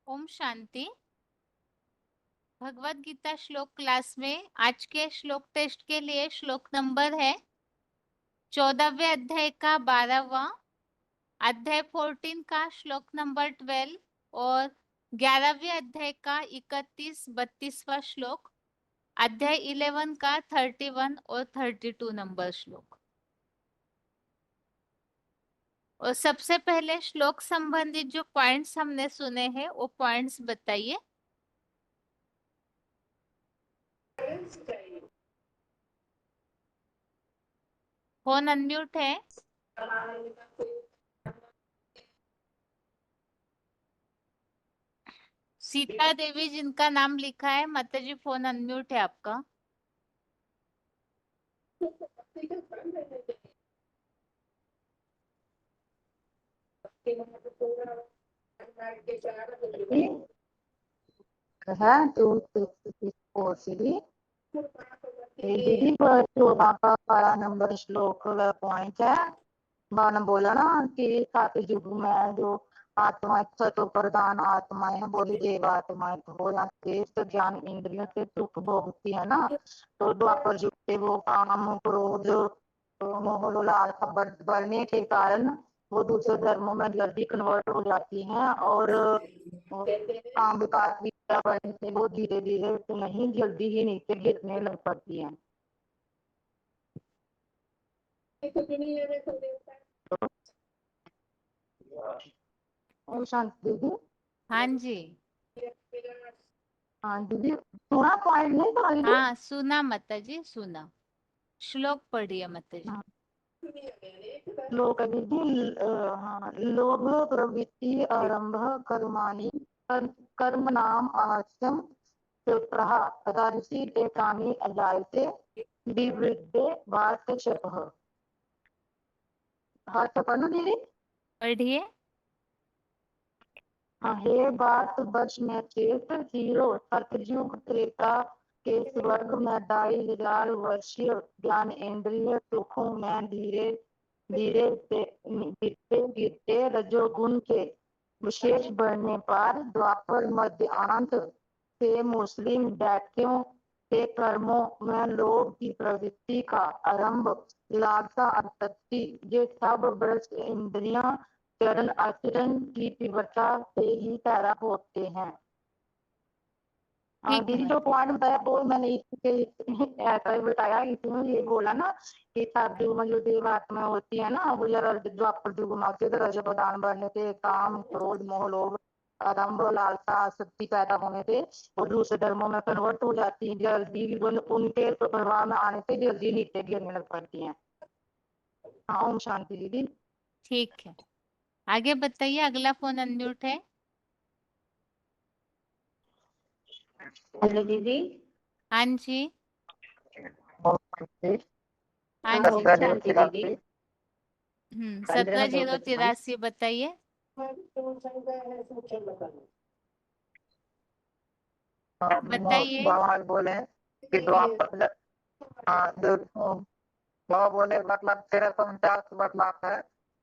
ओम शांति। भगवत गीता श्लोक क्लास में आज के श्लोक टेस्ट के लिए श्लोक नंबर है 14वें अध्याय का 12वां, अध्याय 14 का श्लोक नंबर 12 और 11वें अध्याय का 31-32वां श्लोक, अध्याय 11 का 31 और 32 नंबर श्लोक। और सबसे पहले श्लोक संबंधित जो पॉइंट्स हमने सुने हैं वो पॉइंट्स बताइए। फोन अनम्यूट है। सीता देवी जिनका नाम लिखा है, माता जी फोन अनम्यूट है आपका। है तो दीदी पर 14 का 12 नंबर श्लोक पॉइंट है। मैंने बोला ना कि सतयुग में जो आत्मा सतो प्रधान आत्माएं बोली देव आत्माएं बोला श्रेष्ठ ज्ञान इंद्रियों से सुख भोगती है ना, तो द्वापर युग से वो काम क्रोध मोह लालसा बढ़ने के कारण वो दूसरे धर्मों में जल्दी कन्वर्ट हो जाती हैं और काम विकास भी बढ़ने से वो धीरे धीरे तो नहीं जल्दी ही नीचे गिरने लग पड़ती हैं। और शांति दीदी। हाँ जी। हाँ दीदी थोड़ा पॉइंट नहीं था दीदी। हाँ सुना माता जी, सुना। श्लोक पढ़िए माता जी। लोक दीदी हाँ लोभ प्रवृत्ति आरंभ कर्माणि कर्म नाम अवश्यम तदारसी ते कामी अजायते विवृद्धे वार्तशपः। हाँ तो पढ़ो दीदी। पढ़िए। हे बात वर्ष में चेत जीरो सतयुग त्रेता के स्वर्ग में 2500 वर्षीय ज्ञान इंद्रिय सुखों में धीरे धीरे से गिरते गिरते रजोगुण के विशेष बढ़ने पर द्वापर मध्य अंत से मुस्लिम दैत्यों के कर्मों में लोभ की प्रवृत्ति का आरंभ लालसा आसक्ति ये सब भ्रष्ट इंद्रियां चरण आचरण की तीव्रता से ही पैदा होते हैं। ठीक दीदी मत। जो पॉइंट बताया वो मैंने ऐसा ही बताया, इसमें ये बोला ना कि सतयुग में जो देव आत्मा होती है ना वो जरा द्वापर युग में होती है, तो रजो प्रधान बनने से काम क्रोध मोह लोभ आरंभ लालसा आसक्ति पैदा होने से वो दूसरे धर्मों में कन्वर्ट हो जाती है, जल्दी उनके प्रभाव में आने से जल्दी नीचे गिरने लग पड़ती है। हाँ ओम शांति दीदी। ठीक है, आगे बताइए। अगला फोन अनम्यूट है। हेलो दीदी। हाँ जी। ओम शांति। हाँ जी। ओम शांति दीदी। 17083 बताइए। बताइए। भगवान बोले कि द्वापर बाबा बोले मतलब 1349 मतलब है।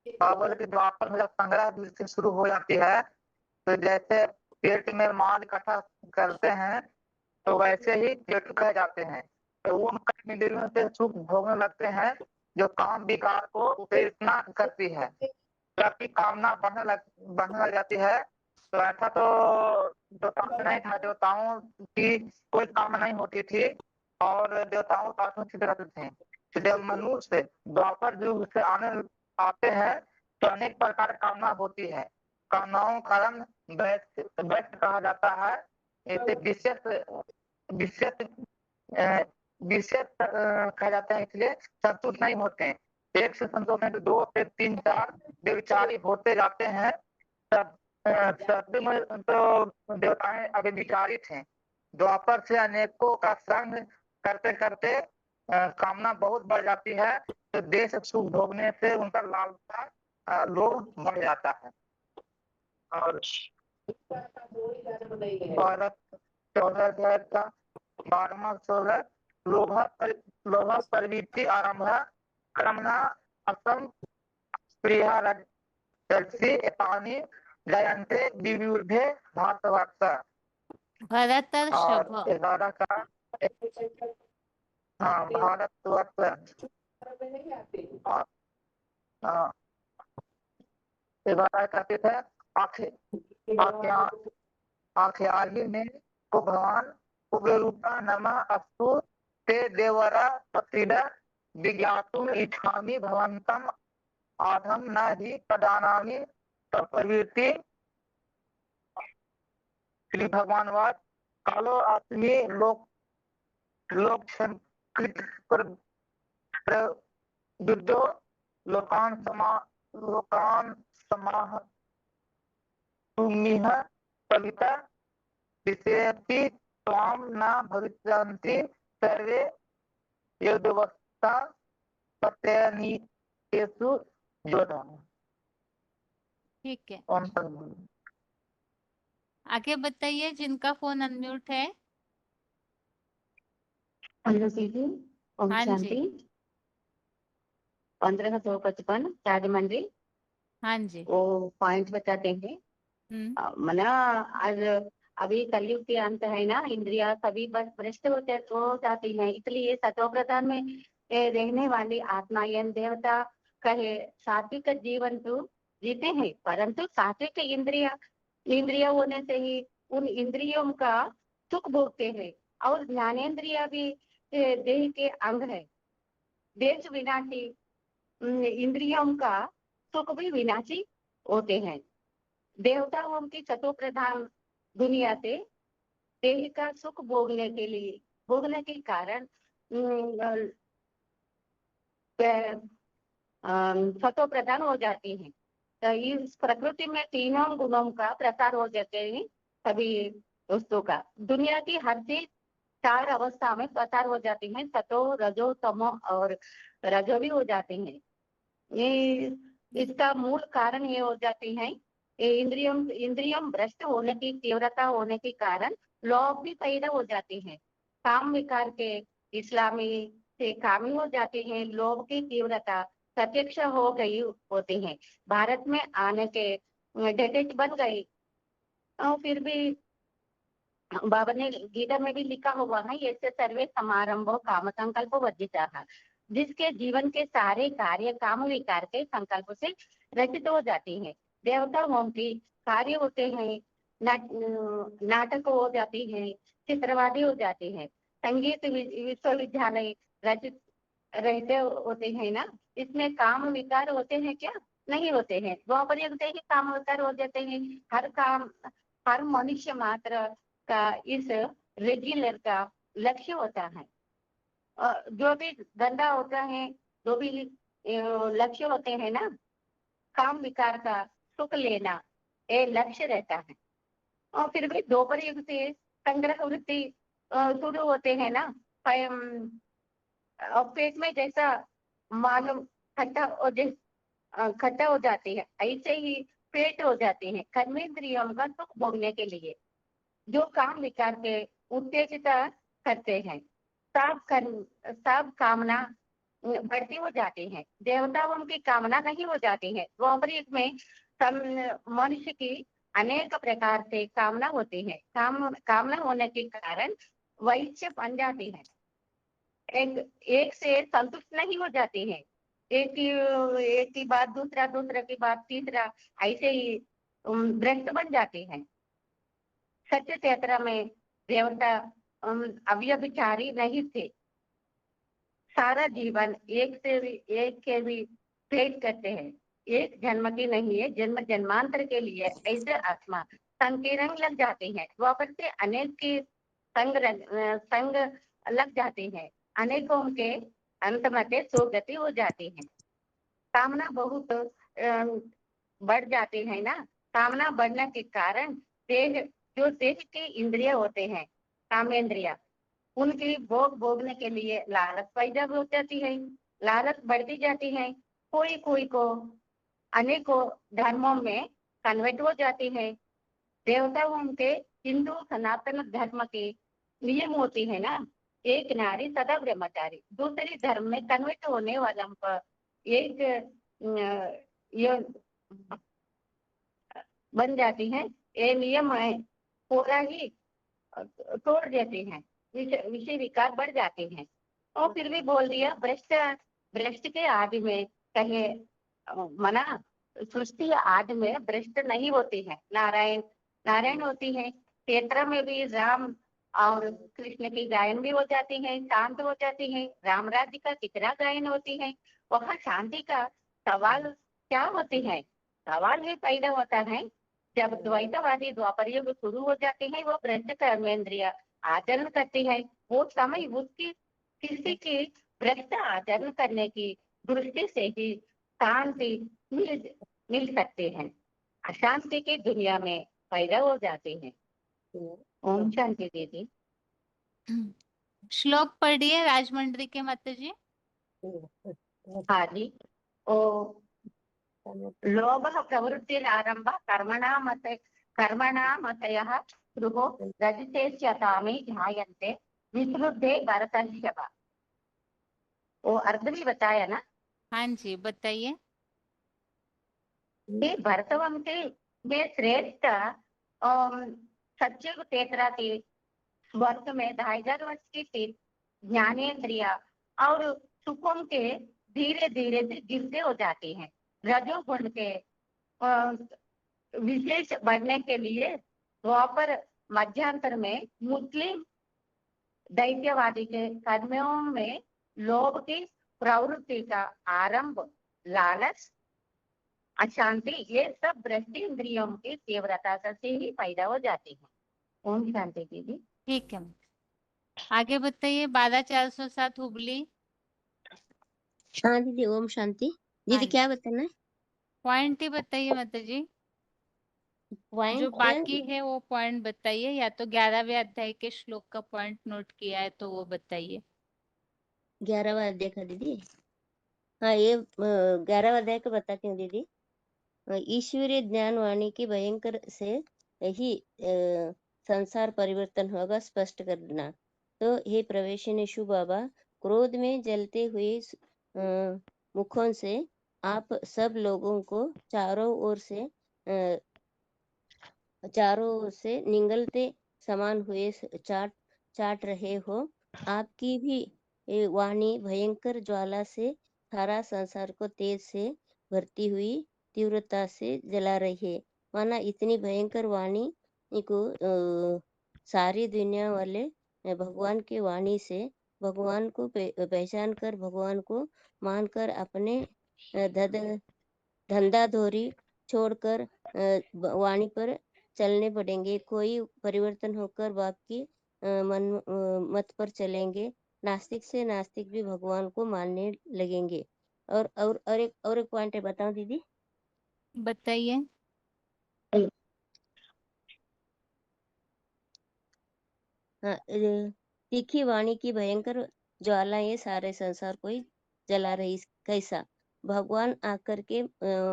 बाबा बोले कि द्वापर जब 15 दिन से शुरू हो जाती है तो जैसे पेट में माल इकट्ठा करते हैं तो वैसे ही पेट कह जाते हैं, तो वो कर्म इंद्रियों से सुख भोगने लगते हैं जो काम विकार को प्रेरणा करती है, ताकि कामना बढ़ने लग जाती है। तो ऐसा तो देवताओं नहीं था, देवताओं की कोई कामना नहीं होती थी और देवताओं का सूचित रहते थे। तो जब मनुष्य द्वापर युग से आने आते हैं तो अनेक प्रकार कामना होती है। कामनाओं का रंग व्यक्त कहा जाता है। ऐसे विशेष विशेष विशेष कहा जाता है, इसलिए संतुष्ट नहीं होते हैं। एक से संतोष है तो 2 से 3 4 व्यभिचारी होते जाते हैं। सत्य में तो देवताएं अभी विचारित हैं। द्वापर से अनेकों का संग करते करते कामना बहुत बढ़ जाती है, तो देश सुख भोगने से उनका लालसा लोभ बढ़ जाता है। और 14 का 12वां श्लोक लोभ प्रवृत्ति आरंभ क्रमना असम प्रिय एतानि जयन्ते विविधे भारतवर्ष। भरतर्षभ। और 11 का हाँ भारतवर्ष। और, हाँ, 11 का तीर्थ है आख्या आख्यायी में को भगवान उग्ररूपा नमः अस्तु ते देवरा प्रसीद विज्ञातुम इच्छामि भवन्तम् आधम न हि प्रदानामि प्रवृत्ति। श्री भगवान वाद कालो आत्मी लोक लोक संकृत विद्यो लोकान समाह तुमिह कविता विषयति त्वां न भविष्यन्ति सर्वे यद्वस्था प्रत्यनीकेषु योधा। ठीक है, ओम शांति। आगे बताइए जिनका फोन अनम्यूट है। अनुसी जी, ओम हाँ शांति। जी, 1555 चार्ज मंडी हाँ जी। वो पॉइंट बताते हैं। मना आज अभी कलयुग के अंत है ना, इंद्रिया सभी बस भ्रष्ट हो जाती हैं, इसलिए सतो प्रधान में रहने वाली आत्मा यन देवता कहे सात्विक जीवन तो जीते हैं, परंतु सात्विक इंद्रिया होने से ही उन इंद्रियों का सुख भोगते हैं। और ज्ञानेन्द्रिया भी देह के अंग है। देश विनाशी इंद्रियों का सुख भी विनाशी होते हैं। देवताओं की सतो प्रधान दुनिया से देह का सुख भोगने के कारण सतो प्रधान हो जाती है। तो इस प्रकृति में तीनों गुणों का प्रसार हो जाते हैं। सभी वस्तु का दुनिया की हर चीज 4 अवस्था में प्रसार हो जाती है। सतो रजो तमो और रजो भी हो जाते हैं। ये इसका मूल कारण ये हो जाती है, इंद्रियम भ्रष्ट होने की तीव्रता होने के कारण लोभ भी पैदा हो जाते हैं। काम विकार के इस्लामी से कामी हो जाते हैं। लोभ की तीव्रता प्रत्यक्ष हो गई होती है। भारत में आने के डेटेट बन गई और फिर भी बाबा ने गीता में भी लिखा हुआ है, ऐसे सर्वे समारंभो काम संकल्प वर्जिता था, जिसके जीवन के सारे कार्य काम विकार के संकल्प से रचित हो जाती है। देवताओं की कार्य होते हैं, नाटक हो जाती है, चित्रवादी हो जाती है, संगीत विश्वविद्यालय रचित रहते होते हैं ना, इसमें काम विकार होते हैं क्या? नहीं होते हैं। द्वापर युग से ही काम विकार हो जाते हैं। हर मनुष्य मात्र का इस रेगुलर का लक्ष्य होता है। जो भी धंधा होता है, जो भी लक्ष्य होते हैं ना, काम विकार का सुख लेना ये लक्ष्य रहता है। और फिर भी द्वापर युग से संग्रह वृत्ति शुरू होते हैं ना, पेट में जैसा मालूम खट्टा हो जाती है, ऐसे ही पेट हो जाते हैं कर्मेंद्रियों का सुख भोगने के लिए। जो काम विकार के उत्तेजित करते हैं, सब कामना बढ़ती हो जाती है। देवताओं की कामना नहीं हो जाती है। द्वापर युग में मनुष्य की अनेक प्रकार से कामना होती है। कामना होने के कारण वैश्य बन जाती है। एक से संतुष्ट नहीं हो जाती है। एक की बात दूसरा की बात तीसरा, ऐसे ही भ्रष्ट बन जाती है। सत्य क्षेत्र में देवता अव्यभिचारी नहीं थे। सारा जीवन एक के भी प्रेट करते हैं। एक जन्म की नहीं है, जन्म जन्मांतर के लिए ऐसे आत्मा संकीर्ण लग जाती है। द्वापर से अनेक की संग लग जाती है। अनेकों के अंत में सुगति हो जाती है। कामना बहुत बढ़ जाती है ना। कामना बढ़ने के कारण जो देह के इंद्रिय होते हैं, कामेंद्रिया, उनकी भोगने के लिए लालच पैदा हो जाती है। लालच बढ़ती जाती है। कोई को अनेकों धर्मों में कन्वर्ट हो जाती है। देवताओं के हिंदू सनातन धर्म के नियम होती है ना, एक नारी सदा ब्रह्मचारी। दूसरी धर्म में कन्वर्ट होने वाला पर एक बन जाती हैं, ये नियम है पूरा ही तोड़ देते हैं, विषय विकार बढ़ जाते हैं। और फिर भी बोल दिया भ्रष्ट के आदि में कहे मना, सृष्टि आदि में भ्रष्ट नहीं होती है, नारायण होती है। क्षेत्र में भी राम और कृष्ण की गायन भी हो जाती है, शांत हो जाती है। राम राज्य का कितना गायन होती है, वहाँ शांति का सवाल क्या होती है, सवाल भी पैदा होता है। जब द्वैतवादी द्वापर युग शुरू हो जाते हैं, वो भ्रष्ट कर्मेंद्रिय आचरण करती है, वो समय उसकी किसी की भ्रष्ट आचरण करने की दृष्टि से ही शांति मिल सकते हैं, अशांति की दुनिया में पैदा हो जाते हैं। ओम शांति दीदी। श्लोक पढ़िए राजमंड्री के माता जी। हाँ जी। ओ लोभ प्रवृत्तिरारंभ कर्मणामतयः स्पृहो रजतेस्यतामे ध्यायन्ते विश्रुद्धे भरतर्षभ। वो अर्थ भी बताया ना। हाँ जी बताइए। ये भरतवंशी में श्रेष्ठ सत्युग तेतराती वर्ष में 2500 वर्ष की थी, ज्ञानेन्द्रिय और सुखों के धीरे धीरे गिरते हो जाते हैं। रजोगुण के विशेष बढ़ने के लिए द्वापर मध्यांतर में मुस्लिम दैत्यवादी के कर्मियों में लोभ की प्रवृत्ति का आरंभ, लालच, अशांति, ये सब भ्रष्ट इंद्रियों की तीव्रता से ही पैदा हो जाती है। ओम शांति दीदी। ठीक है, आगे बताइए। 12407 हुबली। हाँ दीदी, ओम शांति। दीदी क्या बताना है? पॉइंट ही बताइए माता जी, जो पॉइंट बाकी है वो पॉइंट बताइए, या तो 11वें अध्याय के श्लोक का पॉइंट नोट किया है तो वो बताइए। 11वां अध्याय का दीदी। हाँ, ये 11वां अध्याय का बताती हूँ दीदी। ईश्वरीय ज्ञान वाणी की भयंकर से ही संसार परिवर्तन होगा, स्पष्ट करना। तो हे प्रवेशिनेशु बाबा, क्रोध में जलते हुए मुखों से आप सब लोगों को चारों ओर से निगलते समान हुए चाट रहे हो। आपकी भी वाणी भयंकर ज्वाला से सारा संसार को तेज से भरती हुई तीव्रता से जला रही है। माना इतनी भयंकर वाणी को सारी दुनिया वाले भगवान की वाणी से भगवान को पहचान कर, भगवान को मानकर अपने धंधा धोरी छोड़कर वाणी पर चलने पड़ेंगे। कोई परिवर्तन होकर बाप की मत पर चलेंगे। नास्तिक से नास्तिक भी भगवान को मानने लगेंगे। और एक पॉइंट है, बताओ दीदी। बताइए। हाँ, तीखी वाणी की भयंकर ज्वाला ये सारे संसार को ही जला रही। कैसा भगवान आकर के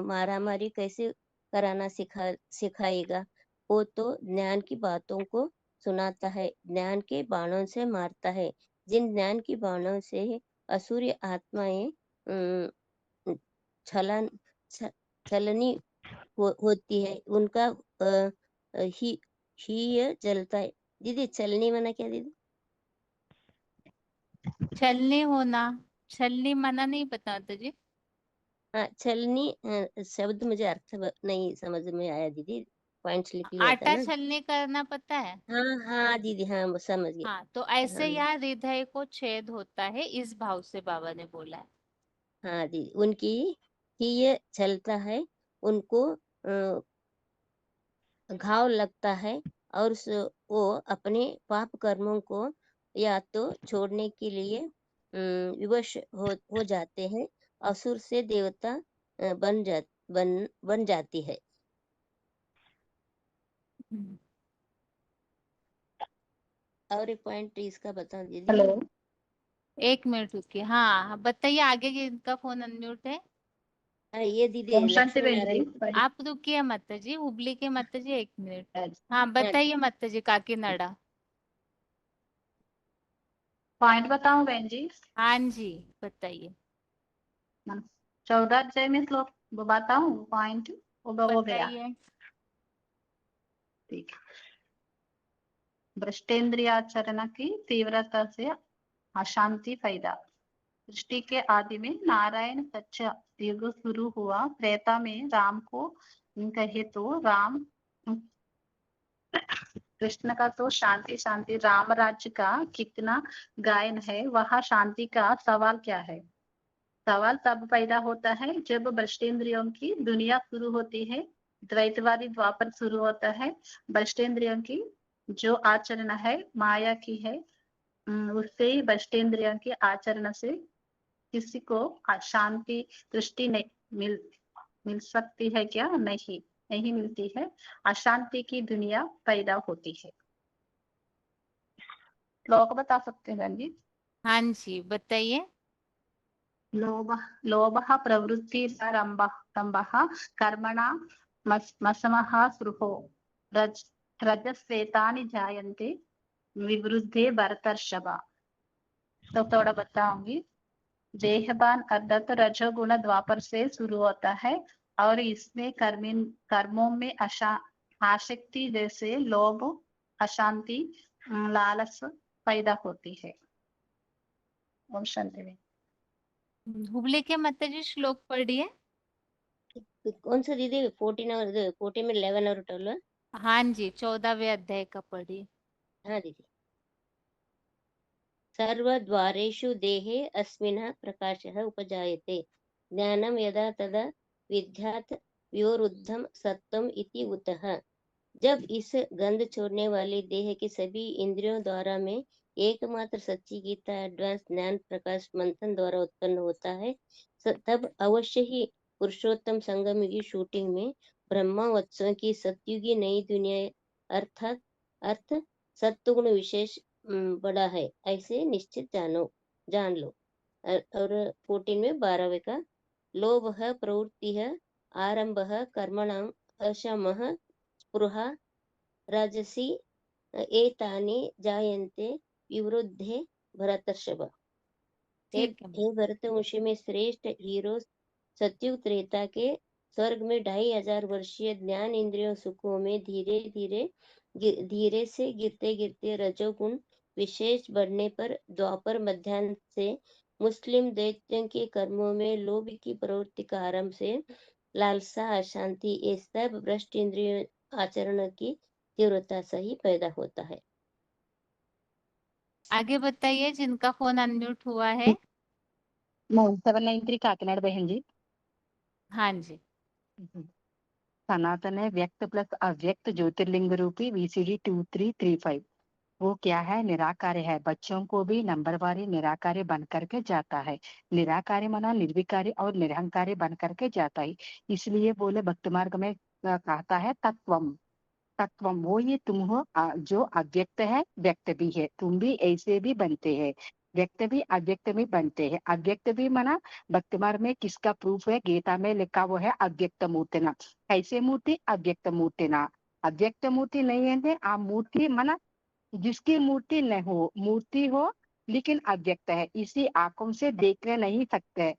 मारामारी कैसे कराना सिखाएगा? वो तो ज्ञान की बातों को सुनाता है, ज्ञान के बाणों से मारता है। जिन ज्ञान की बाणों से असुरी आत्माएं छलन छलनी होती है, उनका ही ये जलता है। दीदी चलनी मना क्या दीदी? छलनी होना, छलनी मना नहीं पता माता जी। हाँ, छलनी शब्द मुझे अर्थ नहीं समझ में आया दीदी, पॉइंट्स लिख लिया था आटा ना। छलनी करना पता है? हाँ हाँ दीदी, हाँ वो समझ गया। हाँ, तो ऐसे हाँ यहाँ हृदय को छेद होता है, इस भाव से बाबा ने बोला है। हाँ दीदी, उनकी ही ये चलता है, उनको घाव लगता है और वो अपने पाप कर्मों को या तो छोड़ने के लिए विवश हो जाते हैं। असुर से देवता बन जाती है। और एक पॉइंट इसका बता दीजिए। हेलो। 1 मिनट रुकिए। हाँ बताइए आगे, इनका फोन अनम्यूट है। ये दीदी ओम शांति लक्ष्मी बहन जी। नारायण। आप रुकिए माता जी, हुबली के माता जी 1 मिनट। अच्छा, हाँ बताइए माता जी, काकीनाडा। पॉइंट बताऊं बहन जी? हाँ जी बताइए। 14 अध्याय में श्लोक बताऊं पॉइंट? वो गया। बताइए। ठीक है। भ्रष्टेंद्रियाचरण की तीव्रता से अशांति पैदा। सृष्टि के आदि में नारायण कच्चा युग शुरू हुआ। त्रेता में राम को कहे तो राम कृष्ण का तो शांति शांति, राम राज्य का कितना गायन है, वह शांति का सवाल क्या है? सवाल तब पैदा होता है जब भ्रष्टेंद्रियों की दुनिया शुरू होती है, द्वैतवादी द्वापर शुरू होता है। भ्रष्टेंद्रियों की जो आचरण है माया की है, उससे ही भ्रष्टेंद्रियों के आचरण से किसी को शांति दृष्टि नहीं मिल सकती है क्या? नहीं मिलती है। अशांति की दुनिया पैदा होती है। श्लोक बता सकते हैं बहन जी? हाँ जी, बताइए। लोभः प्रवृत्तिरम्भः कर्मणा मशमः स्पृहो रजस्वेतानि जायन्ते विवृद्धे भरतर्षभ। तो थोड़ा बताऊंगी। देहभान अर्थात रजोगुण द्वापर से शुरू होता है और इसमें कर्मों में आसक्ति जैसे लोभ, अशांति, लालच पैदा होती है। ओम शांति। हुबली के माता जी श्लोक पढ़िए। कौन सा दीदी? 14 और 14 में 11 और 12? हाँ जी, 14वें अध्याय का पढ़िए। हाँ दीदी। सर्वद्वारेषु देहे अस्मिन् प्रकाशः उपजायते, ज्ञानं यदा तदा विद्यात् विवरुद्धं सत्वम इति उतः। जब इस गंध छोड़ने वाले देह के सभी इंद्रियों द्वारा में एकमात्र सच्ची गीता एडवांस ज्ञान प्रकाश मंथन द्वारा उत्पन्न होता है, तब अवश्य ही पुरुषोत्तम संगम की शूटिंग में ब्रह्मोत्सव की सतयुगी नई दुनिया अर्थ सत्वगुण विशेष बड़ा है, ऐसे निश्चित जान लो। और 14 में 12वें का लोभः प्रवृत्तिः आरंभः कर्मणाम् अशमः स्पृहा राजसी एतानि जायन्ते विवृद्धे भरतर्षभ। ठीक है। हे भरतवंशी में श्रेष्ठ हीरो सतयुग त्रेता के स्वर्ग में 2500 वर्षीय ज्ञान इंद्रियों सुखों में धीरे से गिरते गिरते रजोगुण विशेष बढ़ने पर द्वापर मध्यान्ह से मुस्लिम दैत्यों के कर्मों में लोभ की प्रवृत्ति का आरंभ से लालसा, अशांति, ये सब भ्रष्ट इंद्रिय आचरण की तीव्रता से ही पैदा होता है। आगे बताइए जिनका फोन अनम्यूट हुआ है। 793 काकीनाड़ बहन जी। हाँ जी। सनातन है व्यक्त प्लस अव्यक्त ज्योतिर्लिंग रूपी VCD 2335। वो क्या है? निराकार्य है। बच्चों को भी नंबरवारी निराकार्य बन करके जाता है। निराकार्य माना निर्विकारी और निरहंकारी बन करके जाता है। इसलिए बोले भक्त मार्ग में कहता है तत्वम तत्वम, वो ये तुम हो जो अव्यक्त है, व्यक्त भी है। तुम भी ऐसे भी बनते हैं, व्यक्त भी अव्यक्त भी बनते हैं। अव्यक्त भी माना भक्ति मार्ग में किसका प्रूफ है? गीता में लिखा वो है अव्यक्त मूर्तिना। कैसे मूर्ति? अव्यक्त मूर्तिना। अव्यक्त मूर्ति नहीं है आप मूर्ति माना जिसकी मूर्ति न हो, मूर्ति हो लेकिन अव्यक्त है, इसी आंखों से देखने नहीं सकते।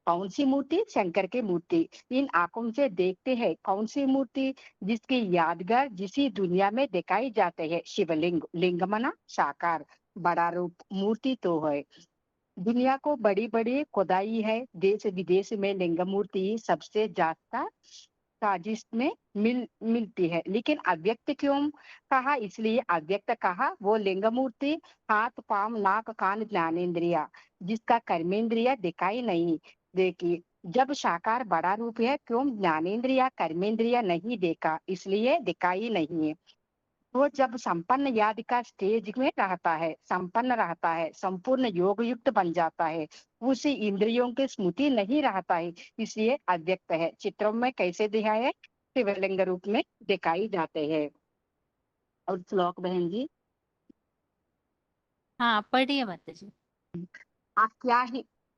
कौन सी मूर्ति? शंकर की मूर्ति। इन आंखों से देखते हैं कौन सी मूर्ति? जिसकी यादगार जिसी दुनिया में दिखाई जाते हैं। शिवलिंग, लिंग मना साकार, बड़ा रूप, मूर्ति तो है। दुनिया को बड़ी बड़ी खुदाई है, देश विदेश में लिंग मूर्ति सबसे ज्यादा साजिश में मिलती है, लेकिन अव्यक्त क्यों कहा? इसलिए अव्यक्त कहा वो लिंग मूर्ति हाथ पांव नाक कान ज्ञानेन्द्रिया जिसका कर्मेंद्रिया दिखाई नहीं देखी। जब साकार बड़ा रूप है, क्यों ज्ञानेन्द्रिया कर्मेंद्रिया नहीं देखा? इसलिए दिखाई नहीं है। वो जब संपन्न याद का स्टेज में रहता है, संपन्न रहता है, संपूर्ण योग युक्त बन जाता है, उसे इंद्रियों की स्मृति नहीं रहता है, इसलिए अव्यक्त है। चित्रों में कैसे दिखाए? शिवलिंग रूप में दिखाई जाते हैं। और श्लोक बहन जी? हाँ पढ़िए माता जी।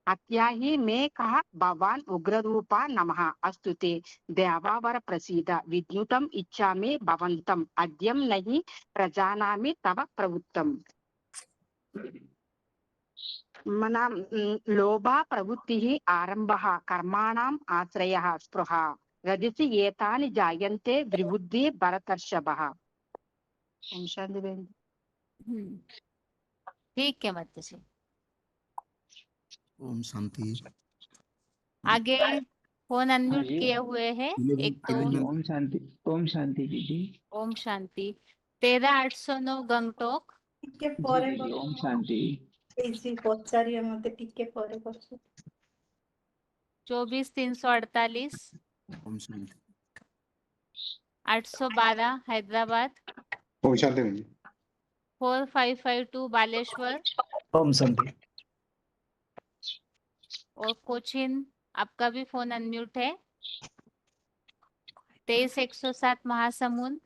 अत्याही में कहा भगवान उग्र रूपा नमः अस्तुते देवावर प्रसीद विद्युतम इच्छा में भवंतम अद्यम नहीं प्रजानामि तव प्रवृत्तम। मना लोभा प्रवृत्ति आरंभ कर्माणाम आश्रय स्पृहा रजसी एतानि जायन्ते विबुद्धि भरतर्षभः। ओम शांति बहन। ठीक है माता जी। ओम शांति। आगे फोन अनम्यूट जी। किए हुए हैं एक तो ओम शांति। ओम शांति दीदी। ओम शांति। 13809 गंगटोक। ଟିକେ जी ପରେ दीदी ओम शांति। କରିଛି ପଚାରିବେ ମତେ ଟିକେ ପରେ କରୁଛି। 24348 ओम शांति। 812 हैदराबाद। ओम शांति बहन जी। 4552 बालेश्वर। ओम शांति। और कोचिन आपका भी फोन अनम्यूट है। 23107 महासमुंद।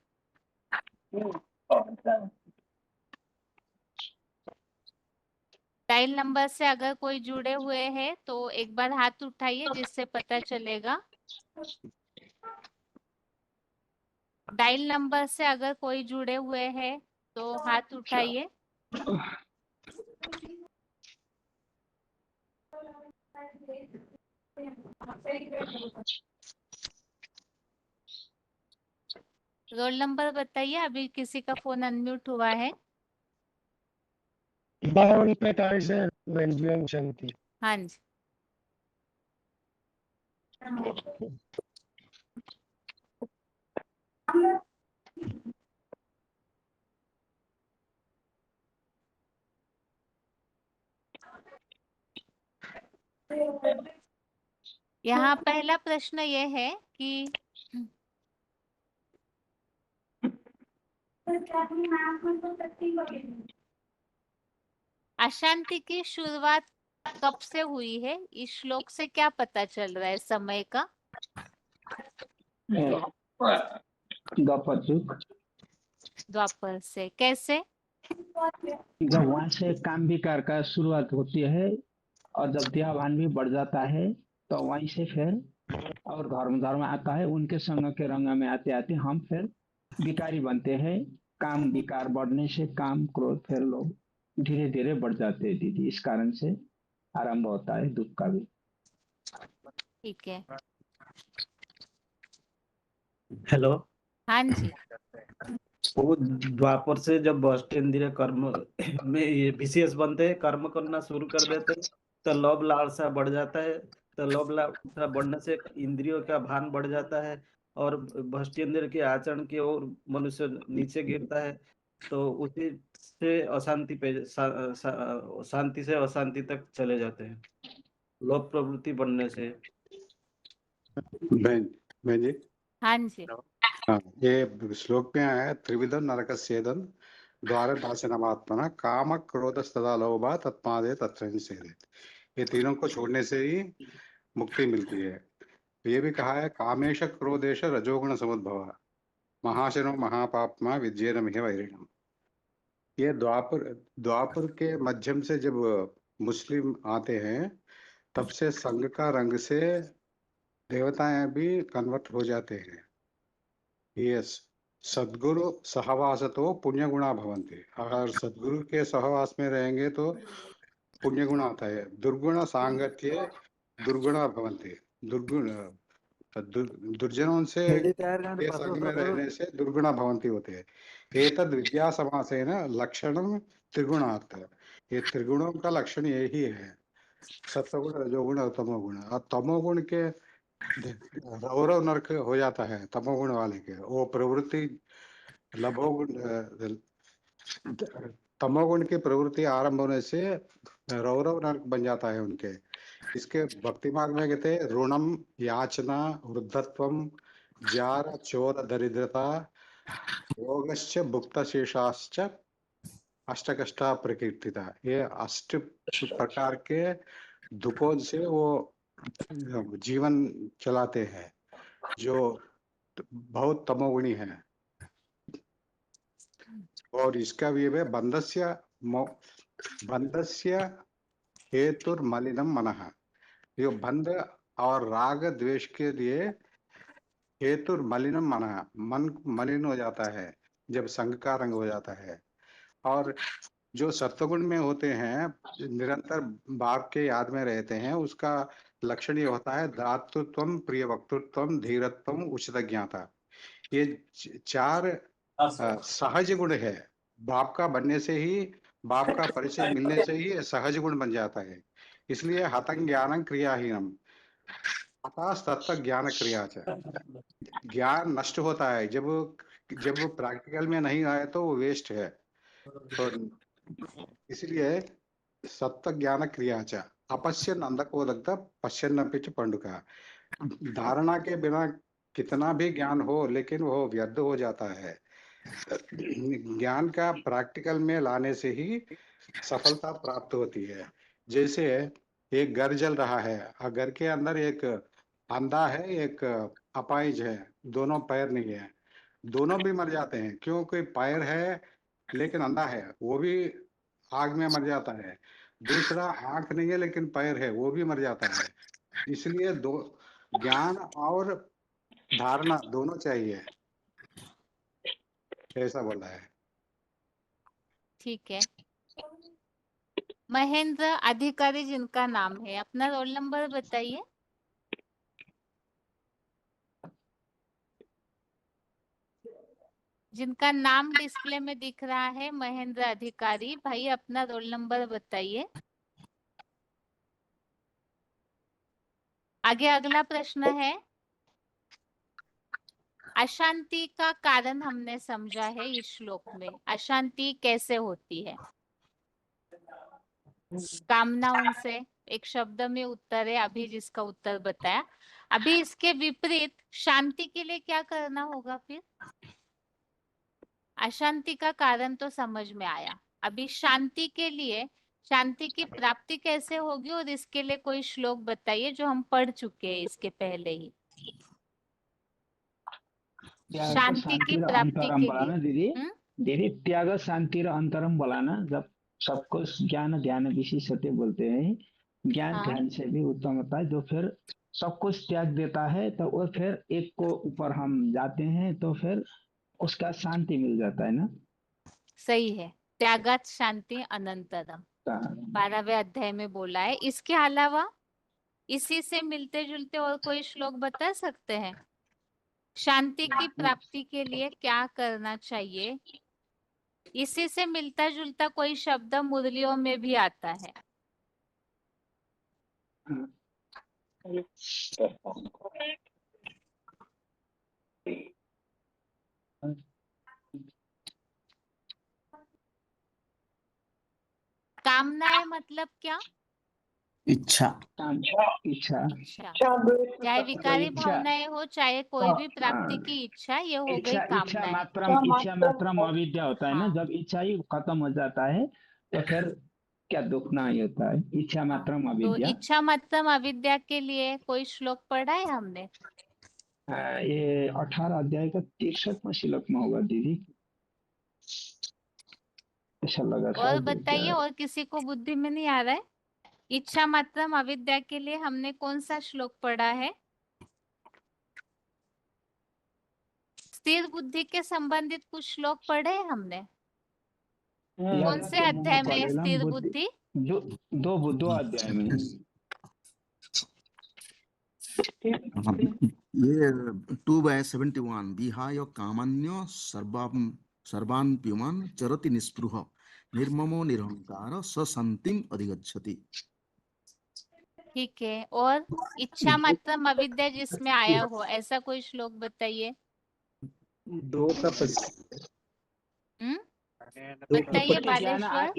डायल नंबर से अगर कोई जुड़े हुए हैं तो एक बार हाथ उठाइए जिससे पता चलेगा। डायल नंबर से अगर कोई जुड़े हुए हैं तो हाथ उठाइए। रोल नंबर बताइए। अभी किसी का फोन अनम्यूट हुआ है। 5245 है ओम शांति। हाँ जी। यहाँ पहला प्रश्न ये है कि अशांति की शुरुआत कब से हुई है? इस श्लोक से क्या पता चल रहा है समय का? द्वापर युग। द्वापर से। कैसे? जब वहां से काम विकार का शुरुआत होती है और जब देहाभान भी बढ़ जाता है तो वहीं से फिर और धर्म आता है। उनके संग के रंग में आते आते हम फिर विकारी बनते हैं। काम विकार बढ़ने से काम क्रोध फिर लोग धीरे धीरे बढ़ जाते हैं दीदी। इस कारण से आरंभ होता है दुख का भी। ठीक है। हेलो। हाँ जी। वो द्वापर से जब बस्ट इंद्रिय कर्म में ये विशेष बनते हैं, कर्म करना शुरू कर देते हैं, तो लोभ लालसा बढ़ जाता है। तो लोभ लालसा बढ़ने से इंद्रियों का भान बढ़ जाता है और भ्रष्ट इंद्रिय के आचरण की ओर मनुष्य नीचे गिरता है। तो उसी से अशांति पे शांति से अशांति तक चले जाते हैं लोभ प्रवृत्ति बढ़ने से। बहन जी। हाँ जी। हाँ, ये श्लोक में आया है त्रिविधम नरकस्येदं द्वारपाशनमात्मना काम क्रोध तथा लोभा तत्पादे तत्र सेदेत। ये तीनों को छोड़ने से ही मुक्ति मिलती है। ये भी कहा है कामेश क्रोधेश रजोगुण समुद्भव महाशनो महापापमा विज्ञेन मिह वैरिणम। ये द्वापर के माध्यम से जब मुस्लिम आते हैं तब से संघ का रंग से देवताएं भी कन्वर्ट हो जाते हैं। यस, सद्गुरु सहवास तो पुण्य गुणा भवन्ति। अगर सद्गुरु के सहवास में रहेंगे तो पुण्य गुण आता है। दुर्गुण सांगत्य दुर्गुणा भवन्ति। दुर्जनों से के संग में रहने से दुर्गुणा भवन्ति होते हैं। एतद् विद्या समासेन लक्षणम त्रिगुणार्थ। ये त्रिगुणों का लक्षण यही है, सत्वगुण रजोगुण और तमोगुण। और तमोगुण के रौरव नरक हो जाता है तमोगुण वाले के। वो प्रवृत्ति लभोगुण तमोगुण की प्रवृत्ति आरंभ होने से रौरव नरक बन जाता है उनके। इसके भक्ति मार्ग में कहते हैं ऋणम याचना वृद्धत्वम जार चोर दरिद्रता रोगश्च भुक्त शेषाश्च अष्टकष्टा प्रकीर्तिता। ये 8 प्रकार के दुखों से वो जीवन चलाते हैं जो बहुत तमोगुणी है। और इसका भी है बंधस्य हेतुर्मलिनम मनः। ये बंध और राग द्वेष के लिए हेतुर्मलिनम मनः, मन मलिन हो जाता है जब संग का रंग हो जाता है। और जो सत्वगुण में होते हैं निरंतर बाप के याद में रहते हैं, उसका लक्षण ये होता है दातृत्व, प्रिय वक्तृत्व, धीरत्व, उचित ज्ञाता। ये चार सहज गुण है। बाप का बनने से ही, बाप का परिचय मिलने से ही ये सहज गुण बन जाता है। इसलिए हतं ज्ञानं क्रियाहीनम अतः तत्व ज्ञान क्रिया च। ज्ञान नष्ट होता है जब प्रैक्टिकल में नहीं आए तो वो वेस्ट है। तो इसलिए सत्व ज्ञान क्रिया च अपश्यन अंधकोदग्ध पश्यन पिच पंडुका। धारणा के बिना कितना भी ज्ञान हो लेकिन वो व्यर्थ हो जाता है। ज्ञान का प्रैक्टिकल में लाने से ही सफलता प्राप्त होती है। जैसे एक घर जल रहा है और घर के अंदर एक अंधा है, एक अपाहिज है, दोनों पैर नहीं है, दोनों भी मर जाते हैं। क्योंकि पैर है लेकिन अंधा है, वो भी आग में मर जाता है। दूसरा आंख नहीं है लेकिन पैर है, वो भी मर जाता है। इसलिए दो ज्ञान और धारणा दोनों चाहिए, ऐसा बोला है। ठीक है। महेंद्र अधिकारी जिनका नाम है, अपना रोल नंबर बताइए। जिनका नाम डिस्प्ले में दिख रहा है महेंद्र अधिकारी, भाई अपना रोल नंबर बताइए। आगे अगला प्रश्न है, अशांति का कारण हमने समझा है इस श्लोक में। अशांति कैसे होती है? कामनाओं से। एक शब्द में उत्तर है, अभी जिसका उत्तर बताया। अभी इसके विपरीत शांति के लिए क्या करना होगा फिर? अशांति का कारण तो समझ में आया, अभी शांति के लिए, शांति की प्राप्ति कैसे होगी, और इसके लिए कोई श्लोक बताइए जो हम पढ़ चुके हैं इसके पहले ही। त्याग शांति की र प्राप्ति अंतरम के बोला ना लिए। दीदी, दीदी त्याग शांति र अंतरम बोला ना। जब सबको ज्ञान ध्यान विशेषते बोलते हैं, ज्ञान हाँ। ध्यान से भी उत्तम होता है। जो फिर सब कुछ त्याग देता है तो वो फिर एक को ऊपर हम जाते हैं तो फिर उसका शांति मिल जाता है ना। सही है, त्यागात शांति अनंतरम 12वें अध्याय में बोला है। इसके अलावा इसी से मिलते जुलते और कोई श्लोक बता सकते हैं? शांति की प्राप्ति के लिए क्या करना चाहिए? इसी से मिलता जुलता कोई शब्द मुरलियों में भी आता है। कामनाएं मतलब क्या? इच्छा। इच्छा चाहे विकारी इच्छा। भावनाएं हो, चाहे कोई भी प्राप्ति की इच्छा, ये हो गई इच्छा कामनाएं। मात्रम अविद्या होता है ना। हाँ। जब इच्छा ही खत्म हो जाता है तो फिर क्या दुख नहीं होता है। इच्छा मात्रम तो अविद्या। इच्छा मात्रम अविद्या के लिए कोई श्लोक पढ़ा है हमने? ये 18 अध्याय का 63वां श्लोक में होगा दीदी, ऐसा लगा। और बताइए, और किसी को बुद्धि में नहीं आ रहा है? इच्छा मात्रम अविद्या के लिए हमने कौन सा श्लोक पढ़ा है? स्थिर बुद्धि के संबंधित कुछ श्लोक पढ़े हैं हमने। कौन से अध्याय में स्थिर बुद्धि? दो अध्याय में। ये 2/71 विहाय कामन्यो सर्वान् प्युमान् चरति निस्पृह निर्ममो निरहंकार स शांतिम अधिगच्छति। ठीक है, और इच्छा मात्रम अविद्या जिसमें आया हो, ऐसा कोई श्लोक बताइए। 2 का बताइए बालेश्वर।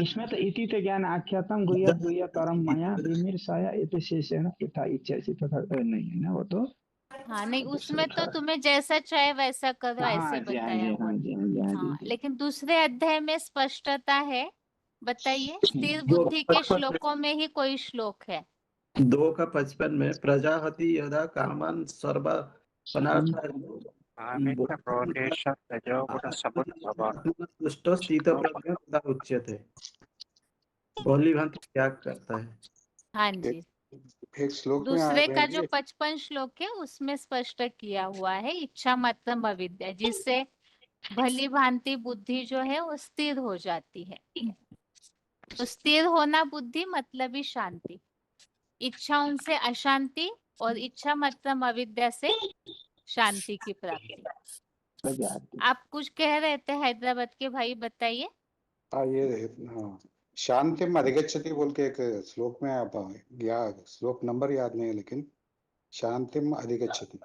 इसमें तो इति ते ज्ञान आख्यातम गुह्यत गुह्यतरम मया विमर्शया इति शेषेण यथा इच्छा तथा नहीं है ना वो तो। हाँ नहीं, उसमें तो तुम्हें जैसा चाहे वैसा करो ऐसे बताया हुआ। हाँ, लेकिन दूसरे अध्याय में स्पष्टता है, बताइए। स्थिर बुद्धि के श्लोकों में ही कोई श्लोक है? 2:55 में प्रजाहति यदा कामान सर्वा उच्यते। भली भांति त्याग करता है। हाँ जी। एक श्लोक में दूसरे का जो 55 श्लोक है उसमें स्पष्ट किया हुआ है इच्छा मात्रम अविद्या, जिससे भली भांति बुद्धि जो है वो स्थिर हो जाती है। तो स्थिर होना बुद्धि मतलब ही शांति। इच्छाओं से अशांति और इच्छा मतलब अविद्या से शांति की प्राप्ति। आप कुछ कह रहे थे हैदराबाद के भाई, बताइए। हाँ ये हाँ शांतिम अधिगच्छति बोल के एक श्लोक में आप श्लोक नंबर याद नहीं है लेकिन शांतिम अधिगच्छति।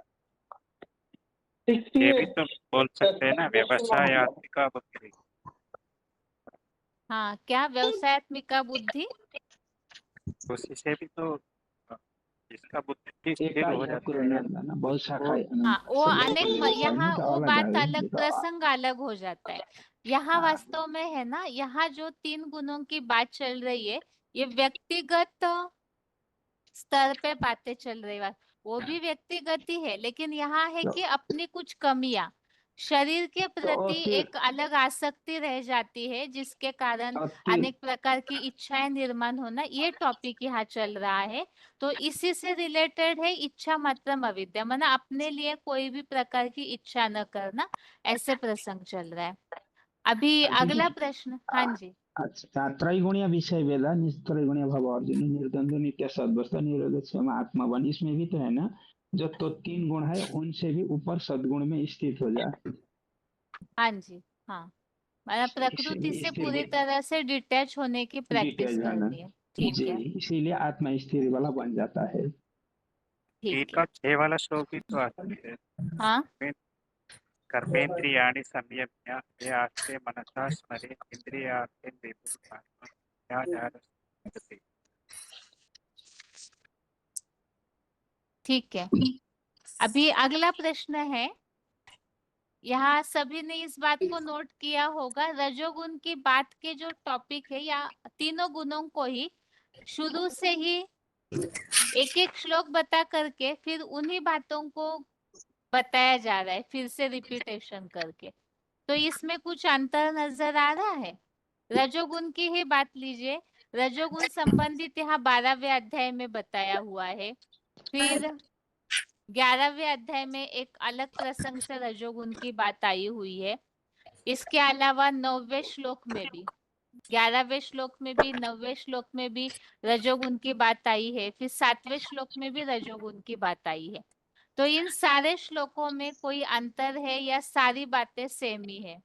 ये भी तो बोल सकते हैं ना, व्यवसायत्मिका बुद्धि। हाँ, क्या व्यवसायत्मिका बुद्धि? उसी से भी तो इसका बुद्धि स्थिर एका हो या जाती कुरो है। निर्धारण बहुत शाखाएं हाँ, वो सब अनेक एक जैसा यहाँ है, तो वो अलग बात है, अलग, तो प्रसंग अलग हो जाता है। यहाँ वास्तव में है ना, यहाँ जो 3 गुणों की बात चल रही है, ये व्यक्तिगत स्तर पे बातें चल रही है। वो भी व्यक्तिगत ही है, लेकिन यहाँ है कि अपनी कुछ कमियां, शरीर के प्रति फिर एक अलग आसक्ति रह जाती है, जिसके कारण अनेक प्रकार की इच्छाएं निर्माण होना, ये टॉपिक यहाँ चल रहा है। तो इसी से रिलेटेड है इच्छा मतलब अविद्या, माना अपने लिए कोई भी प्रकार की इच्छा न करना, ऐसे प्रसंग चल रहा है। अभी अगला प्रश्न। हाँ जी। अच्छा, त्रैगुणीय विषय वेदा निस्त्रैगुणीय भाव अर्जुन निर्द्वंद नित्य सद्वस्ता निरोध क्षमा आत्मावन, इसमें भी तो है ना, जो तो 3 गुण है उनसे भी ऊपर सद्गुण में स्थित हो जाए। हाँ जी। हाँ, मतलब प्रकृति से पूरी तरह से डिटैच होने की प्रैक्टिस डिटेल जाना करनी है। ठीक जी, है, इसीलिए आत्मा स्थिर वाला बन जाता है। ठीक इनका है। 6 वाला श्लोक भी तो आता है। हाँ, कर्मेंद्रियाणि संयम्य ये आस्ते मनसा स्मरे इंद्रियार्थेन विमूढात्मा। ठीक है। अभी अगला प्रश्न है, यहाँ सभी ने इस बात को नोट किया होगा, रजोगुण की बात के जो टॉपिक है, या तीनों गुणों को ही शुरू से ही एक एक श्लोक बता करके फिर उन्हीं बातों को बताया जा रहा है, फिर से रिपीटेशन करके। तो इसमें कुछ अंतर नजर आ रहा है। रजोगुण की ही बात लीजिए, रजोगुण संबंधित यहाँ 12वें अध्याय में बताया हुआ है। फिर 11वें अध्याय में एक अलग प्रसंग से रजोगुण की बात आई हुई है। इसके अलावा 9वें श्लोक में भी, 11वें श्लोक में भी, 9वें श्लोक में भी रजोगुण की बात आई है। फिर 7वें श्लोक में भी रजोगुण की बात आई है। तो इन सारे श्लोकों में कोई अंतर है या सारी बातें सेम ही है?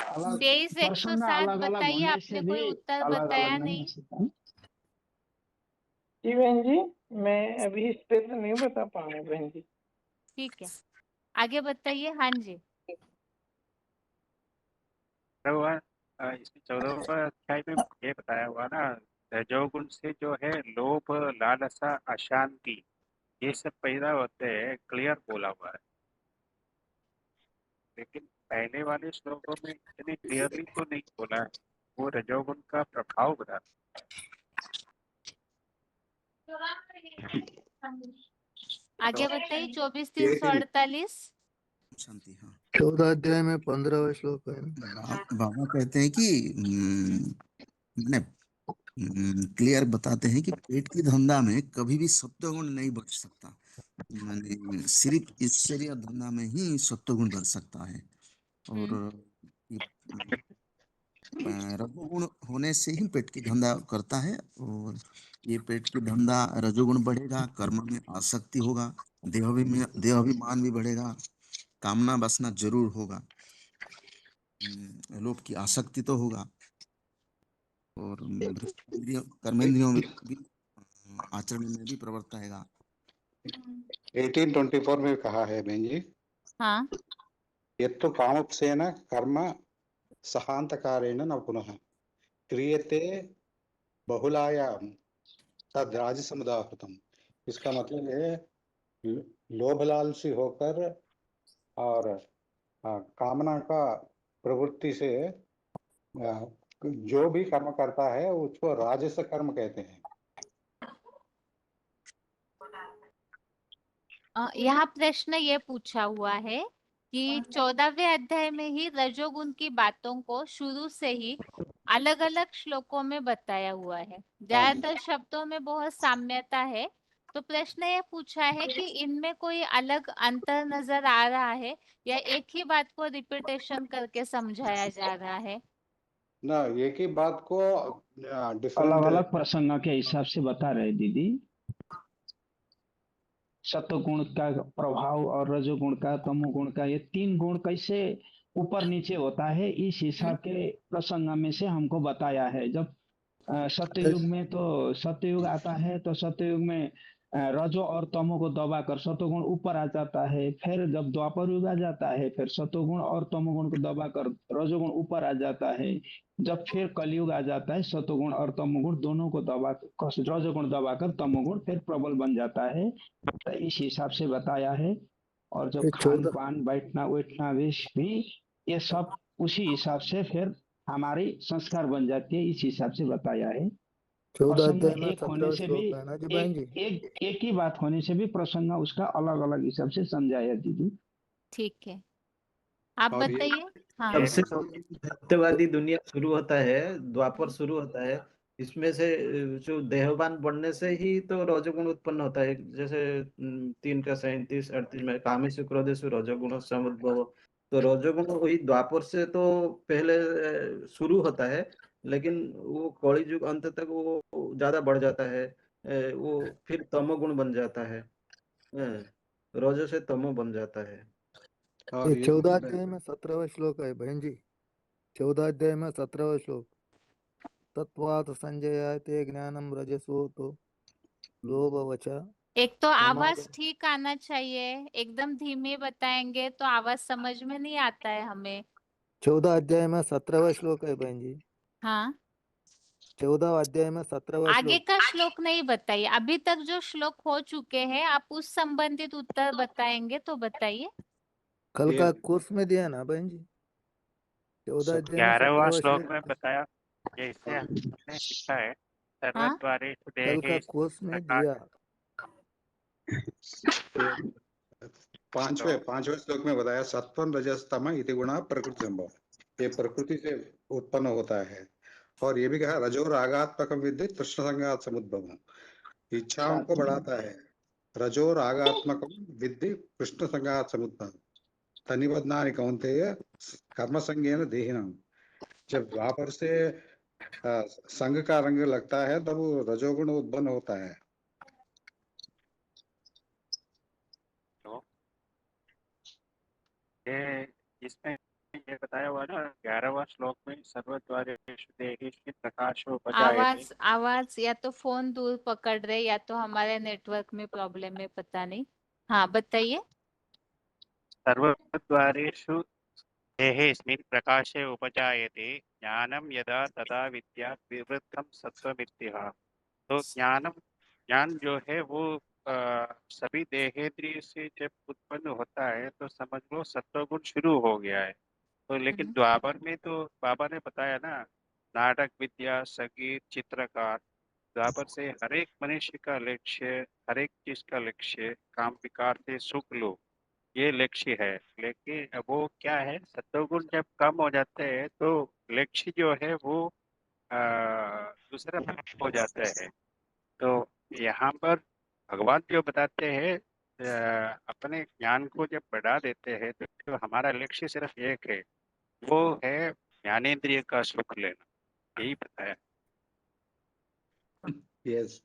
अलग 23-107 अलग अलग बताइए, होने आपने से कोई भी उत्तर अलग बताया अलग नहीं नहीं। हो सकता। जी बहन जी, मैं अभी इस पे तो नहीं बता पाऊंगा बहन जी। ठीक है, आगे बताइए। हाँ जी। इसमें 14वें अध्याय में ये बताया हुआ ना, रजोगुण से जो है लोभ लालसा अशांति ये सब पैदा होते हैं, क्लियर बोला हुआ है। लेकिन पहले वाले श्लोकों में इतने क्लियरली तो नहीं बोला है, वो रजोगुण का प्रभाव बताता आगे बताइए। 24-348 शांति। हाँ, 14 अध्याय में 15वां श्लोक है। बाबा कहते हैं कि मैंने क्लियर बताते हैं कि पेट की धंधा में कभी भी सत्वगुण नहीं बढ़ सकता, माने सिर्फ ईश्वरीय धंधा में ही सत्वगुण बढ़ सकता है। और ये रजोगुण होने से ही पेट की धंधा करता है, और ये पेट की धंधा रजोगुण बढ़ेगा, कर्म में आसक्ति होगा, देहाभिमान भी बढ़ेगा, कामना वासना जरूर होगा, लोभ की आसक्ति तो होगा, और कर्मेंद्रियों में भी आचरण में भी प्रवर्ताएगा। 1824 में कहा है बहन जी, हाँ, यत्तु कामुत्सेन कर्म सहांतकारेण न पुनः क्रियते बहुलायाम तद राजसमुदाहृतम। इसका मतलब है लोभ लालसी होकर और कामना का प्रवृत्ति से जो भी कर्म करता है उसको राजस कर्म कहते हैं। यहाँ प्रश्न ये पूछा हुआ है कि 14वें अध्याय में ही रजोगुण की बातों को शुरू से ही अलग अलग श्लोकों में बताया हुआ है। ज्यादातर शब्दों में बहुत साम्यता है। तो प्रश्न ये पूछा है कि इनमें कोई अलग अंतर नजर आ रहा है, या एक ही बात को रिपीटेशन करके समझाया जा रहा है? ना एक ही बात को अलग डिफरेंट अलग प्रसंग के हिसाब से बता रहे दीदी। सत्वगुण का प्रभाव और रजोगुण का तमोगुण का, ये तीन गुण कैसे ऊपर नीचे होता है, इस हिसाब के प्रसंग में से हमको बताया है। जब सत्ययुग में तो सत्ययुग आता है तो सत्ययुग में रजो और तमो को दबाकर सत्वगुण ऊपर आ जाता है। फिर जब द्वापर युग आ जाता है फिर सत्वगुण और तमोगुण को दबाकर रजोगुण ऊपर आ जाता है। जब फिर कलयुग आ जाता है सत्वगुण और तमोगुण दोनों को दबा, रजोगुण दबाकर तमोगुण फिर प्रबल बन जाता है। तो इस हिसाब से बताया है। और जब ये खान 14 पान बैठना उठना वेश भी ये सब उसी हिसाब से फिर हमारी संस्कार बन जाती है, इस हिसाब से बताया है। 14 प्रसंग अध्याय में एक होने 17 से भी श्लोक है ना जी बहन जी। एक ही बात होने से भी प्रसंग उसका अलग अलग हिसाब से समझाया दीदी। ठीक है, आप और ये बताइए। हाँ तब से सत्यवादी दुनिया शुरू होता है, द्वापर शुरू होता है। इसमें से जो देहवान बनने से ही तो रजोगुण उत्पन्न होता है। जैसे 3 का 37 38 में कामेषु क्रोधेषु रजोगुण समुद्भव। तो रजोगुण वही द्वापर से तो पहले शुरू होता है, लेकिन वो कली युग अंत तक वो ज्यादा बढ़ जाता है। वो फिर तमोगुण बन जाता है। रजो से तमो बन जाता है। ये और 14 अध्याय में 17वां श्लोक है बहन जी। 14 अध्याय में 17वां श्लोक। तत्वात् संजयाते ज्ञानम रजसो तो लोभ वचा एक तो आवाज समागम। ठीक आना चाहिए, एकदम धीमे बताएंगे तो आवाज समझ में नहीं आता है हमें। 14 अध्याय में 17वां श्लोक है बहन जी। हाँ, 14 अध्याय में 17वां आगे श्लोक। का श्लोक नहीं बताइए, अभी तक जो श्लोक हो चुके हैं आप उस संबंधित उत्तर बताएंगे तो बताइए। कल का कोर्स में दिया ना बहन जी। 14 अध्याय में 11वां 17वां श्लोक श्लोक। में बताया, जैसे हमने सीखा है हाँ, सर्वद्वारेषु कल का देहेषु कोर्स में प्रकाश। दिया। पांचवें श्लोक में बताया सत्वं रजस्तम इति गुणा प्रकृति संभव। ये प्रकृति से उत्पन्न होता है। और ये भी कहा रजो रागात्मक विद्धि तृष्ण संघात समुद्भव। इच्छाओं को बढ़ाता है। रजो रागात्मक विद्धि कृष्ण संघात समुद्भव। तनिबद्धनानि कौन्तेय कर्म संज्ञेन देहिनाम। जब द्वापर से संघ का रंग लगता है तब वो रजोगुण उत्पन्न होता है। ये इसमें ये बताया हुआ ना 11वां श्लोक में सर्वद्वारेषु देहेषु प्रकाशो उपजायते। आवाज आवाज या तो फोन दूर पकड़ रहे या तो हमारे नेटवर्क में प्रॉब्लम है, पता नहीं। हाँ बताइए। सर्वद्वारेषु देहेऽस्मिन् प्रकाशे उपजायते ज्ञानं यदा तदा विद्यात् विवृद्धं सत्त्वमित्यः। तो ज्ञान जो है वो सभी देहेंद्रिय से जब उत्पन्न होता है तो समझ लो सत्वगुण शुरू हो गया है। तो लेकिन द्वापर में तो बाबा ने बताया ना, नाटक विद्या संगीत चित्रकार, द्वापर से हर एक मनुष्य का लक्ष्य, हर एक चीज का लक्ष्य काम विकार से सुख लो, ये लक्ष्य है। लेकिन वो क्या है, सत्वगुण जब कम हो जाते हैं तो लक्ष्य जो है वो दूसरा हो जाता है। तो यहाँ पर भगवान जो बताते हैं अपने ज्ञान को जब बढ़ा देते हैं तो हमारा लक्ष्य सिर्फ एक है, वो है ज्ञानेंद्रिय का सुख लेना, यही बताया। यस।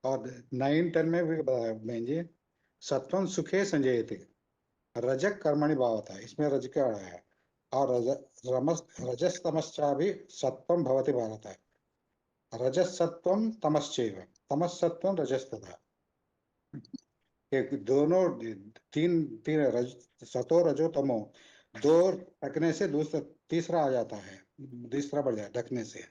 और 9-10 में भी बताया बहन जी, सत्वं सुखे संजयते रजक कर्मणि भावता। इसमें रज क्या है, और रजस तमश्चा भी सत्वं भवति भारत। रजस सत्वं तमश्चैव तमस सत्वं रजस तथा। एक दोनों तीन तीन सतो रजो तमो, दो ढकने से दूसरा तीसरा आ जाता है, तीसरा बढ़ जाए ढकने से।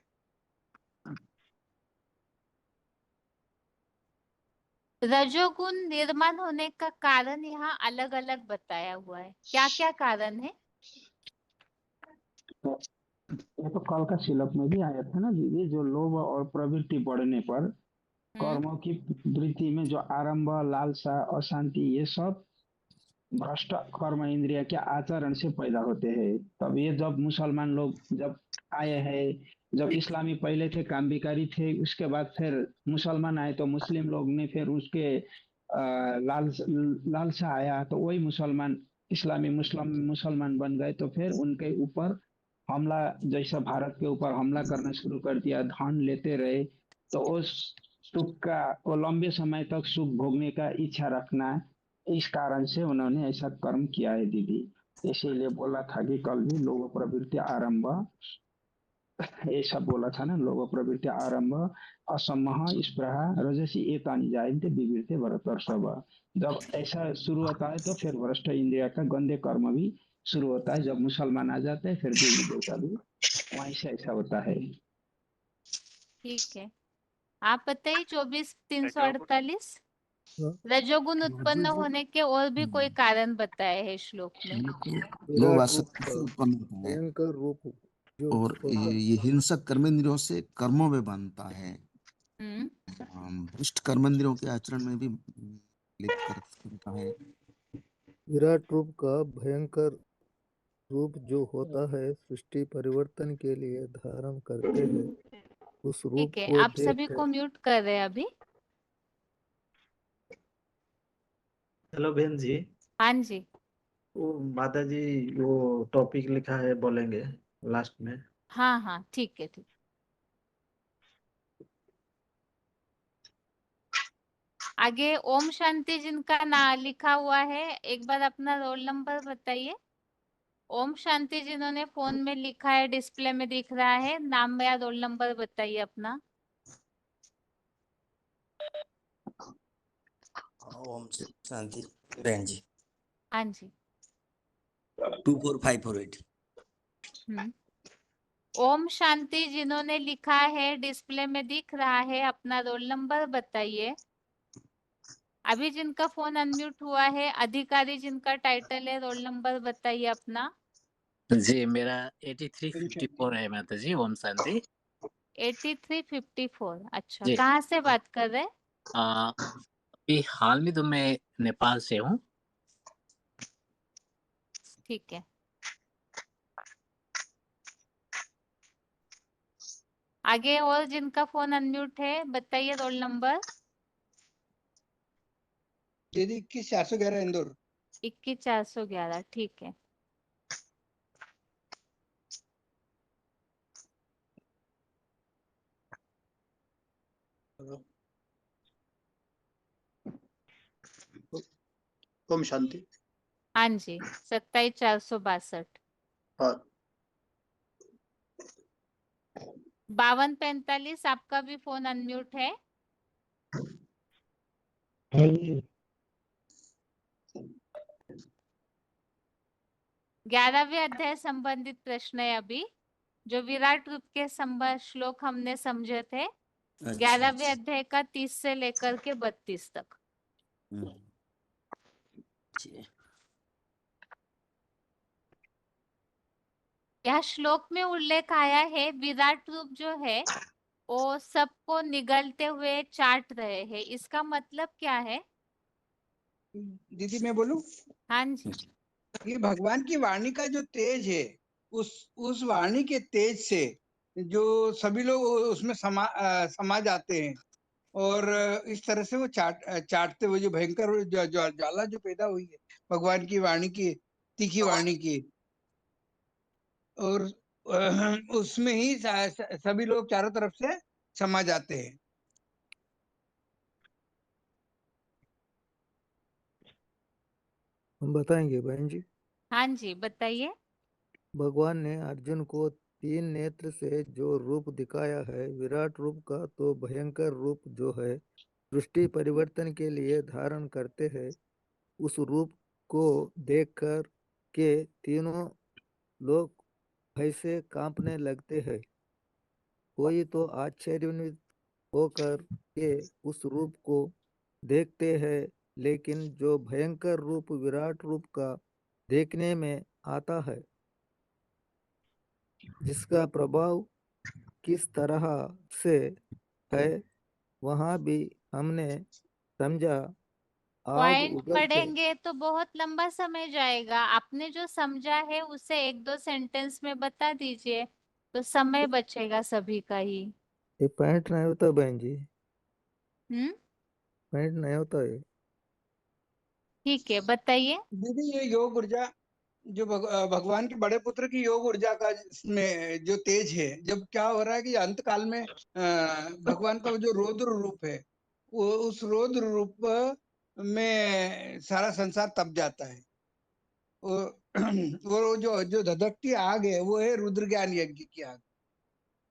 रजोगुण निर्माण होने का कारण यहाँ अलग अलग बताया हुआ है, क्या क्या कारण है? ये तो कल का श्लोक में भी आया था ना दीदी, जो लोभ और प्रवृत्ति बढ़ने पर कर्मों की वृत्ति में जो आरंभ, लालसा, अशांति, ये सब भ्रष्ट कर्म इंद्रिय के आचरण से पैदा होते हैं। तब ये जब मुसलमान लोग जब आए हैं, जब इस्लामी पहले थे कामविकारी थे, उसके बाद फिर मुसलमान आए तो मुस्लिम लोग ने फिर उसके लालसा आया तो वही मुसलमान इस्लामी मुसलमान बन गए। तो फिर उनके ऊपर हमला, जैसा भारत के ऊपर हमला करना शुरू कर दिया, धन लेते रहे, तो उस सुख का, वो लंबे समय तक सुख भोगने का इच्छा रखना, इस कारण से उन्होंने ऐसा कर्म किया है दीदी। इसीलिए बोला था कि कल भी लोभ प्रवृत्ति आरंभ, ऐसा बोला था ना, लोभ प्रवृत्ति आरंभ असमह स्पृहा रजसी एतानि जायन्ते विवृते भरतर्षभ। जब ऐसा शुरू होता है तो फिर भ्रष्ट इंद्रिया का गंदे कर्म भी शुरू होता है। जब मुसलमान आ जाते हैं फिर देवी देवता भी वहीं से ऐसा होता है। ठीक है, आप बताइए 24,348 हाँ, रजोगुण उत्पन्न रजोगुण होने के और भी कोई कारण बताए हैं श्लोक में? लोभ विराट रूप आसक्ति का से उत्पन्न होता है भयंकर रूप जो और होता ये हिंसक कर्मेंद्रियों से कर्मों में बांधता है। हम्म, भ्रष्ट कर्मेंद्रियों के आचरण में भी लिप्त करता है। विराट रूप का भयंकर रूप जो होता है सृष्टि परिवर्तन के लिए धारण करते हैं, उस रूप ठीक है, को आप सभी देख को म्यूट कर रहे हैं अभी। हेलो बहन जी, हाँ जी, वो माता जी वो टॉपिक लिखा है, बोलेंगे लास्ट में। हाँ हाँ, ठीक है, ठीक। आगे ओम शांति जिनका नाम लिखा हुआ है, एक बार अपना रोल नंबर बताइए। ओम शांति जिन्होंने फोन में लिखा है, डिस्प्ले में दिख रहा है, नाम या रोल नंबर बताइए अपना। ओम शांति बहन जी, हाँ जी। 24548। ओम शांति जिन्होंने लिखा है, डिस्प्ले में दिख रहा है, अपना रोल नंबर बताइए। अभी जिनका फोन अनम्यूट हुआ है, अधिकारी जिनका टाइटल है, रोल नंबर बताइए अपना। जी मेरा 8354 है माता जी। ओम शांति। 8354, अच्छा। जी कहाँ से बात कर रहे हैं? अभी हाल में तो मैं नेपाल से हूँ। ठीक है, आगे और जिनका फोन अनम्यूट है बताइए रोल नंबर। दीदी 21,411 इंदौर। 21,411, ठीक है। ओम शांति। हाँ जी, 27,462। और 5245, आपका भी फोन अनम्यूट है। ग्यारहवें अध्याय संबंधित प्रश्न है अभी, जो विराट रूप के संबंध श्लोक हमने समझे थे। 11वें अध्याय का 30 से लेकर के 32 तक। यह श्लोक में उल्लेख आया है, विराट रूप जो है वो सबको निगलते हुए चाट रहे हैं। इसका मतलब क्या है? दीदी मैं बोलूं? हाँ जी। ये भगवान की वाणी का जो तेज है, उस वाणी के तेज से जो सभी लोग उसमें समा जाते हैं, और इस तरह से वो चाटते हुए जो भयंकर ज्वाला जो पैदा हुई है भगवान की वाणी की, तीखी वाणी की, और उसमें ही सभी लोग चारों तरफ से समा जाते हैं। हम बताएंगे बहन जी। हाँ जी, बताइए। भगवान ने अर्जुन को 3 नेत्र से जो रूप दिखाया है, विराट रूप का तो भयंकर रूप जो है दृष्टि परिवर्तन के लिए धारण करते हैं, उस रूप को देखकर के तीनों लोग भय से कांपने लगते हैं। कोई तो आश्चर्यान्वित होकर के उस रूप को देखते हैं, लेकिन जो भयंकर रूप विराट रूप का देखने में आता है, जिसका प्रभाव किस तरह से है, वहाँ भी हमने समझा। आग पॉइंट उगलते पढ़ेंगे तो बहुत लंबा समय जाएगा। आपने जो समझा है उसे 1-2 सेंटेंस में बता दीजिए, तो समय बचेगा सभी का ही। ये पैंट नहीं होता बहन जी, हम्म, पैंट नहीं होता है। ठीक है, बताइए। दीदी ये योग ऊर्जा जो भगवान के बड़े पुत्र की योग ऊर्जा का में जो तेज है, जब क्या हो रहा है कि अंत काल में भगवान का जो रौद्र रूप है, वो उस रौद्र रूप में सारा संसार तप जाता है। वो जो धधकती आग है, वो है रुद्र ज्ञान यज्ञ की आग,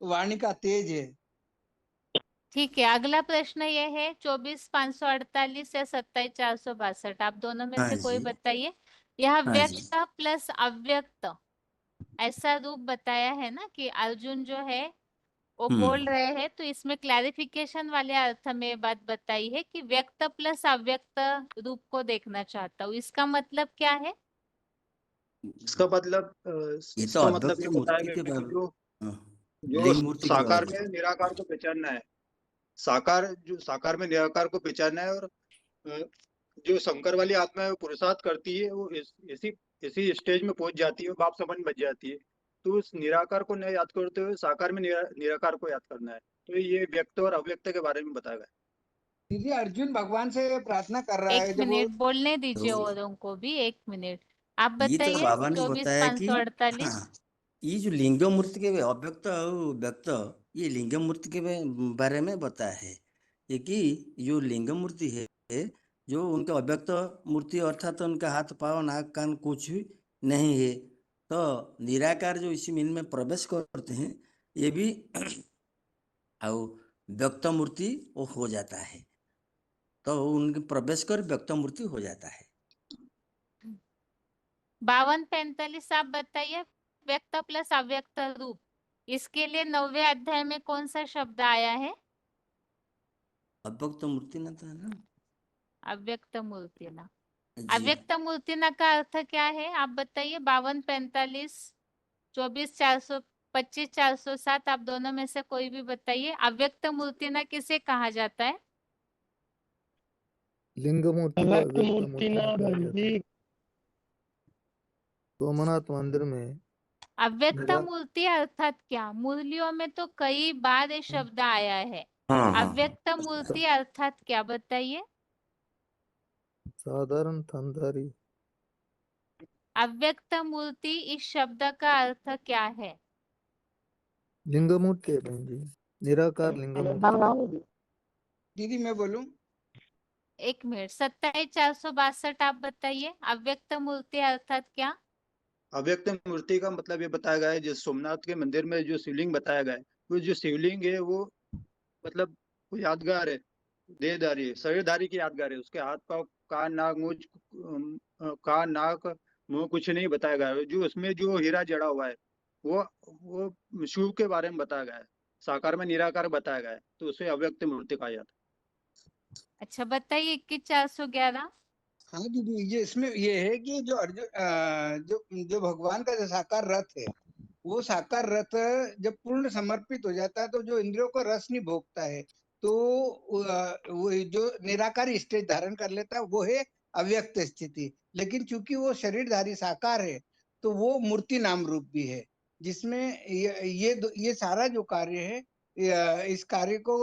वाणी का तेज है। ठीक है, अगला प्रश्न ये है 24,548 या 27,462, आप दोनों में हाँ से कोई जी बताइए। यह हाँ जी व्यक्त प्लस अव्यक्त ऐसा रूप बताया है ना कि अर्जुन जो है वो बोल रहे हैं, तो इसमें क्लैरिफिकेशन वाले अर्थ में ये बात बताई है कि व्यक्त प्लस अव्यक्त रूप को देखना चाहता हूँ, इसका मतलब क्या है? इसका मतलब ये तो इसका मतलब अव्यक्त ये मूर्ति बताया के गया कि बारे जो लिंग मूर्ति के बारे साकार में में बताते निराकार को पहचानना है, साकार में निराकार को पहचानना है, और अ, जो शंकर वाली आत्मा है वो पुरुषार्थ करती है, वो इसी इसी स्टेज में पहुंच जाती है, बाप समझ बच जाती है। तो उस निराकार को न याद करते हुए साकार में निराकार को याद करना है। तो ये व्यक्त और अव्यक्त के बारे में बताया गया है। दीदी, अर्जुन भगवान से प्रार्थना कर रहा एक है, जब वो मिनट बोलने तो दीजिए औरों को भी, 1 मिनट। आप ये तो बताइए बाबा ने बताया कि 24,548। हाँ ये जो लिंग मूर्ति के अव्यक्त और व्यक्त, ये लिंग मूर्ति के बारे में बताया है। ये कि जो लिंग मूर्ति है, जो उनका अव्यक्त मूर्ति अर्थात उनका हाथ पाँव नाक कान कुछ भी नहीं है, तो निराकार जो इसी मिल में प्रवेश करते हैं, ये भी और व्यक्त मूर्ति वो हो जाता है, तो उनके प्रवेश कर व्यक्त मूर्ति हो जाता है। 52,45 आप बताइए, व्यक्त प्लस अव्यक्त रूप, इसके लिए 9वें अध्याय में कौन सा शब्द आया है? अव्यक्त मूर्ति ना था ना अव्यक्त मूर्ति ना, जी। अव्यक्त मूर्ति ना का अर्थ क्या है आप बताइए। 52,45, 24,425, 407, आप दोनों में से कोई भी बताइए। अव्यक्त मूर्ति ना किसे कहा जाता है? लिंग मूर्ति को अव्यक्त अव्यक्त मूर्ति मूर्ति ना में कहा बहन जाता है। जी। सोमनाथ मंदिर में अव्यक्त निरा मूर्ति अर्थात क्या? मुरलियों में तो कई बार ये शब्द आया है। हाँ हाँ अव्यक्त मूर्ति अर्थात क्या बताइए? साधारण थनधारी अव्यक्त मूर्ति इस शब्द का अर्थ क्या है? लिंग मूर्ति है बहन जी, निराकार लिंग मूर्ति। दीदी मैं बोलूं? 1 मिनट, 27,462 आप बताइए, अव्यक्त मूर्ति अर्थात क्या? अव्यक्त मूर्ति का मतलब ये बताया गया है, जिस सोमनाथ के मंदिर में जो शिवलिंग बताया गया है, वो जो शिवलिंग है वो मतलब वो यादगार है, देहधारी है, शरीरधारी की यादगार है। उसके हाथ पाँव कान नाक कान नाक मुंह कुछ नहीं बताया गया है। जो उसमें जो हीरा जड़ा हुआ है वो शिव के बारे में बताया गया है, साकार में निराकार बताया गया है, तो उसे अव्यक्त मूर्ति कहा जाता अच्छा बताइए, 21,411। हाँ दीदी, ये इसमें ये है कि जो अर्जुन जो भगवान का जो साकार रथ है, वो साकार रथ जब पूर्ण समर्पित हो जाता है, तो जो इंद्रियों को रस नहीं भोगता है, तो वो जो निराकारी स्टेज धारण कर लेता है, वो है अव्यक्त स्थिति। लेकिन चूंकि वो शरीरधारी साकार है, तो वो मूर्ति नाम रूप भी है, जिसमें ये सारा जो कार्य है, इस कार्य को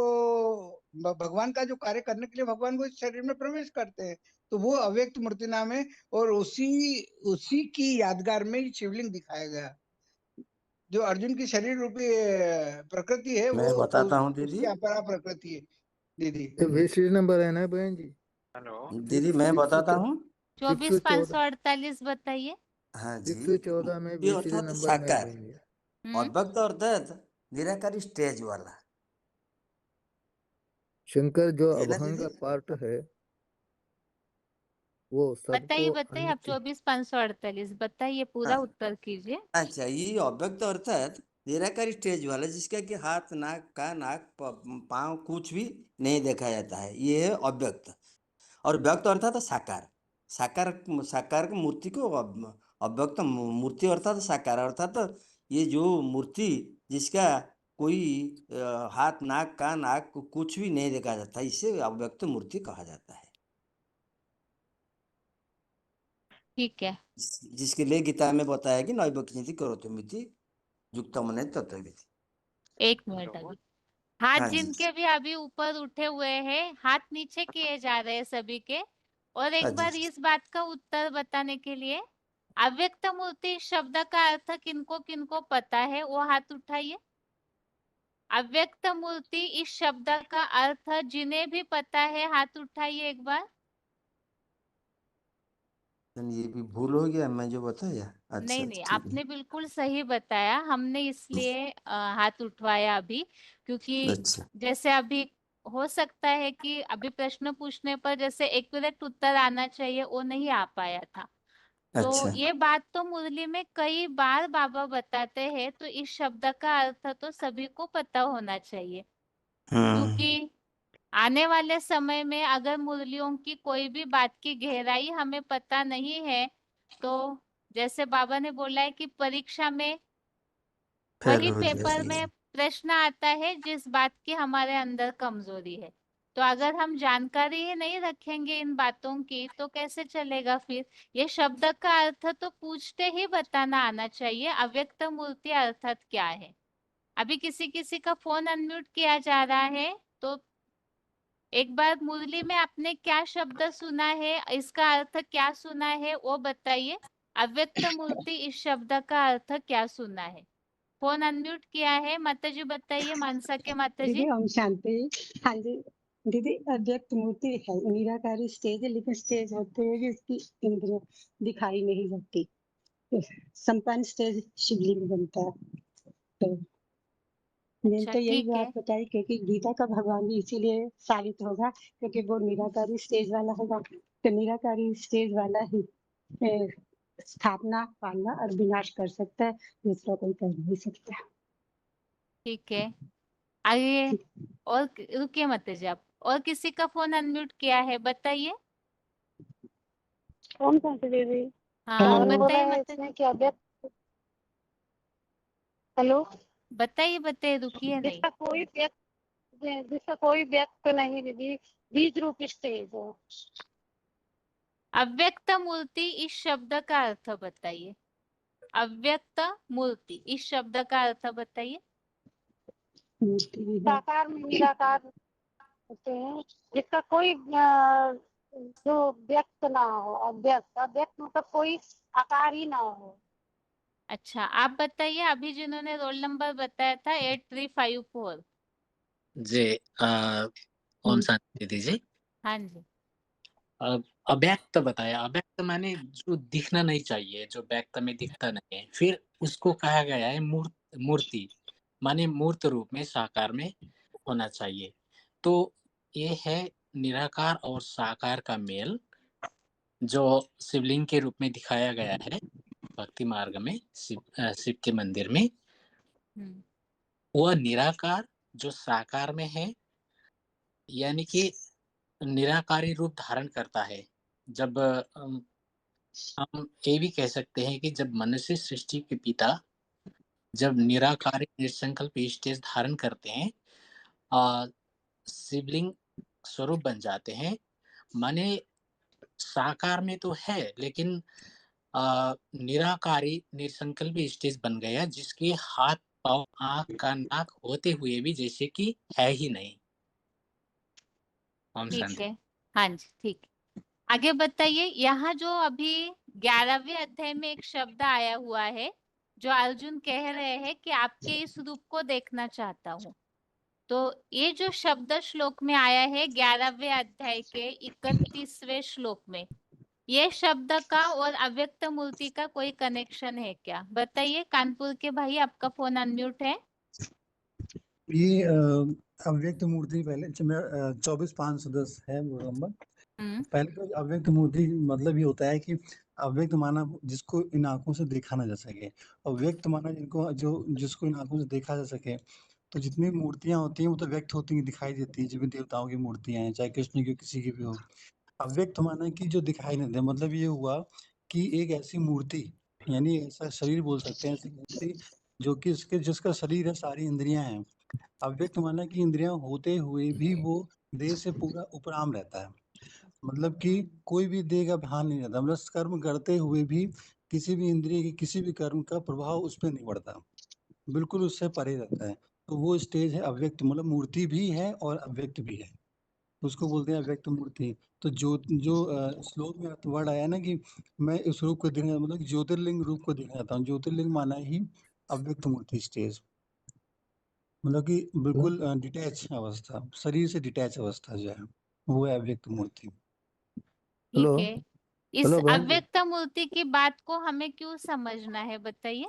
भगवान का जो कार्य करने के लिए भगवान को इस शरीर में प्रवेश करते हैं, तो वो अव्यक्त मूर्ति नाम है। और उसी की यादगार में ही शिवलिंग दिखाया गया। जो अर्जुन की शरीर रूपी प्रकृति है, मैं वो बताता हूँ दीदी। उसकी अपरा प्रकृति है दीदी। ये वीसी नंबर है ना बहन जी? हेलो दीदी मैं बताता हूँ। 24,548 बताइए। हाँ जी, 614 में ये वीसी अर्थात नंबर में है साकार, बहन जी। अव्यक्त अर्थात निराकारी स्टेज वाला शंकर जो है ना अभंग दीदी। का पार्ट है, वो बताइए सबको बताइए, आप अनित्य 24,548 बताइए, पूरा हाँ उत्तर कीजिए। अच्छा, ये अव्यक्त अर्थात निराकारी स्टेज वाला, जिसका कि हाथ नाक का नाक पाँव कुछ भी नहीं देखा जाता है, ये है अव्यक्त। और व्यक्त अर्थात साकार, साकार साकार की मूर्ति को अव्यक्त मूर्ति अर्थात साकार, अर्थात ये जो मूर्ति जिसका कोई हाथ नाक कान आँख कुछ भी नहीं देखा जाता, इसे अव्यक्त मूर्ति कहा जाता है। ठीक है, जिसके लिए गीता में बताया कि नैवकिंचित करोतुमिति युक्तमने तत्त्ववित्। 1 मिनट अभी। हाथ हाँ जी जिनके भी अभी ऊपर उठे हुए हैं, हाथ नीचे किए जा रहे हैं सभी के। और एक हाँ जी बार इस बात का उत्तर बताने के लिए अव्यक्त मूर्ति शब्द का अर्थ किनको किनको पता है वो हाथ उठाइए। अव्यक्त मूर्ति इस शब्द का अर्थ जिन्हें भी पता है हाथ उठाइए एक बार। ये भी भूल हो गया मैं जो बताया। अच्छा नहीं नहीं, ठीक है। आपने बिल्कुल सही बताया, हमने इसलिए हाथ उठवाया अभी, क्योंकि अच्छा जैसे अभी हो सकता है कि अभी प्रश्न पूछने पर जैसे एक्यूरेट उत्तर आना चाहिए वो नहीं आ पाया था। तो अच्छा ये बात तो मुरली में कई बार बाबा बताते हैं, तो इस शब्द का अर्थ तो सभी को पता होना चाहिए, क्योंकि आने वाले समय में अगर मुरलियों की कोई भी बात की गहराई हमें पता नहीं है, तो जैसे बाबा ने बोला है कि परीक्षा में फेल वही हो पेपर जाएगी। में प्रश्न आता है जिस बात की हमारे अंदर कमजोरी है। तो अगर हम जानकारी ही नहीं रखेंगे इन बातों की तो कैसे चलेगा फिर। ये शब्द का अर्थ तो पूछते ही बताना आना चाहिए, अव्यक्त मूर्ति अर्थात क्या है। अभी किसी किसी का फोन अनम्यूट किया जा रहा है, तो एक बार मुरली में आपने क्या शब्द सुना है, इसका अर्थ क्या सुना है वो बताइए। अव्यक्त मूर्ति इस शब्द का अर्थ क्या सुना है। फोन अनम्यूट किया है, माता जी बताइए, मानसा के माता जी। दीदी ओम शांति। हाँ जी दीदी, अव्यक्त मूर्ति है, निराकारी स्टेज है, लेकिन स्टेज होते हुए भी उसकी इंद्रियां दिखाई नहीं जाती। संपन्न स्टेज शिवलिंग बनता है। तो मैंने अच्छा तो यही ठीक है, बात बताई, क्योंकि गीता का भगवान भी इसीलिए साबित होगा, क्योंकि वो निराकारी स्टेज वाला होगा। तो निराकारी स्टेज वाला ही ए, स्थापना, पालना और विनाश कर सकता है, दूसरा कोई कर नहीं सकता। ठीक है, आइए। और रुकिए माता जी आप, और किसी का फोन अनम्यूट किया है बताइए। ओम शांति दीदी। हाँ बोला बताइए है माता जी, इसमें कि अव्यक्त, हेलो, बताइए बताइए, रुकिए नहीं। जिसका कोई व्यक्त नहीं दीदी, बीज रूप स्टेज है। अव्यक्त मूर्ति इस शब्द का अर्थ बताइए। अव्यक्त मूर्ति इस शब्द का अर्थ बताइए। साकार में निराकार होते हैं, जिसका कोई जो व्यक्त ना हो। अव्यक्त, अव्यक्त मतलब कोई आकार ही ना हो। अच्छा आप बताइए, अभी जिन्होंने रोल नंबर बताया था 8354। जी ओम शांति दीदी जी। हाँ जी, अब अव्यक्त बताया, अव्यक्त माने जो दिखना नहीं चाहिए, जो व्यक्त में दिखता नहीं है, फिर उसको कहा गया है मूर्ति, माने मूर्त रूप में साकार में होना चाहिए। तो ये है निराकार और साकार का मेल, जो शिवलिंग के रूप में दिखाया गया है भक्ति मार्ग में, शिव के मंदिर में। वह निराकार जो साकार में है, यानी कि निराकारी रूप धारण करता है। जब हम ये भी कह सकते हैं कि जब मनुष्य सृष्टि के पिता जब निराकारी निसंकल्प स्टेज धारण करते हैं, शिवलिंग स्वरूप बन जाते हैं, माने साकार में तो है लेकिन निराकारी निसंकल्प स्टेज बन गया, जिसके हाथ पांव आंख कान नाक होते हुए भी जैसे कि है ही नहीं। ओम ठीक शांति। है, हाँ जी ठीक है। आगे बताइए, यहाँ जो अभी 11वें अध्याय में एक शब्द आया हुआ है, जो अर्जुन कह रहे हैं कि आपके इस रूप को देखना चाहता हूँ। तो ये जो शब्द श्लोक में आया है 11वें अध्याय के 31वें श्लोक में, ये शब्द का और अव्यक्त मूर्ति का कोई कनेक्शन है क्या बताइए। कानपुर के भाई आपका फोन अनम्यूट है। ये अव्यक्त मूर्ति पहले 24,510 है वो नंबर। पहले तो अव्यक्त मूर्ति मतलब ये होता है कि अव्यक्त माना जिसको इन आंखों से देखा ना जा सके, और व्यक्त माना जिसको इन आंखों से देखा जा सके। तो जितनी मूर्तियां होती हैं वो तो व्यक्त होती हैं, दिखाई देती है, जितनी देवताओं की मूर्तियां हैं, चाहे कृष्ण की किसी की भी हो। अव्यक्त माना कि जो दिखाई नहीं दे, मतलब ये हुआ कि एक ऐसी मूर्ति, यानी ऐसा शरीर बोल सकते हैं, ऐसी मूर्ति जो कि जिसका शरीर है, सारी इंद्रियां हैं। अव्यक्त माना कि इंद्रियां होते हुए भी वो देह से पूरा उपराम रहता है, मतलब कि कोई भी देह का भान नहीं रहता, मतलब कर्म करते हुए भी किसी भी इंद्रिय के किसी भी कर्म का प्रभाव उस पर नहीं पड़ता, बिल्कुल उससे परे रहता है। तो वो स्टेज है अव्यक्त, मतलब मूर्ति भी है और अव्यक्त भी है। तो उसको बोलते हैं अव्यक्त मूर्ति। तो जो जो श्लोक में वर्ड आया ना कि मैं इस रूप को देखना, मतलब ज्योतिर्लिंग रूप को देखना चाहता हूँ। ज्योतिर्लिंग माना ही अव्यक्त मूर्ति स्टेज, मतलब कि बिल्कुल डिटैच अवस्था, शरीर से डिटैच अवस्था जो है वो है अव्यक्त मूर्ति। ठीक है, इस हेलो बहन जी। अव्यक्त मूर्ति की बात को हमें क्यों समझना है, बताइए।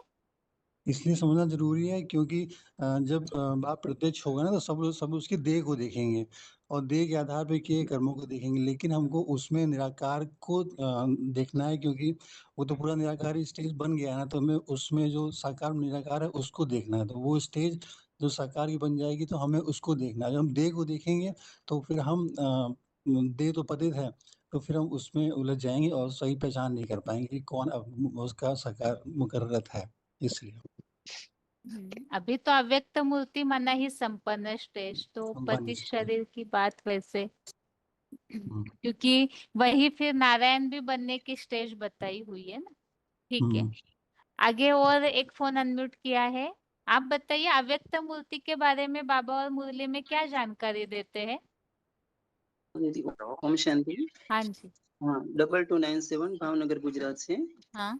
इसलिए समझना जरूरी है क्योंकि जब बाप प्रत्यक्ष होगा ना तो सब उसकी देह को देखेंगे और देह के आधार पर किए कर्मों को देखेंगे, लेकिन हमको उसमें निराकार को देखना है, क्योंकि वो तो पूरा निराकार स्टेज बन गया है ना, तो हमें उसमें जो साकार निराकार है उसको देखना है। तो वो स्टेज जो साकार की बन जाएगी तो हमें उसको देखना है। जब हम देह को देखेंगे तो फिर हम देह तो पतित है, तो फिर हम उसमें उलझ जाएंगे और सही पहचान नहीं कर पाएंगे कि कौन उसका साकार मुकर्रत है, इसलिए। अभी तो अव्यक्त मूर्ति माना ही संपन्न स्टेज, तो संपन्न पतित स्टेज। शरीर की बात वैसे, क्योंकि वही फिर नारायण भी बनने की स्टेज बताई हुई है ना। ठीक है, आगे और एक फोन अनम्यूट किया है। आप बताइए अव्यक्त मूर्ति के बारे में बाबा और मुरली में क्या जानकारी देते हैं। दीदी ओम शांति। हाँ जी। हाँ 2297 भावनगर गुजरात से। हाँ,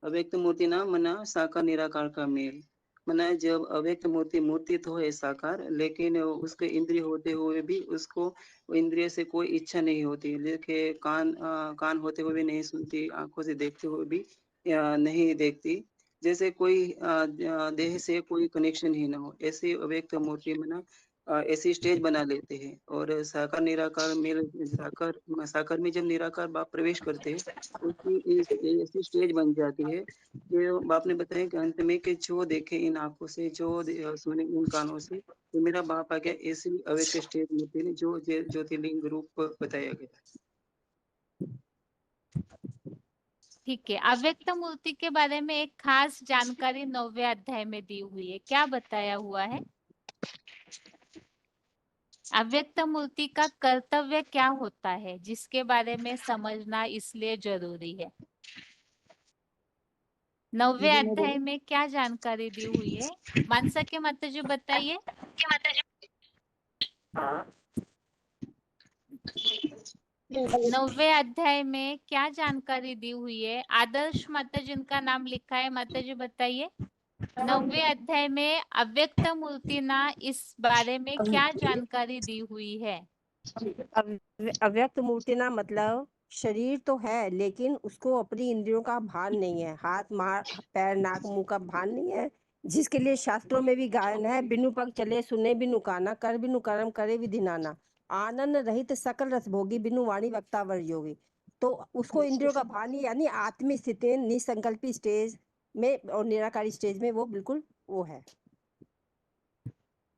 अव्यक्त मूर्ति ना मना साकार निराकार का मेल। मना जब अव्यक्त मूर्ति तो है साकार, लेकिन उसके इंद्रिय होते हुए भी उसको इंद्रिय से कोई इच्छा नहीं होती, लेकिन कान होते हुए भी नहीं सुनती, आंखों से देखते हुए भी नहीं देखती, जैसे कोई देह से कोई कनेक्शन ही ना हो, ऐसे अव्यक्त मूर्ति मना ऐसी स्टेज बना लेते हैं। और साकार निराकार मेल साकार में जब निराकार बाप प्रवेश करते हैं उसकी ऐसी स्टेज बन जाती है। जो बाप ने बताया कि अंत में कि जो देखे इन आंखों से, जो सुने इन कानों से, तो मेरा बाप आ गया, ऐसी अव्यक्त स्टेज मूर्ति ने जो ज्योतिर्लिंग रूप बताया गया। ठीक है। अव्यक्त मूर्ति के बारे में एक खास जानकारी 9वें अध्याय में दी हुई है, क्या बताया हुआ है। अव्यक्त मूर्ति का कर्तव्य क्या होता है, जिसके बारे में समझना इसलिए जरूरी है। 9वें अध्याय में क्या जानकारी दी हुई है, मानसा के माता जी बताइए। 9वें अध्याय में क्या जानकारी दी हुई है। आदर्श माता जिनका नाम लिखा है, माता जी बताइए। 9वें अध्याय में अव्यक्त मूर्ति ना इस बारे में क्या जानकारी दी हुई है। अव्यक्त मूर्ति ना मतलब शरीर तो है लेकिन उसको अपनी इंद्रियों का भान नहीं है, हाथ पैर नाक मुंह का भान नहीं है, जिसके लिए शास्त्रों में भी गायन है, बिनु पग चले सुने बिनु काना, कर बिनु कर्म करे विधि नाना, आनंद रहित सकल रस भोगी बिनु वाणी वक्ता वर योगी। तो उसको इंद्रियों का भान ही, यानी आत्मिक स्थिति निसंकल्पी स्टेज में और निराकारी स्टेज में वो बिल्कुल वो है।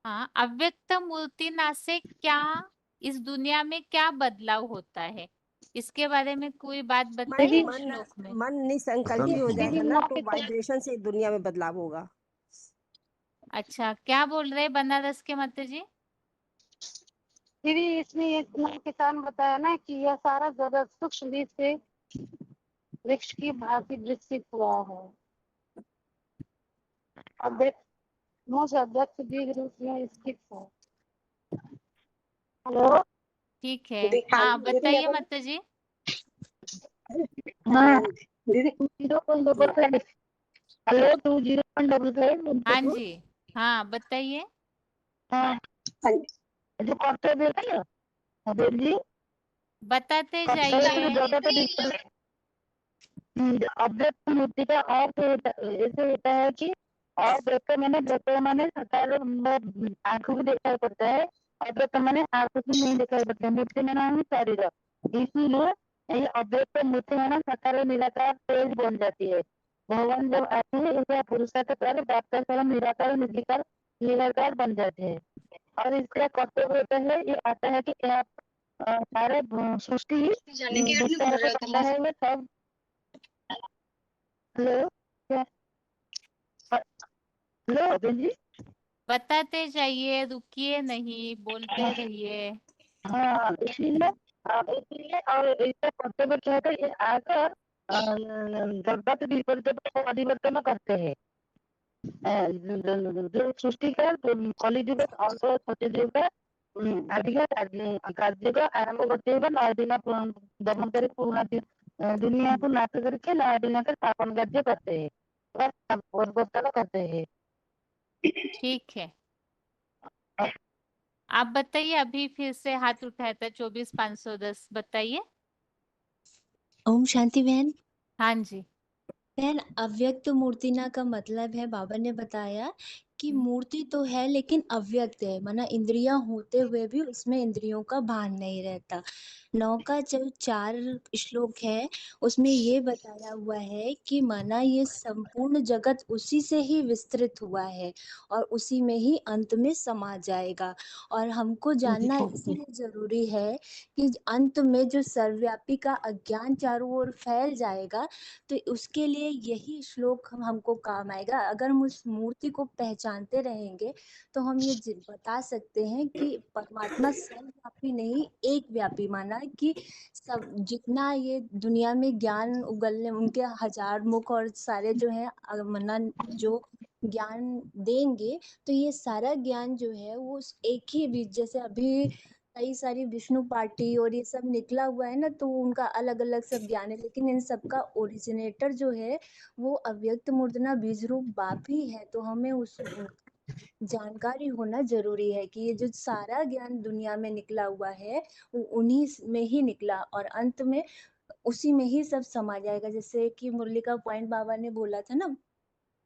हाँ, अव्यक्त मूर्ति ना से क्या इस दुनिया में क्या बदलाव होता है, इसके बारे में कोई बात बताइए श्लोक में। मन निसंकल्पी हो जाएगा ना तो वाइब्रेशन से दुनिया में बदलाव होगा। अच्छा, क्या बोल रहे बनारस के माता जी। दीदी इसमें ये किसान बताया ना कि यह सारा जगत सूक्ष्म बीज से वृक्ष की भांति विकसित हुआ है, अव्यक्त बीज रूप में स्थित है। हेलो, ठीक है, हाँ बताइए माता जी। हाँ दीदी 0.55। हेलो 20.55। हाँ जी, हाँ बताइए। हाँ जो करते देते हैं जी, बताते जाइए। अव्यक्त मूर्ति का अर्थ ऐसे होता है कि अव्यक्त मैंने साकार आंखों में दिखाई पड़ता है, अव्यक्त मैंने आंखों से नहीं दिखाई पड़ता है, मूर्ति मैंने शरीर, इसीलिए ये अव्यक्त मूर्ति है ना साकार निराकार तेज बन जाती है। भगवान जब आते हैं ऐसा पुरुषार्थ कर बात का स्वयं निराकार निर्विकार निराकार बन जाते हैं। और इसका कर्तव्य होता है, ये आता है कि आप सारे सृष्टि है वो सब। हेलो क्या, हेलो बहन जी, बताते जाइए, रुकिए नहीं, बोलते रहिए। हाँ इसीलिए और इसका कर्तव्य क्या है, ये आकर जगत परिवर्तन करते हैं। जो सृष्टि का कलिजुग और सत्ययुग का अधिक କାର୍ଯ୍ୟର ଆରମ୍ଭ ଘଟେଇବା 9 दिन दमन कर पूर्ण दुनिया को नाश करके 9 दिन का स्थापन कार्य करते हैं और परिवर्तन करते हैं। ठीक है, आप बताइए। अभी फिर से हाथ उठाया था 24,510, बताइए। ओम शांति बहन। हाँ जी। बहन, अव्यक्त मूर्तिना का मतलब है, बाबा ने बताया कि मूर्ति तो है लेकिन अव्यक्त है, माना इंद्रियां होते हुए भी उसमें इंद्रियों का भान नहीं रहता। 9 का जो 4 श्लोक है उसमें ये बताया हुआ है कि माना ये संपूर्ण जगत उसी से ही विस्तृत हुआ है और उसी में ही अंत में समा जाएगा। और हमको जानना इसलिए जरूरी है कि अंत में जो सर्वव्यापी का अज्ञान चारों ओर फैल जाएगा, तो उसके लिए यही श्लोक हमको काम आएगा। अगर हम उस मूर्ति को पहचानते रहेंगे तो हम ये बता सकते हैं कि परमात्मा सर्वव्यापी नहीं एक व्यापी, माना कि सब जितना ये दुनिया में ज्ञान उगलने उनके 1000 मुख और सारे जो है माना जो ज्ञान देंगे, तो ये सारा ज्ञान जो है वो एक ही बीज, जैसे अभी कई सारी विष्णु पार्टी और ये सब निकला हुआ है ना, तो उनका अलग अलग सब ज्ञान है, लेकिन इन सबका ओरिजिनेटर जो है वो अव्यक्त मूर्तना बीज रूप बाप ही है। तो हमें उस जानकारी होना जरूरी है कि ये जो सारा ज्ञान दुनिया में निकला हुआ है वो उन्हीं में ही निकला और अंत में उसी में ही सब समा जाएगा। जैसे कि मुरली का पॉइंट बाबा ने बोला था ना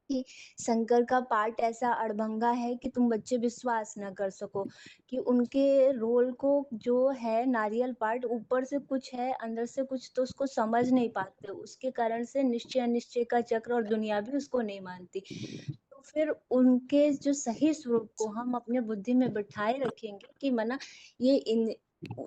कि शंकर का पार्ट ऐसा अड़भंगा है कि तुम बच्चे विश्वास ना कर सको, कि उनके रोल को जो है नारियल पार्ट ऊपर से कुछ है अंदर से कुछ, तो उसको समझ नहीं पाते, उसके कारण से निश्चय अनिश्चय का चक्र और दुनिया भी उसको नहीं मानती। तो फिर उनके जो सही स्वरूप को हम अपने बुद्धि में बिठाए रखेंगे कि मना ये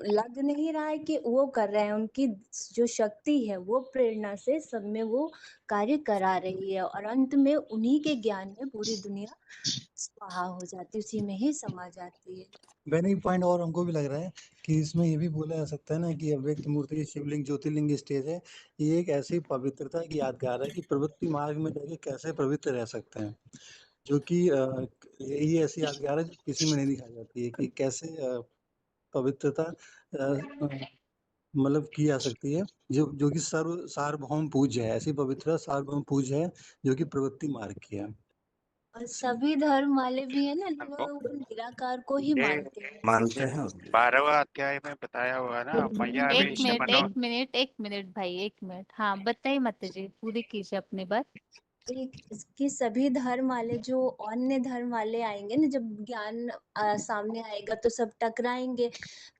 लग नहीं रहा है कि वो कर रहे हैं, उनकी जो शक्ति है वो प्रेरणा से सब में वो कार्य करा रही है और अंत में उन्हीं के ज्ञान में पूरी दुनिया स्वाहा हो जाती है, उसी में ही समा जाती है। मैंने एक पॉइंट और हमको भी लग रहा है कि इसमें ये भी बोला जा सकता है ना कि अव्यक्त मूर्ति शिवलिंग ज्योतिर्लिंग स्टेज है, ये एक ऐसी पवित्रता की यादगार है कि प्रवृत्ति मार्ग में जाके कैसे पवित्र रह सकते हैं, जो कि ये ऐसी यादगार है जो किसी में नहीं दिखाई जाती है कि कैसे पवित्रता मतलब की जा सकती है, जो कि सार्वभौम पूज्य है, ऐसी पवित्रता सार्वभौम पूज्य है जो कि प्रवृत्ति मार्ग की है। और सभी धर्म वाले भी है ना, लोग निराकार को ही ये मानते हैं। मानते हैं। 12वां अध्याय में बताया हुआ ना, मया एक वेश मिनट मनो। एक मिनट भाई, एक मिनट। हाँ बताइए माता जी, पूरी कीजिए अपनी बात। कि सभी धर्म वाले जो अन्य धर्म वाले आएंगे ना, जब ज्ञान सामने आएगा तो सब टकराएंगे।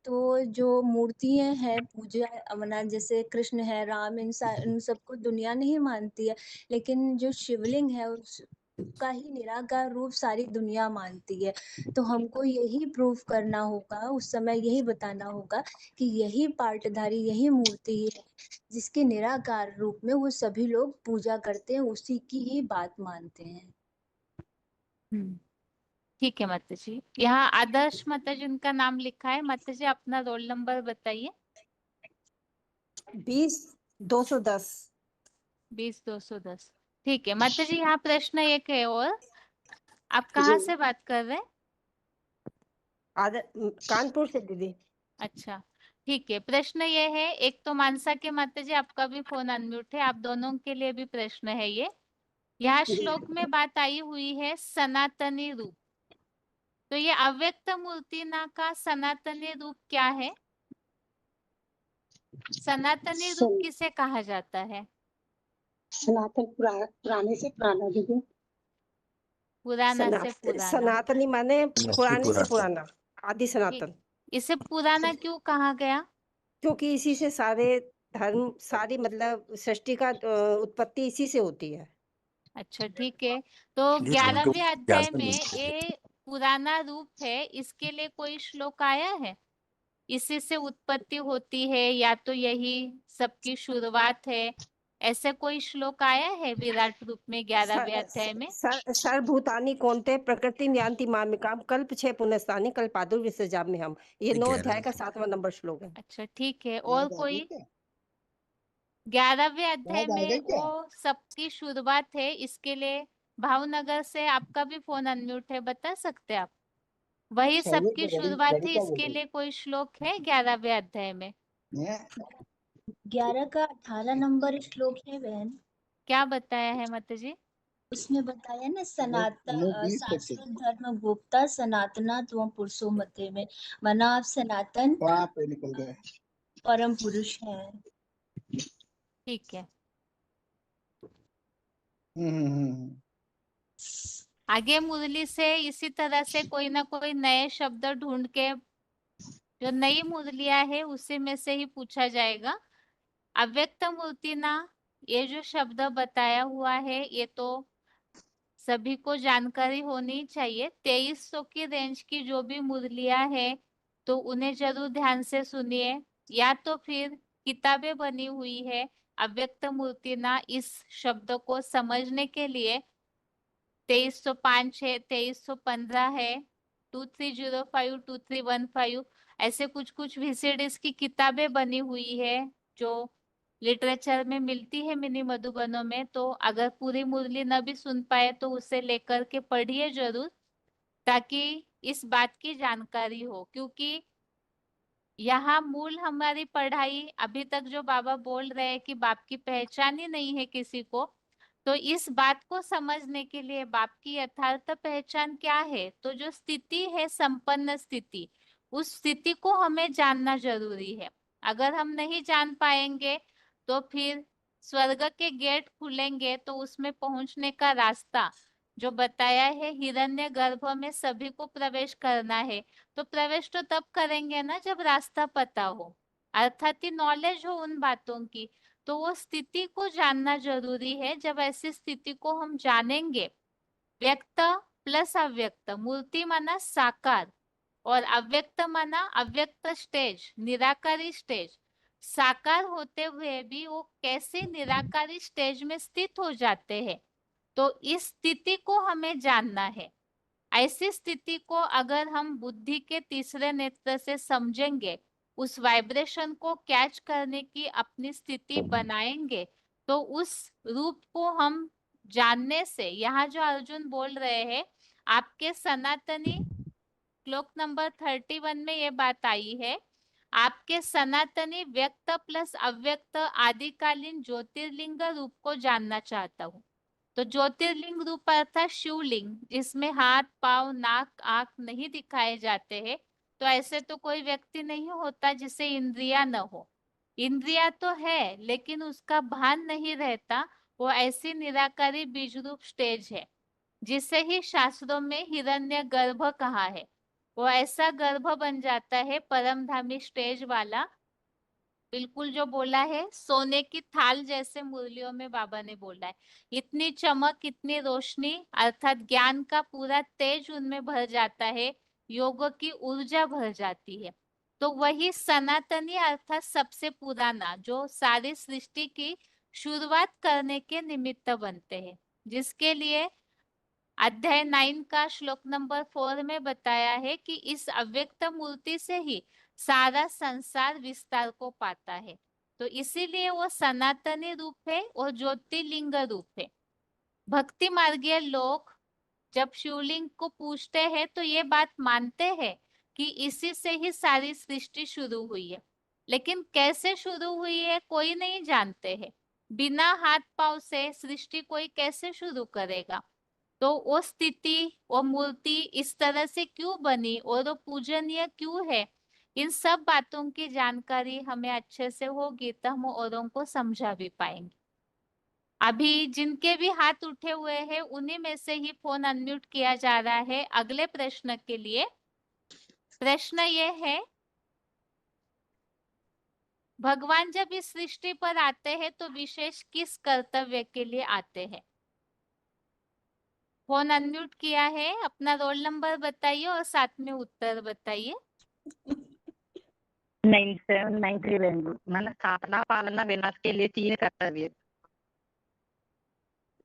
तो जो मूर्तियां हैं पूजा मना जैसे कृष्ण है, राम, इन सबको दुनिया नहीं मानती है, लेकिन जो शिवलिंग है उसका ही निराकार रूप सारी दुनिया मानती है। तो हमको यही प्रूफ करना होगा, उस समय यही बताना होगा कि यही पार्टधारी यही मूर्ति है जिसके निराकार रूप में वो सभी लोग पूजा करते हैं, उसी की ही बात मानते हैं। ठीक है माता जी। यहाँ आदर्श माता जी उनका नाम लिखा है। माता जी अपना रोल नंबर बताइए। 20,210। 20,210। ठीक है माता जी, यहाँ प्रश्न एक है और, आप कहाँ जी। से बात कर रहे हैं? कानपुर से दीदी। अच्छा ठीक है। प्रश्न ये है, एक तो मानसा के माता जी आपका भी फोन अनम्यूट है, आप दोनों के लिए भी प्रश्न है ये। यहाँ श्लोक में बात आई हुई है सनातनी रूप, तो ये अव्यक्त मूर्ति ना का सनातनी रूप क्या है? सनातनी रूप किसे कहा जाता है? सनातन पुराने से पुराना दीदी। पुराना से पुराना। सनातनी माने पुराने से पुराना, आदि सनातन। इसे पुराना क्यों कहा गया? क्योंकि इसी से सारे धर्म, सारी मतलब सृष्टि का उत्पत्ति इसी से होती है। अच्छा ठीक है। तो 11वें अध्याय में ये पुराना रूप है, इसके लिए कोई श्लोक आया है? इसी से उत्पत्ति होती है या तो यही सबकी शुरुआत है, ऐसे कोई श्लोक आया है विराट रूप में 11वें अध्याय में? सर्वभूतानि कौन्ते प्रकृतिं यान्ति मामिकाम कल्पछे पुनस्तानि कल्पादुर विसृजाम्यहम्। ये 9 अध्याय का 7वां नंबर श्लोक है। अच्छा ठीक है। और कोई? 11वें अध्याय में वो सबकी शुरुआत है, इसके लिए भावनगर से आपका भी फोन अनम्यूट है, बता सकते आप? वही सर्वे सबकी तो शुरुआत थी, गणिका बोल इसके रही लिए कोई श्लोक है 11वें अध्याय में? है 11 का 18 नंबर श्लोक है बहन। क्या बताया है माता जी? उसमें बताया ना अनुदी शाश्वत धर्म गुप्ता सनातना त्वं पुरुषो मते में, माना आप सनातन वहां पे निकल गए। परम पुरुष हैं। ठीक है, हम्म। आगे मुरली से इसी तरह से कोई ना कोई नए शब्द ढूंढ के, जो नई मुरलियां है उसी में से ही पूछा जाएगा। अव्यक्त मूर्ति ना, ये जो शब्द बताया हुआ है ये तो सभी को जानकारी होनी चाहिए। 2300 की रेंज की जो भी मुरलियां है तो उन्हें जरूर ध्यान से सुनिए, या तो फिर किताबें बनी हुई है अव्यक्त मूर्ति ना इस शब्द को समझने के लिए। 2305 है, 2315 है, 2305, 2315, ऐसे कुछ कुछ VCDs की किताबें बनी हुई है जो लिटरेचर में मिलती है मिनी मधुबनों में। तो अगर पूरी मुरली न भी सुन पाए तो उसे लेकर के पढ़िए जरूर, ताकि इस बात की जानकारी हो। क्योंकि यहाँ मूल हमारी पढ़ाई अभी तक जो बाबा बोल रहे हैं कि बाप की पहचान ही नहीं है किसी को, तो इस बात को समझने के लिए बाप की यथार्थ पहचान क्या है, तो जो स्थिति है संपन्न स्थिति, उस स्थिति को हमें जानना जरूरी है। अगर हम नहीं जान पाएंगे तो फिर स्वर्ग के गेट खुलेंगे तो उसमें पहुंचने का रास्ता जो बताया है, हिरण्य गर्भ में सभी को प्रवेश करना है, तो प्रवेश तो तब करेंगे ना जब रास्ता पता हो, अर्थात नॉलेज हो उन बातों की। तो वो स्थिति को जानना जरूरी है। जब ऐसी स्थिति को हम जानेंगे, व्यक्त प्लस अव्यक्त, मूर्ति माना साकार और अव्यक्त माना अव्यक्त स्टेज, निराकारी स्टेज, साकार होते हुए भी वो कैसे निराकारी स्टेज में स्थित हो जाते हैं, तो इस स्थिति को हमें जानना है। ऐसी स्थिति को अगर हम बुद्धि के तीसरे नेत्र से समझेंगे, उस वाइब्रेशन को कैच करने की अपनी स्थिति बनाएंगे, तो उस रूप को हम जानने से, यहाँ जो अर्जुन बोल रहे हैं, आपके सनातनी श्लोक नंबर 31 में ये बात आई है, आपके सनातनी व्यक्त प्लस अव्यक्त आदिकालीन ज्योतिर्लिंग रूप को जानना चाहता हूँ। तो ज्योतिर्लिंग रूप अर्थात शिवलिंग, जिसमें हाथ पांव नाक आंख नहीं दिखाए जाते हैं। तो ऐसे तो कोई व्यक्ति नहीं होता जिसे इंद्रिया न हो। इंद्रिया तो है लेकिन उसका भान नहीं रहता। वो ऐसी निराकारी बीज रूप स्टेज है जिसे ही शास्त्रों में हिरण्य गर्भ कहा है। वो ऐसा गर्भ बन जाता है परमधामी स्टेज वाला, बिल्कुल जो बोला है सोने की थाल जैसे मुरलियों में बाबा ने बोला है। इतनी चमक, इतनी रोशनी, अर्थात ज्ञान का पूरा तेज उनमें भर जाता है, योग की ऊर्जा भर जाती है। तो वही सनातनी अर्थात सबसे पुराना, जो सारी सृष्टि की शुरुआत करने के निमित्त बनते हैं, जिसके लिए अध्याय 9 का श्लोक नंबर 4 में बताया है कि इस अव्यक्त मूर्ति से ही सारा संसार विस्तार को पाता है। तो इसीलिए वो सनातनी रूप है और ज्योतिर्लिंग रूप है। भक्ति मार्गीय लोग जब शिवलिंग को पूछते हैं तो ये बात मानते हैं कि इसी से ही सारी सृष्टि शुरू हुई है, लेकिन कैसे शुरू हुई है कोई नहीं जानते हैं। बिना हाथ पांव से सृष्टि कोई कैसे शुरू करेगा? तो वो स्थिति, वो मूर्ति इस तरह से क्यों बनी और वो पूजनीय क्यों है, इन सब बातों की जानकारी हमें अच्छे से होगी तो हम औरों को समझा भी पाएंगे। अभी जिनके भी हाथ उठे हुए हैं उन्हीं में से ही फोन अनम्यूट किया जा रहा है अगले प्रश्न के लिए। प्रश्न ये है, भगवान जब इस सृष्टि पर आते हैं तो विशेष किस कर्तव्य के लिए आते हैं? फोन अनम्यूट किया है, अपना रोल नंबर बताइए और साथ में उत्तर बताइए। 9793 बेंगलुरु। मन स्थापना पालना विनाश के लिए 3 कर्तव्य।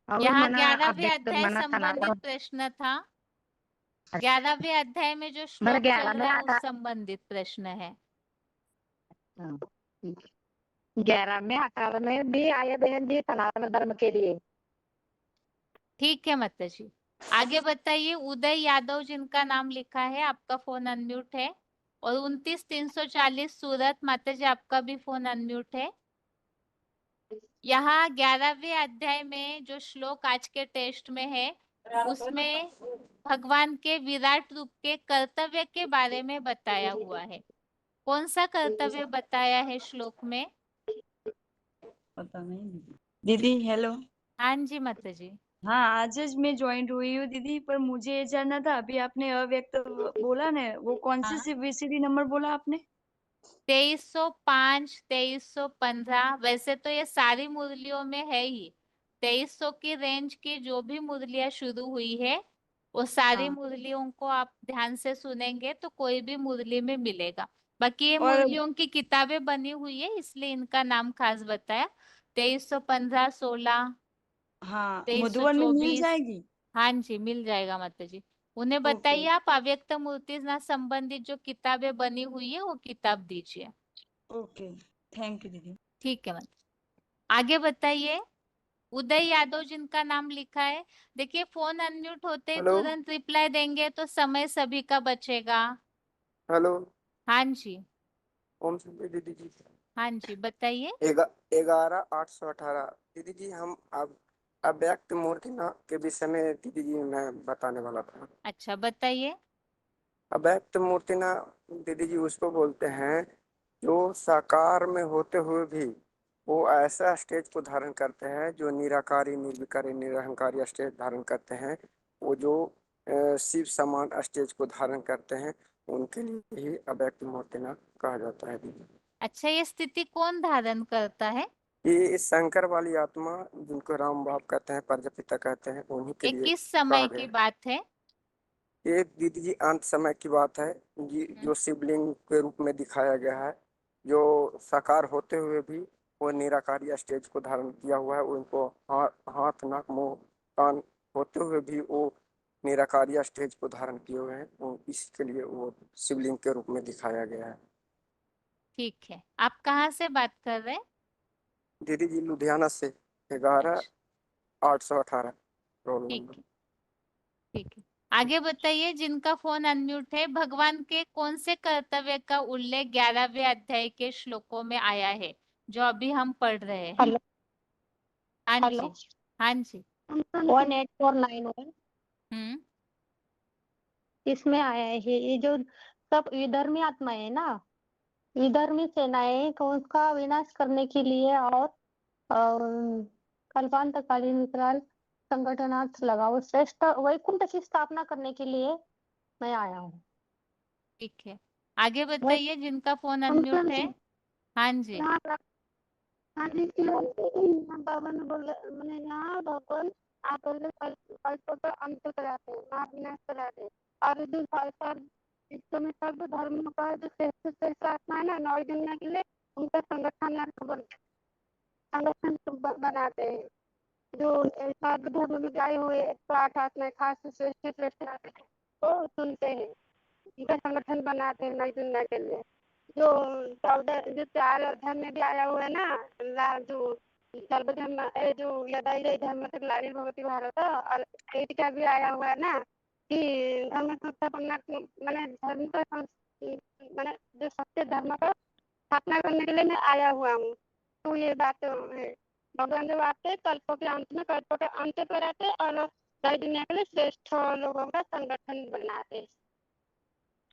और यहाँ मन 11वें अव्यक्त अध्याय मन संबंधित सनातन। प्रश्न था। 11वें अध्याय में जो मन श्लोक 11 चल में रहा है आता उस संबंधित प्रश्न है। 11 में 18 में भी आए बहन जी सनातन धर्म के लिए। ठीक है माता जी। आगे बताइए उदय यादव जिनका नाम लिखा है, आपका फोन अनम्यूट है। और 29 340 सूरत माता जी, आपका भी फोन अनम्यूट है। यहाँ 11वें अध्याय में जो श्लोक आज के टेस्ट में है, उसमें भगवान के विराट रूप के कर्तव्य के बारे में बताया हुआ है। कौन सा कर्तव्य बताया है श्लोक में? पता नहीं दीदी। हेलो। हाँ जी माता जी। हाँ, आज मैं ज्वाइन हुई हूँ दीदी, पर मुझे ये जानना था, अभी आपने अव्यक्त बोला ना, वो कौन हाँ। से VCD नंबर बोला आपने? 2305, 2315। वैसे तो ये सारी मुरलियों में है ही। 2300 की रेंज की जो भी मुरलियां शुरू हुई है, वो सारी हाँ। मुरलियों को आप ध्यान से सुनेंगे तो कोई भी मुरली में मिलेगा। बाकी ये और मुरलियों की किताबें बनी हुई है, इसलिए इनका नाम खास बताया। 2315, 16, हाँ, मधुबन में मिल 2324। जाएगी? हाँ जी, मिल जाएगा माता जी। उन्हें ओके। बताइए आप अव्यक्त मूर्ति से संबंधित जो किताबें बनी हुई है वो किताब दीजिए। ओके, थैंक यू दीदी। ठीक है माता। आगे बताइए उदय यादव जिनका नाम लिखा है। देखिए फोन अनम्यूट होते ही हेलो। तुरंत रिप्लाई देंगे तो समय सभी का बचेगा। हेलो। हाँ जी। ओम शांति दीदी जी। हाँ जी बताइए। 11/8/18 दीदी जी, हम अब अव्यक्त मूर्ति ना के विषय में दीदी जी मैं बताने वाला था। अच्छा बताइए। अव्यक्त मूर्ति ना दीदी जी उसको बोलते हैं जो साकार में होते हुए भी वो ऐसा स्टेज को धारण करते हैं जो निराकारी, निर्विकारी, निरहंकारी स्टेज धारण करते हैं। वो जो शिव समान स्टेज को धारण करते हैं, उनके लिए ही अव्यक्त मूर्ति ना कहा जाता है दीदी। अच्छा ये स्थिति कौन धारण करता है? ये शंकर वाली आत्मा जिनको राम बाप कहते हैं, प्रजापिता कहते हैं, उन्हीं के ये लिए किस कहा समय गया की है। बात है? ये दीदी जी अंत समय की बात है जी, जो शिवलिंग के रूप में दिखाया गया है, जो साकार होते हुए भी वो निराकारी स्टेज को धारण किया हुआ है। उनको हाथ नाक मुंह कान होते हुए भी वो निराकारी स्टेज को धारण किए हुए हैं। इसके लिए वो शिवलिंग के रूप में दिखाया गया है। ठीक है, आप कहाँ से बात कर रहे हैं? दीदी जी लुधियाना से 11/8/18 रोल ठीक नंबर। है। ठीक है, आगे बताइए जिनका फोन अनम्यूट है। भगवान के कौन से कर्तव्य का उल्लेख 11वें अध्याय के श्लोकों में आया है जो अभी हम पढ़ रहे हैं? हेलो। हाँ हेलो। जी। हाँ जी। 18491 हम्म। इसमें आया है ये जो सब विधर्मी आत्मा है ना, विधर्मी सेनाएं को उसका विनाश करने के लिए और कल्पांतकालीन विकराल संगठनार्थ लगाओ श्रेष्ठ वैकुंठ की स्थापना करने के लिए मैं आया हूँ। ठीक है, आगे बताइए जिनका फोन अनम्यूट है। हाँ जी। बाबा ने बोले मैंने यहाँ भगवान आप कल्प का अंत कराते हैं, ना विनाश कराते हैं। और जो विश्व में सब धर्मों का जो श्रेष्ठ आत्मा है ना, 9 दुनिया के लिए उनका संगठन बनाते हैं। जो सब धर्म में गए हुए 108 आत्माएं खास श्रेष्ठ आते हैं वो सुनते हैं, उनका संगठन बनाते हैं नई दुनिया के लिए। जो 14 जो 4 अध्याय में भी आया हुआ है ना, जो सर्वधर्म जो यदाई धर्म तक लाड़ी भगवती भारत, और एक का भी आया हुआ है ना कि धर्म संस्थापना मैंने धर्म का मैंने जो सत्य धर्म का स्थापना करने के लिए मैं आया हुआ हूँ। तो ये बात है, भगवान जब आते कल्पों के अंत में कल्पों के अंत पर आते और नई दुनिया के लिए श्रेष्ठ लोगों का संगठन बनाते।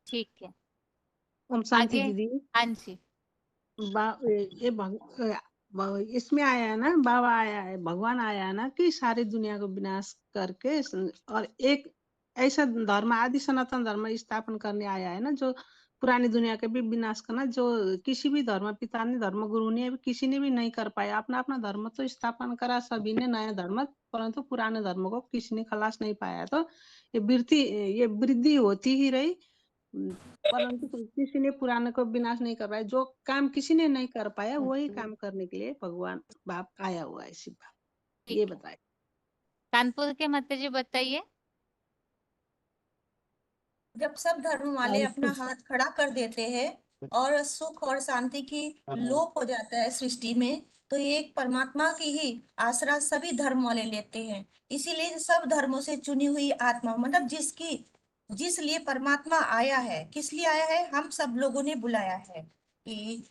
ठीक है, ओम शांति आगे। दीदी। हाँ जी। इसमें आया है ना, बाबा आया है, भगवान आया है ना कि सारी दुनिया को विनाश करके और एक ऐसा धर्म आदि सनातन धर्म स्थापन करने आया है ना, जो पुरानी दुनिया के भी विनाश करना, जो किसी भी धर्म पिता ने धर्म गुरु ने किसी ने भी नहीं कर पाया। अपना अपना धर्म तो स्थापन करा सभी ने, नया धर्म, परंतु पुराने धर्म को किसी ने खलास नहीं पाया। तो ये वृद्धि होती ही रही, परंतु किसी ने पुराने को विनाश नहीं कर पाया। जो काम किसी ने नहीं कर पाया वही काम करने के लिए भगवान बाप आया हुआ है, शिव बाप। ये बताए। कानपुर के माता जी बताइए। जब सब धर्म वाले अपना हाथ खड़ा कर देते हैं और सुख और शांति की लोप हो जाता है सृष्टि में, तो एक परमात्मा की ही आसरा सभी धर्म वाले लेते हैं। इसीलिए सब धर्मों से चुनी हुई आत्मा, मतलब जिस लिए परमात्मा आया है, किस लिए आया है, हम सब लोगों ने बुलाया है कि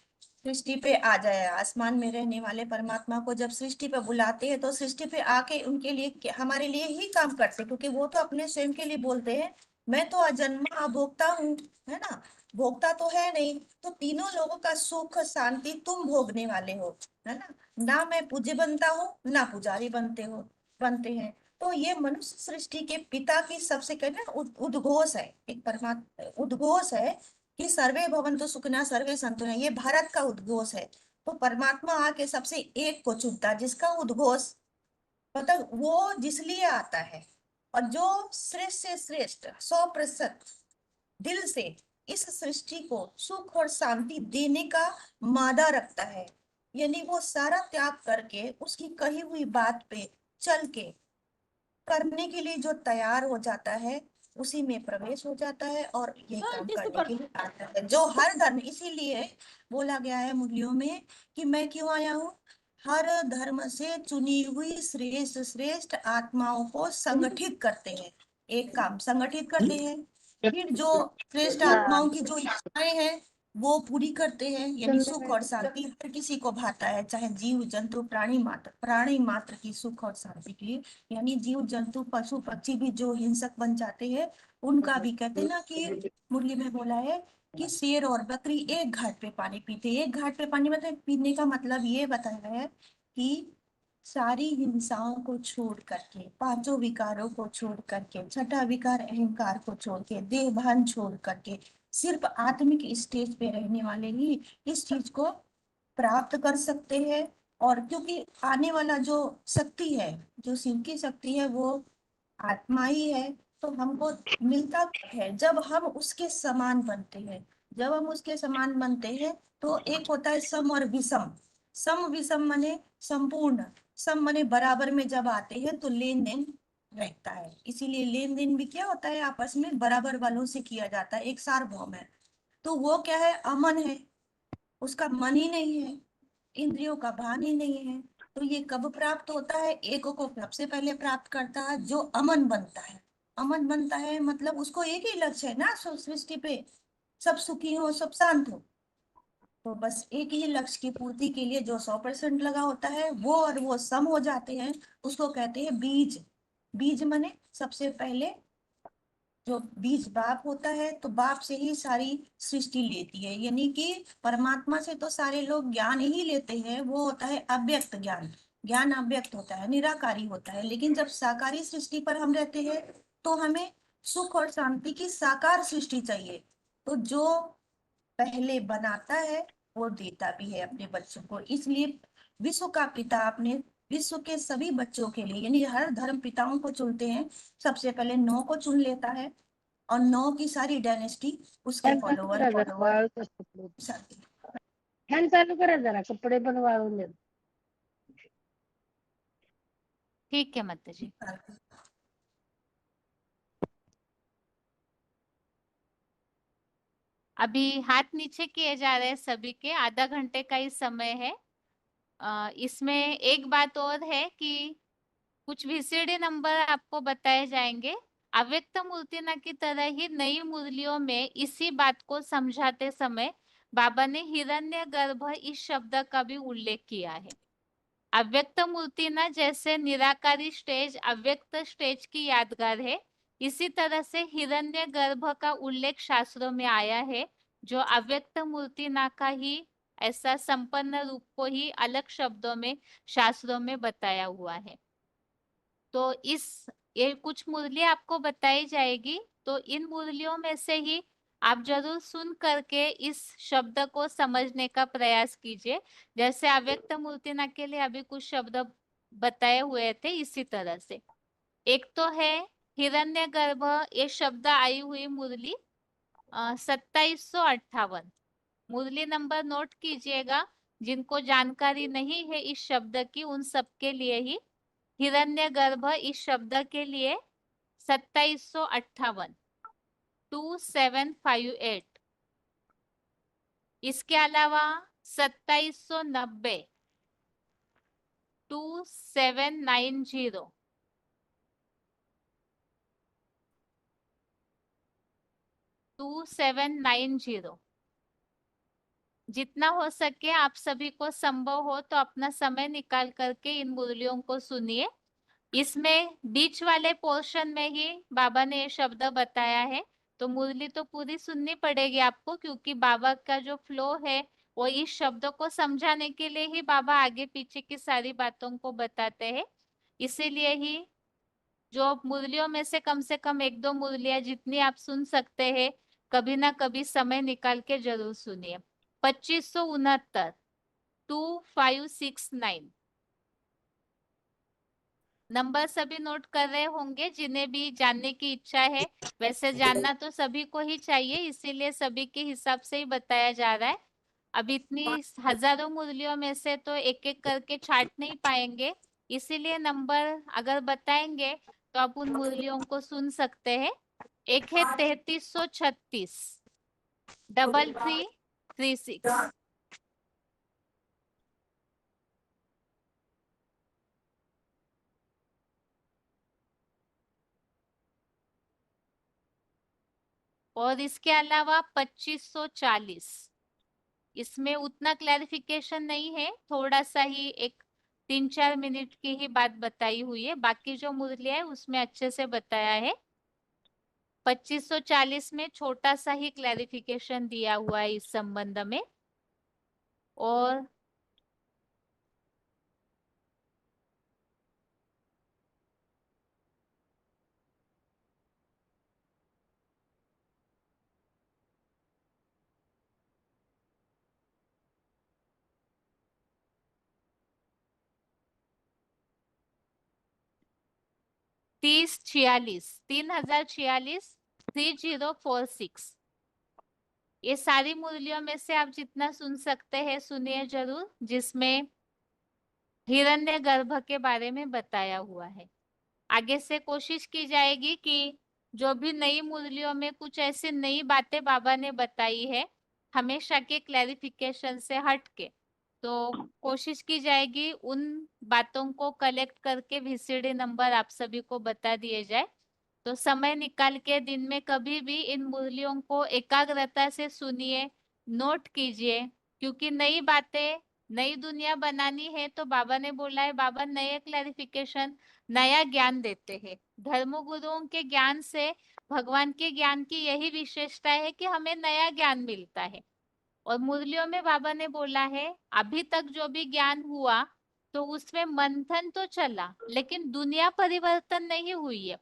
सृष्टि पे आ जाए। आसमान में रहने वाले परमात्मा को जब सृष्टि पे बुलाते हैं तो सृष्टि पे आके उनके लिए हमारे लिए ही काम करते हैं, क्योंकि वो तो अपने स्वयं के लिए बोलते हैं, मैं तो अजन्मा अभोक्ता हूँ, है ना, भोक्ता तो है नहीं। तो तीनों लोगों का सुख शांति तुम भोगने वाले हो, है ना मैं पूज्य बनता हूँ ना पुजारी बनते हैं। तो ये मनुष्य सृष्टि के पिता की सबसे कहते हैं उद्घोष है, एक परमात्मा उद्घोष है कि सर्वे भवन्तु सुखिनः सर्वे सन्तु, ये भारत का उद्घोष है। तो परमात्मा आके सबसे एक को चुनता, जिसका उद्घोष मतलब वो जिसलिए आता है, और जो श्रेष्ठ से श्रेष्ठ 100% दिल से इस सृष्टि को सुख और शांति देने का मादा रखता है, यानी वो सारा त्याग करके उसकी कही हुई बात पे चल के करने के लिए जो तैयार हो जाता है, उसी में प्रवेश हो जाता है और ये काम करने के लिए आता है। जो हर धर्म, इसीलिए बोला गया है मुरलियों में कि मैं क्यों आया हूँ, हर धर्म से चुनी हुई श्रेष्ठ श्रेष्ठ आत्माओं को संगठित करते हैं, एक काम संगठित करते हैं, फिर जो श्रेष्ठ आत्माओं की जो इच्छाएं हैं वो पूरी करते हैं, यानी सुख और शांति हर किसी को भाता है, चाहे जीव जंतु प्राणी मात्र की सुख और शांति के लिए, यानी जीव जंतु पशु पक्षी भी जो हिंसक बन जाते हैं उनका भी कहते हैं ना कि मुरली में बोला है कि शेर और बकरी एक घाट पे पानी पीते, एक घाट पे पानी मतलब पीने का मतलब ये बताया है कि सारी हिंसाओं को छोड़ करके, पांचों विकारों को छोड़ करके, छठा विकार अहंकार को छोड़ के, देह भान छोड़ करके सिर्फ आत्मिक स्टेज पे रहने वाले ही इस चीज को प्राप्त कर सकते हैं। और क्योंकि आने वाला जो शक्ति है, जो शिव की शक्ति है, वो आत्मा ही है, तो हमको मिलता है जब हम उसके समान बनते हैं। जब हम उसके समान बनते हैं तो एक होता है सम और विषम। सम विषम माने संपूर्ण, सम माने बराबर में जब आते हैं तो लेन देन रहता है। इसीलिए लेन देन भी क्या होता है, आपस में बराबर वालों से किया जाता है, एक सार्वभौम है। तो वो क्या है, अमन है, उसका मन ही नहीं है, इंद्रियों का भान ही नहीं है। तो ये कब प्राप्त होता है, एक को सबसे पहले प्राप्त करता है जो अमन बनता है। अमन बनता है मतलब उसको एक ही लक्ष्य है ना, सृष्टि पे सब सुखी हो, सब शांत हो। तो बस एक ही लक्ष्य की पूर्ति के लिए जो 100% लगा होता है वो, और वो सम हो जाते हैं, उसको कहते हैं बीज। बीज माने सबसे पहले जो बीज बाप होता है, तो बाप से ही सारी सृष्टि लेती है, यानी कि परमात्मा से तो सारे लोग ज्ञान ही लेते हैं, वो होता है अव्यक्त ज्ञान। ज्ञान अव्यक्त होता है, निराकारी होता है, लेकिन जब साकारी सृष्टि पर हम रहते हैं तो हमें सुख और शांति की साकार सृष्टि चाहिए। तो जो पहले बनाता है वो देता भी है अपने बच्चों को। इसलिए विश्व का पिता अपने विश्व के सभी बच्चों के लिए, यानी हर धर्म पिताओं को चुनते हैं, सबसे पहले 9 को चुन लेता है और 9 की सारी डायनेस्टी उसके फॉलोवर फैन चालू करा जरा, कपड़े बनवाओ। ठीक है माता जी। अभी हाथ नीचे किए जा रहे हैं सभी के, आधा घंटे का ही समय है। इसमें एक बात और है कि कुछ VCD नंबर आपको बताए जाएंगे। अव्यक्त मूर्तिना की तरह ही नई मुरलियों में इसी बात को समझाते समय बाबा ने हिरण्यगर्भ इस शब्द का भी उल्लेख किया है। अव्यक्त मूर्तिना जैसे निराकारी स्टेज अव्यक्त स्टेज की यादगार है, इसी तरह से हिरण्यगर्भ का उल्लेख शास्त्रों में आया है, जो अव्यक्त मूर्तिना का ही ऐसा संपन्न रूप को ही अलग शब्दों में शास्त्रों में बताया हुआ है। तो ये कुछ मुरली आपको बताई जाएगी, तो इन मुरलियों में से ही आप जरूर सुन करके इस शब्द को समझने का प्रयास कीजिए। जैसे अव्यक्त मूर्तिना के लिए अभी कुछ शब्द बताए हुए थे, इसी तरह से एक तो है हिरण्यगर्भ, ये शब्द आई हुई मुरली 2758। मुरली नंबर नोट कीजिएगा, जिनको जानकारी नहीं है इस शब्द की उन सबके लिए ही हिरण्यगर्भ इस शब्द के लिए 2758 2758। इसके अलावा 2790 2790। 2790। जितना हो सके आप सभी को संभव हो तो अपना समय निकाल करके इन मुरलियों को सुनिए। इसमें बीच वाले पोर्शन में ही बाबा ने ये शब्द बताया है, तो मुरली तो पूरी सुननी पड़ेगी आपको, क्योंकि बाबा का जो फ्लो है वो इस शब्द को समझाने के लिए ही बाबा आगे पीछे की सारी बातों को बताते हैं। इसीलिए ही जो मुरलियों में से कम एक दो मुरलियां जितनी आप सुन सकते हैं, कभी ना कभी समय निकाल के जरूर सुनिए। 2569 2569 नंबर सभी नोट कर रहे होंगे। जिन्हें भी जानने की इच्छा है, वैसे जानना तो सभी को ही चाहिए, इसीलिए सभी के हिसाब से ही बताया जा रहा है। अब इतनी हजारों मुरलियों में से तो एक एक करके छाट नहीं पाएंगे, इसीलिए नंबर अगर बताएंगे तो आप उन मुरलियों को सुन सकते हैं। एक है 3336 3336। और इसके अलावा 2540। इसमें उतना क्लैरिफिकेशन नहीं है, थोड़ा सा ही एक 3-4 मिनट की ही बात बताई हुई है। बाकी जो मुरलिया है उसमें अच्छे से बताया है। 2540 में छोटा सा ही क्लैरिफिकेशन दिया हुआ है इस संबंध में। और तीस 3046 3046। ये सारी मुरलियों में से आप जितना सुन सकते हैं सुनिए जरूर, जिसमें हिरण्यगर्भ के बारे में बताया हुआ है। आगे से कोशिश की जाएगी कि जो भी नई मुरलियों में कुछ ऐसी नई बातें बाबा ने बताई है हमेशा के क्लैरिफिकेशन से हट के, तो कोशिश की जाएगी उन बातों को कलेक्ट करके VCD नंबर आप सभी को बता दिए जाए। तो समय निकाल के दिन में कभी भी इन मुरलियों को एकाग्रता से सुनिए, नोट कीजिए, क्योंकि नई बातें नई दुनिया बनानी है तो बाबा ने बोला है, बाबा नए क्लैरिफिकेशन नया ज्ञान देते हैं। धर्म गुरुओं के ज्ञान से भगवान के ज्ञान की यही विशेषता है कि हमें नया ज्ञान मिलता है। और मुरलियों में बाबा ने बोला है अभी तक जो भी ज्ञान हुआ तो उसमें मंथन तो चला, लेकिन दुनिया परिवर्तन नहीं हुई है।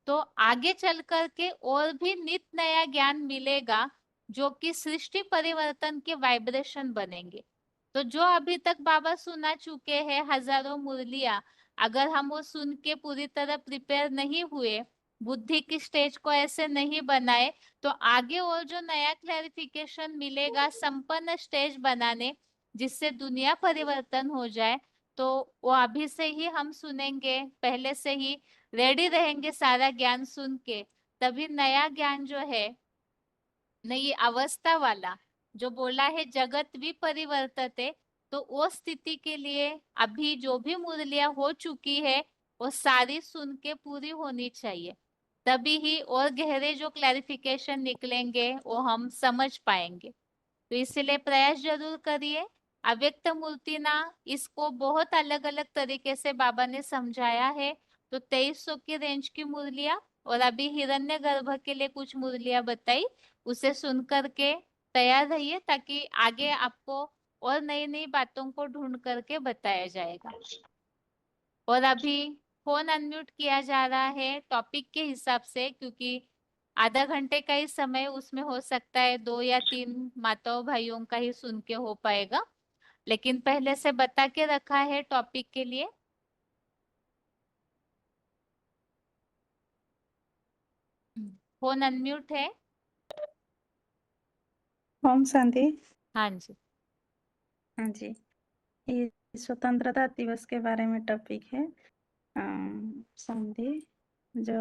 तो आगे चल करके और भी नित नया ज्ञान मिलेगा जो कि सृष्टि परिवर्तन के वाइब्रेशन बनेंगे। तो जो अभी तक बाबा सुना चुके हैं हजारों मुरलियां, अगर हम वो सुन के पूरी तरह प्रिपेयर नहीं हुए, बुद्धि की स्टेज को ऐसे नहीं बनाए, तो आगे और जो नया क्लैरिफिकेशन मिलेगा संपन्न स्टेज बनाने जिससे दुनिया परिवर्तन हो जाए, तो वो अभी से ही हम सुनेंगे, पहले से ही रेडी रहेंगे सारा ज्ञान सुन के। तभी नया ज्ञान जो है, नई अवस्था वाला जो बोला है जगत भी परिवर्तित है, तो वो स्थिति के लिए अभी जो भी मुरलियां हो चुकी है वो सारी सुन के पूरी होनी चाहिए। तभी ही और गहरे जो क्लैरिफिकेशन निकलेंगे वो हम समझ पाएंगे। तो इसलिए प्रयास जरूर करिए। अव्यक्त मूर्ति ना, इसको बहुत अलग अलग तरीके से बाबा ने समझाया है। तो 2300 की रेंज की मुरलियां और अभी हिरण्यगर्भ के लिए कुछ मुरलियां बताई, उसे सुन करके तैयार रहिए ताकि आगे आपको और नई नई बातों को ढूंढ करके बताया जाएगा। और अभी फोन अनम्यूट किया जा रहा है टॉपिक के हिसाब से, क्योंकि आधा घंटे का ही समय, उसमें हो सकता है 2 या 3 माताओं भाइयों का ही सुन के हो पाएगा, लेकिन पहले से बता के रखा है टॉपिक के लिए। फोन अनम्यूट है। ओम शांति। हाँ जी। हाँ जी, ये स्वतंत्रता दिवस के बारे में टॉपिक है। शांति, जो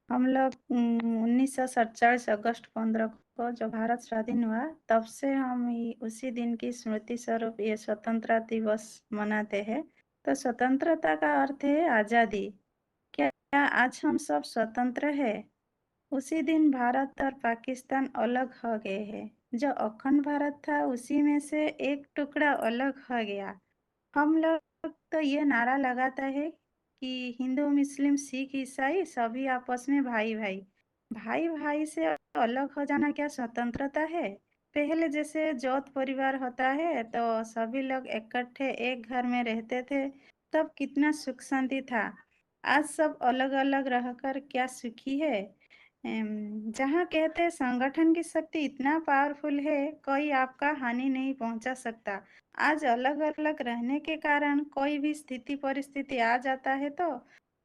हम लोग 1947 अगस्त 15 को जो भारत स्वाधीन हुआ, तब से हम उसी दिन की स्मृति स्वरूप ये स्वतंत्रता दिवस मनाते हैं। तो स्वतंत्रता का अर्थ है आजादी। क्या आज हम सब स्वतंत्र है? उसी दिन भारत और पाकिस्तान अलग हो गए हैं। जो अखंड भारत था उसी में से एक टुकड़ा अलग हो गया। हम लोग तो ये नारा लगाता है कि हिंदू मुस्लिम सिख ईसाई सभी आपस में भाई भाई। भाई भाई से अलग हो जाना क्या स्वतंत्रता है? पहले जैसे जोत परिवार होता है तो सभी लोग इकट्ठे एक घर में रहते थे, तब कितना सुख शांति था। आज सब अलग अलग रहकर क्या सुखी है? जहाँ कहते हैं संगठन की शक्ति इतना पावरफुल है, कोई आपका हानि नहीं पहुंचा सकता। आज अलग अलग रहने के कारण कोई भी स्थिति परिस्थिति आ जाता है तो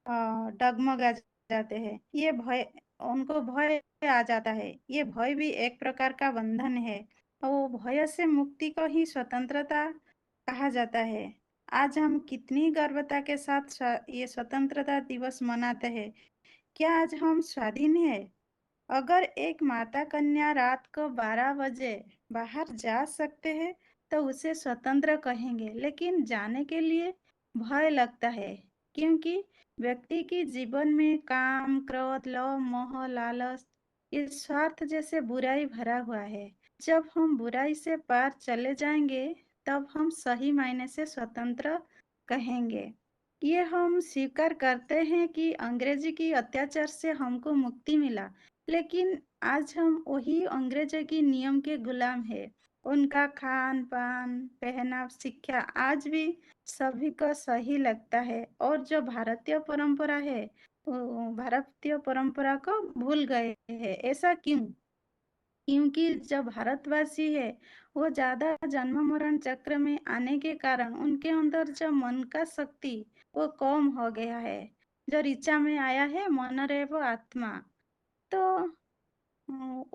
डगमगा जाते हैं। ये भय, उनको भय आ जाता है। ये भय भी एक प्रकार का बंधन है और वो भय से मुक्ति को ही स्वतंत्रता कहा जाता है। आज हम कितनी गर्वता के साथ ये स्वतंत्रता दिवस मनाते हैं। क्या आज हम स्वाधीन हैं? अगर एक माता कन्या रात को 12 बजे बाहर जा सकते हैं तो उसे स्वतंत्र कहेंगे, लेकिन जाने के लिए भय लगता है, क्योंकि व्यक्ति के जीवन में काम, क्रोध, लोभ, मोह, लालच, ये स्वार्थ जैसे बुराई भरा हुआ है। जब हम बुराई से पार चले जाएंगे तब हम सही मायने से स्वतंत्र कहेंगे। ये हम स्वीकार करते हैं कि अंग्रेजी की अत्याचार से हमको मुक्ति मिला, लेकिन आज हम वही अंग्रेजों की नियम के गुलाम हैं। उनका खान पान, पहनाव, शिक्षा आज भी सभी को सही लगता है, और जो भारतीय परंपरा है वो भारतीय परंपरा को भूल गए हैं। ऐसा क्यों? क्योंकि जो भारतवासी है वो ज्यादा जन्म मरण चक्र में आने के कारण उनके अंदर जो मन का शक्ति वो कम हो गया है। जो ऋचा में आया है मन रे वो आत्मा, तो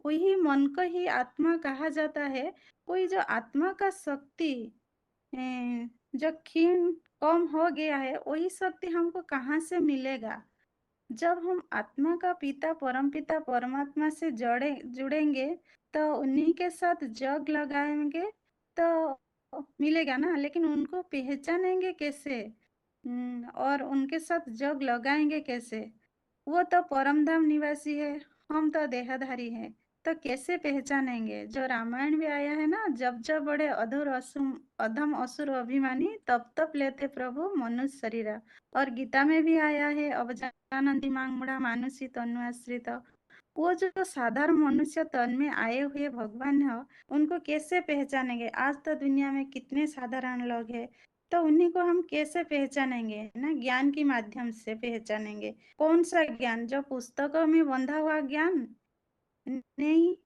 वही मन को ही आत्मा कहा जाता है। वही जो आत्मा का शक्ति जो क्षीण कम हो गया है, वही शक्ति हमको कहाँ से मिलेगा? जब हम आत्मा का पिता परम पिता परमात्मा से जुड़ेंगे तो उन्हीं के साथ जग लगाएंगे तो मिलेगा ना, लेकिन उनको पहचानेंगे कैसे? और उनके साथ जग लगाएंगे कैसे? वो तो परम धाम निवासी है, हम तो देहधारी हैं, तो कैसे पहचानेंगे? जो रामायण में आया है ना, जब जब बड़े अधम असुर अभिमानी तब तब लेते प्रभु मनुष्य शरीर। और गीता में भी आया है, अब जानन्ति मां मूढ़ा मानुषी तनु आश्रित। वो जो साधारण मनुष्य तन में आए हुए भगवान है, उनको कैसे पहचानेंगे? आज तो दुनिया में कितने साधारण लोग हैं, तो उन्हीं को हम कैसे पहचानेंगे? ना ज्ञान के माध्यम से पहचानेंगे। कौन सा ज्ञान? जो पुस्तकों में बंधा हुआ ज्ञान नहीं,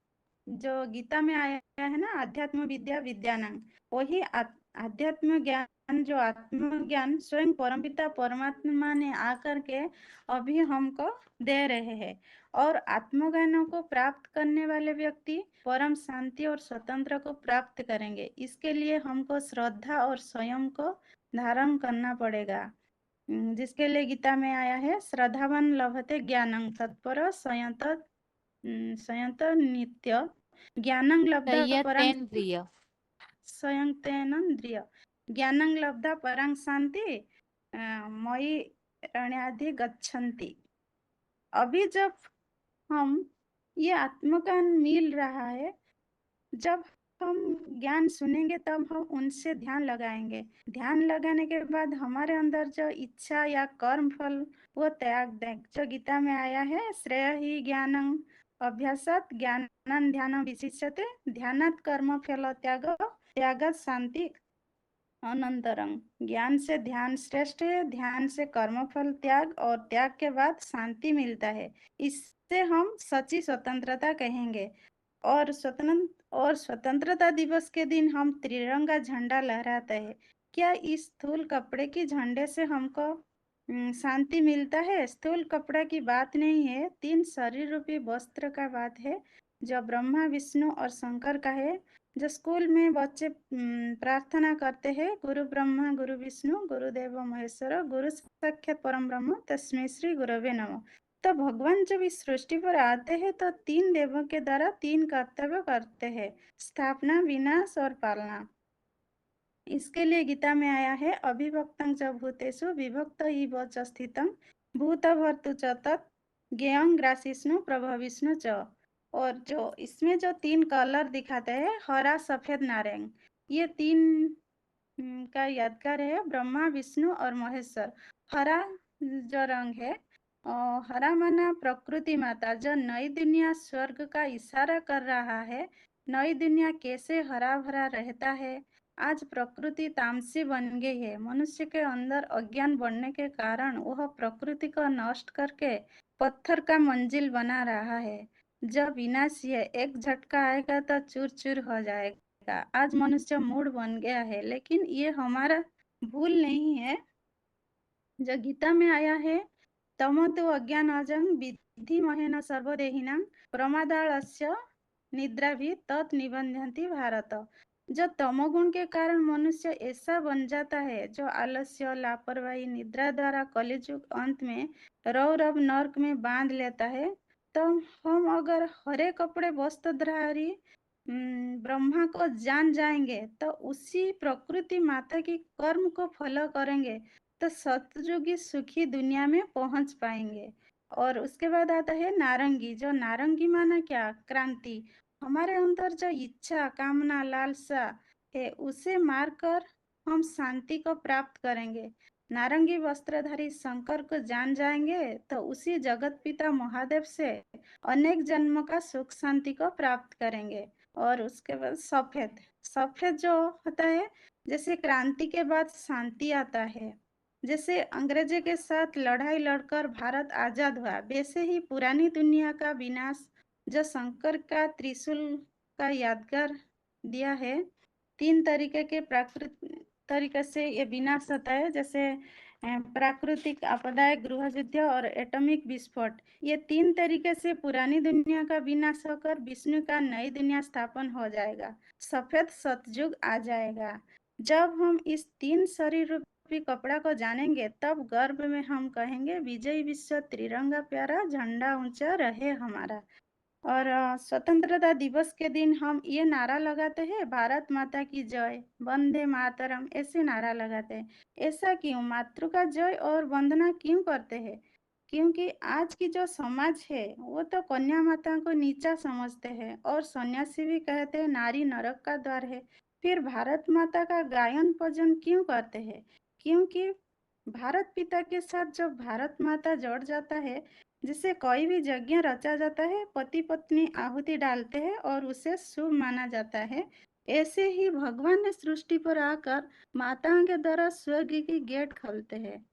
जो गीता में आया है ना, आध्यात्म विद्या विद्यानां, वही आध्यात्म ज्ञान, जो आत्म ज्ञान स्वयं परमपिता परमात्मा ने आकर के अभी हमको दे रहे हैं। और आत्मज्ञानों को प्राप्त करने वाले व्यक्ति परम शांति और स्वतंत्र को प्राप्त करेंगे। इसके लिए हमको श्रद्धा और स्वयं को धारण करना पड़ेगा, जिसके लिए गीता में आया है, श्रद्धावान लभते ज्ञानं तत्पर संयत नित्य ज्ञानं लब्धा परं संयतेन्द्रिय। संयतेन्द्रिय ज्ञानं लब्धा परं शांति मयि रण्याधि गच्छन्ति। अभी जब हम ये आत्मज्ञान मिल रहा है, जब हम ज्ञान सुनेंगे तब हम उनसे ध्यान लगाएंगे। ध्यान लगाने के बाद हमारे अंदर जो इच्छा या कर्म फल वो त्याग दें। जो गीता में आया है, श्रेय ही ज्ञानं अभ्यासात ज्ञानं ध्यानं विशिष्यते ध्यानात् कर्म फल त्यागात् शांति अनंतरं। ज्ञान से ध्यान श्रेष्ठ है, ध्यान से कर्मफल त्याग, और त्याग के बाद शांति मिलता है। इससे हम सच्ची स्वतंत्रता कहेंगे। और स्वतंत्रता दिवस के दिन हम त्रिरंगा झंडा लहराते हैं। क्या इस स्थूल कपड़े की झंडे से हमको शांति मिलता है? स्थूल कपड़ा की बात नहीं है, 3 शरीर रूपी वस्त्र का बात है, जो ब्रह्मा विष्णु और शंकर का है। जो स्कूल में बच्चे प्रार्थना करते हैं, गुरु ब्रह्मा गुरु विष्णु गुरुदेव महेश्वर गुरु साक्षात् परम ब्रह्म तस्मै श्री गुरवे नमः। तो भगवान जब इस सृष्टि पर आते हैं तो 3 देवों के द्वारा 3 कर्तव्य करते हैं, स्थापना, विनाश और पालना। इसके लिए गीता में आया है अभिभक्तं च भूतेषु विभक्त इव च स्थितं भूतभर्तृ च तत् ज्ञेयं ग्रासिष्णु प्रभविष्णु च। और जो इसमें जो 3 कलर दिखाते हैं हरा सफेद नारंग, ये 3 का यादगार है ब्रह्मा विष्णु और महेश्वर। हरा जो रंग है हरा माना प्रकृति माता, जो नई दुनिया स्वर्ग का इशारा कर रहा है। नई दुनिया कैसे हरा भरा रहता है। आज प्रकृति तामसी बन गई है। मनुष्य के अंदर अज्ञान बढ़ने के कारण वह प्रकृति को नष्ट करके पत्थर का मंजिल बना रहा है। जब विनाशी है, एक झटका आएगा तो चूर चूर हो जाएगा। आज मनुष्य मूढ़ बन गया है, लेकिन ये हमारा भूल नहीं है। जो गीता में आया है तमोतु अज्ञानजं विद्धि महेन सर्वदेहिनां प्रमादालस्य निद्राभि तत् निबध्यन्ति भारत। जो तमोगुण के कारण मनुष्य ऐसा बन जाता है, जो आलस्य लापरवाही निद्रा द्वारा कलिजुग अंत में रौरव नर्क में बांध लेता है। तो हम अगर हरे कपड़े वस्त्रधारी ब्रह्मा को जान जाएंगे तो उसी प्रकृति माता की कर्म को फॉलो करेंगे तो सतयुगी सुखी दुनिया में पहुंच पाएंगे। और उसके बाद आता है नारंगी। जो नारंगी माना क्या, क्रांति। हमारे अंदर जो इच्छा कामना लालसा है उसे मारकर हम शांति को प्राप्त करेंगे। नारंगी वस्त्रधारी शंकर को जान जाएंगे तो उसी जगत पिता महादेव से अनेक जन्मों का सुख शांति को प्राप्त करेंगे। और उसके बाद सफेद। सफेद जो होता है, जैसे क्रांति के बाद शांति आता है, जैसे अंग्रेजों के साथ लड़ाई लड़कर भारत आजाद हुआ, वैसे ही पुरानी दुनिया का विनाश जो शंकर का त्रिशूल का यादगार दिया है। 3 तरीके के तरीके से ये विनाश होता है, जैसे प्राकृतिक आपदाएं, गृह युद्ध और एटॉमिक विस्फोट। ये 3 तरीके से पुरानी दुनिया का विनाश होकर विष्णु का नई दुनिया स्थापन हो जाएगा। सफेद सतयुग आ जाएगा। जब हम इस 3 शरीर रूपी कपड़ा को जानेंगे तब गर्भ में हम कहेंगे विजय विश्व त्रिरंगा प्यारा, झंडा ऊंचा रहे हमारा। और स्वतंत्रता दिवस के दिन हम ये नारा लगाते हैं भारत माता की जय, वंदे मातरम, ऐसे नारा लगाते हैं। ऐसा क्यों, मातृ का जय और वंदना क्यों करते हैं? क्योंकि आज की जो समाज है वो तो कन्या माता को नीचा समझते हैं और सन्यासी भी कहते हैं नारी नरक का द्वार है। फिर भारत माता का गायन भजन क्यों करते हैं? क्योंकि भारत पिता के साथ जब भारत माता जोड़ जाता है, जिसे कोई भी यज्ञ रचा जाता है, पति पत्नी आहुति डालते हैं और उसे शुभ माना जाता है। ऐसे ही भगवान ने सृष्टि पर आकर माताओं के द्वारा स्वर्ग की गेट खोलते हैं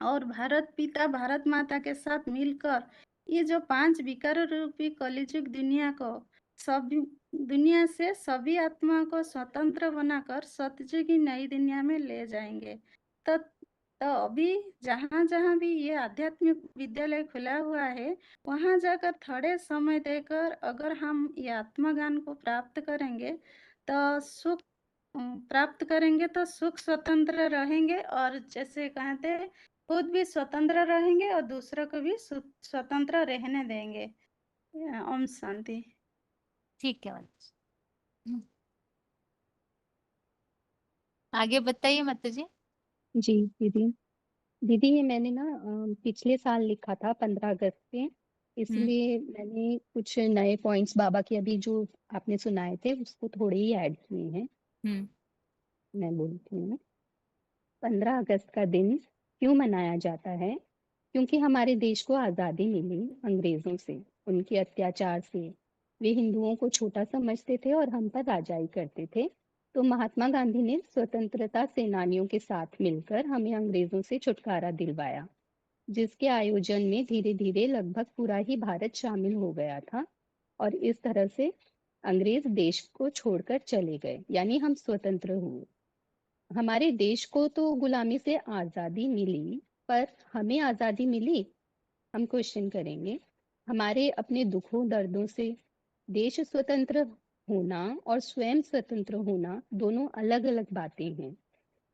और भारत पिता भारत माता के साथ मिलकर ये जो 5 विकार रूपी कलिजुग दुनिया को सभी दुनिया से सभी आत्मा को स्वतंत्र बनाकर सतयुगी नई दुनिया में ले जाएंगे। तो अभी जहाँ जहाँ भी ये आध्यात्मिक विद्यालय खुला हुआ है, वहाँ जाकर थोड़े समय देकर अगर हम ये आत्मज्ञान को प्राप्त करेंगे तो सुख प्राप्त करेंगे तो सुख स्वतंत्र रहेंगे। और जैसे कहते हैं खुद भी स्वतंत्र रहेंगे और दूसरों को भी स्वतंत्र रहने देंगे। ओम शांति। ठीक है, आगे बताइए माता जी। जी दीदी, दीदी ये मैंने ना पिछले साल लिखा था 15 अगस्त पे, इसलिए मैंने कुछ नए पॉइंट्स बाबा के अभी जो आपने सुनाए थे उसको थोड़े ही ऐड किए हैं। मैं बोलती हूँ। 15 अगस्त का दिन क्यों मनाया जाता है? क्योंकि हमारे देश को आज़ादी मिली अंग्रेजों से, उनके अत्याचार से। वे हिंदुओं को छोटा समझते थे और हम पर राजाई करते थे। तो महात्मा गांधी ने स्वतंत्रता सेनानियों के साथ मिलकर हमें अंग्रेजों से छुटकारा दिलवाया, जिसके आयोजन में धीरे धीरे लगभग पूरा ही भारत शामिल हो गया था। और इस तरह से अंग्रेज देश को छोड़कर चले गए, यानी हम स्वतंत्र हुए। हमारे देश को तो गुलामी से आज़ादी मिली, पर हमें आज़ादी मिली? हम क्वेश्चन करेंगे। हमारे अपने दुखों दर्दों से। देश स्वतंत्र होना और स्वयं स्वतंत्र होना दोनों अलग अलग बातें हैं।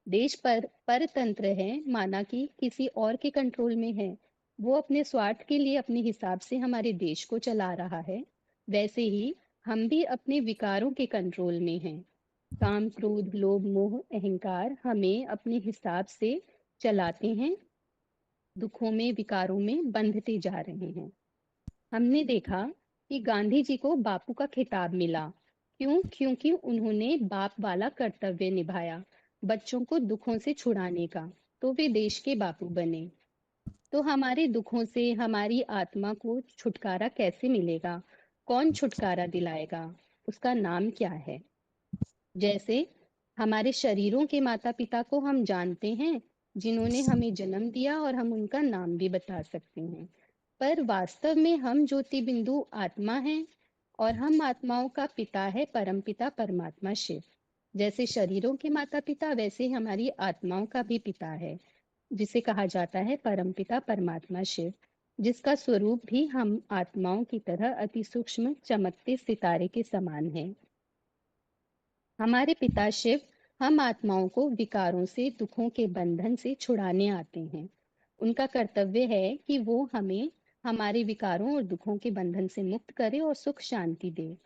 देश परतंत्र है, माना कि किसी और के कंट्रोल में है, वो अपने स्वार्थ के लिए अपने हिसाब से हमारे देश को चला रहा है। वैसे ही हम भी अपने विकारों के कंट्रोल में हैं। काम, क्रोध, लोभ, मोह, अहंकार हमें अपने हिसाब से चलाते हैं, दुखों में, विकारों में बंधते जा रहे हैं। हमने देखा कि गांधी जी को बापू का खिताब मिला। क्यों? क्योंकि उन्होंने बाप वाला कर्तव्य निभाया, बच्चों को दुखों से छुड़ाने का, तो वे देश के बापू बने। तो हमारे दुखों से हमारी आत्मा को छुटकारा कैसे मिलेगा? कौन छुटकारा दिलाएगा? उसका नाम क्या है? जैसे हमारे शरीरों के माता पिता को हम जानते हैं, जिन्होंने हमें जन्म दिया, और हम उनका नाम भी बता सकते हैं। पर वास्तव में हम ज्योति बिंदु आत्मा हैं, और हम आत्माओं का पिता है परमपिता परमात्मा शिव। जैसे शरीरों के माता पिता, वैसे हमारी आत्माओं का भी पिता है, जिसे कहा जाता है परमपिता परमात्मा शिव, जिसका स्वरूप भी हम आत्माओं की तरह अति सूक्ष्म चमकते सितारे के समान है। हमारे पिता शिव हम आत्माओं को विकारों से, दुखों के बंधन से छुड़ाने आते हैं। उनका कर्तव्य है कि वो हमें हमारे विकारों और दुखों के बंधन से मुक्त करे और सुख शांति दे।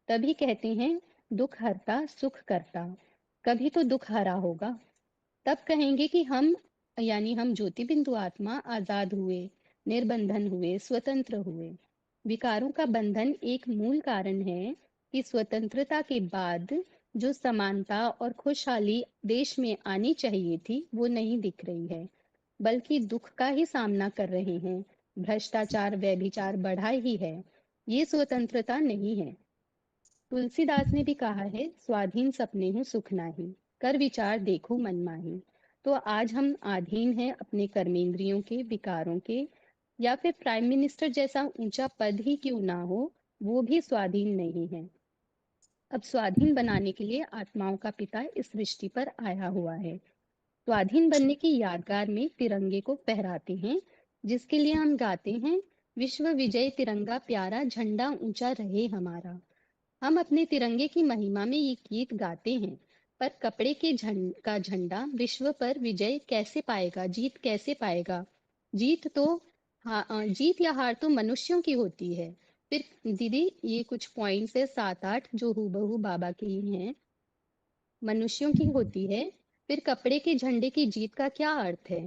तभी कहते हैं दुख हरता सुख करता। कभी तो दुख हरा होगा, तब कहेंगे कि हम यानी हम ज्योति बिंदु आत्मा आजाद हुए, निर्बंधन हुए, स्वतंत्र हुए। विकारों का बंधन एक मूल कारण है कि स्वतंत्रता के बाद जो समानता और खुशहाली देश में आनी चाहिए थी, वो नहीं दिख रही है, बल्कि दुख का ही सामना कर रहे हैं। भ्रष्टाचार, व्यभिचार बढ़ा ही है। ये स्वतंत्रता नहीं है। तुलसीदास ने भी कहा है, स्वाधीन सपने हूँ सुख नाही, कर विचार देखो मन माही। तो आज हम अधीन हैं अपने कर्मेंद्रियों के, विकारों के, या फिर प्राइम मिनिस्टर जैसा ऊंचा पद ही क्यों ना हो, वो भी स्वाधीन नहीं है। अब स्वाधीन बनाने के लिए आत्माओं का पिता इस सृष्टि पर आया हुआ है। स्वाधीन बनने की यादगार में तिरंगे को फहराते हैं, जिसके लिए हम गाते हैं, विश्व विजय तिरंगा प्यारा, झंडा ऊंचा रहे हमारा। हम अपने तिरंगे की महिमा में ये गीत गाते हैं, पर कपड़े के का झंडा विश्व पर विजय कैसे पाएगा, जीत कैसे पाएगा? जीत तो जीत या हार तो मनुष्यों की होती है। फिर दीदी ये कुछ पॉइंट्स है 7-8 जो हूबहू बाबा के ही हैं, मनुष्यों की होती है। फिर कपड़े के झंडे की जीत का क्या अर्थ है?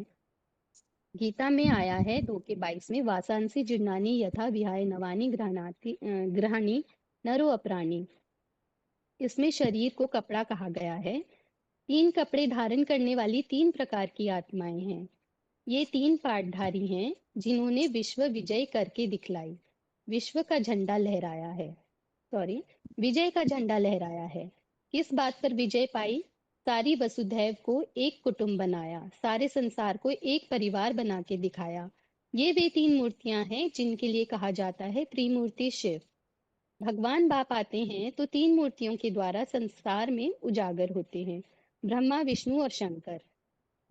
गीता में आया है 2:22 में, वासांसी जीर्णानि यथा विहाय नवानि गृहाणि नरो अपराणी। इसमें शरीर को कपड़ा कहा गया है। 3 कपड़े धारण करने वाली 3 प्रकार की आत्माएं हैं। ये 3 पाठधारी हैं जिन्होंने विश्व विजय करके दिखलाई, विश्व का झंडा लहराया है, विजय का झंडा लहराया है। किस बात पर विजय पाई? सारी वसुधैव को एक कुटुंब बनाया, सारे संसार को एक परिवार बना के दिखाया। ये वे 3 मूर्तियां हैं जिनके लिए कहा जाता है त्रिमूर्ति शिव। भगवान बाप आते हैं तो 3 मूर्तियों के द्वारा संसार में उजागर होते हैं, ब्रह्मा, विष्णु और शंकर।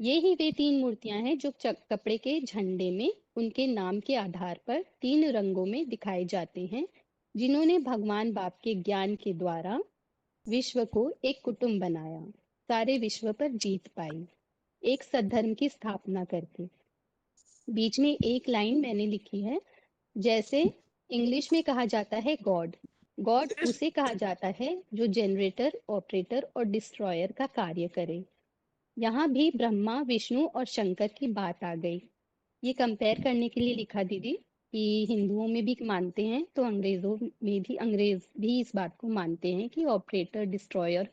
ये ही वे 3 मूर्तियां हैं जो कपड़े के झंडे में उनके नाम के आधार पर 3 रंगों में दिखाए जाते हैं, जिन्होंने भगवान बाप के ज्ञान के द्वारा विश्व को एक कुटुंब बनाया, सारे विश्व पर जीत पाई, एक सद्धर्म की स्थापना करके। बीच में एक लाइन मैंने लिखी है, जैसे इंग्लिश में कहा जाता है गॉड। गॉड उसे कहा जाता है जो जनरेटर, ऑपरेटर और डिस्ट्रॉयर का कार्य करे। यहाँ भी ब्रह्मा, विष्णु और शंकर की बात आ गई। ये कंपेयर करने के लिए लिखा दीदी कि हिंदुओं में भी मानते हैं तो अंग्रेजों में भी, अंग्रेज भी इस बात को मानते हैं कि ऑपरेटर, डिस्ट्रॉयर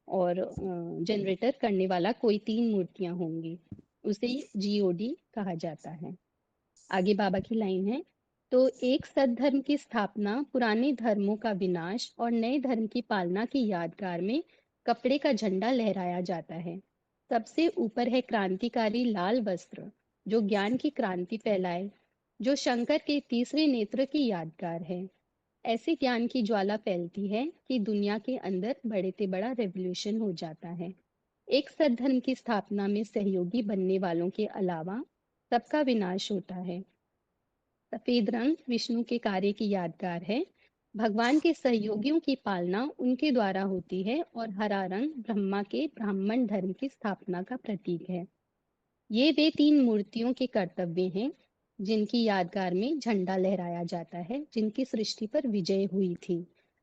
और जनरेटर करने वाला कोई 3 मूर्तियां होंगी, उसे जीओडी कहा जाता है। आगे बाबा की लाइन है, तो एक सद्धर्म की स्थापना, पुराने धर्मों का विनाश और नए धर्म की पालना की यादगार में कपड़े का झंडा लहराया जाता है। सबसे ऊपर है क्रांतिकारी लाल वस्त्र जो ज्ञान की क्रांति फैलाए, जो शंकर के तीसरे नेत्र की यादगार है। ऐसे ज्ञान की ज्वाला फैलती है कि दुनिया के अंदर बड़े से बड़ा रेवोल्यूशन हो जाता है। एक सद्धर्म की स्थापना में सहयोगी बनने वालों के अलावा सबका विनाश होता है। सफेद रंग विष्णु के कार्य की यादगार है, भगवान के सहयोगियों की पालना उनके द्वारा होती है, और हरा रंग ब्रह्मा के ब्राह्मण धर्म की स्थापना का प्रतीक है। ये वे 3 मूर्तियों के कर्तव्य हैं जिनकी यादगार में झंडा लहराया जाता है, जिनकी सृष्टि पर विजय हुई थी।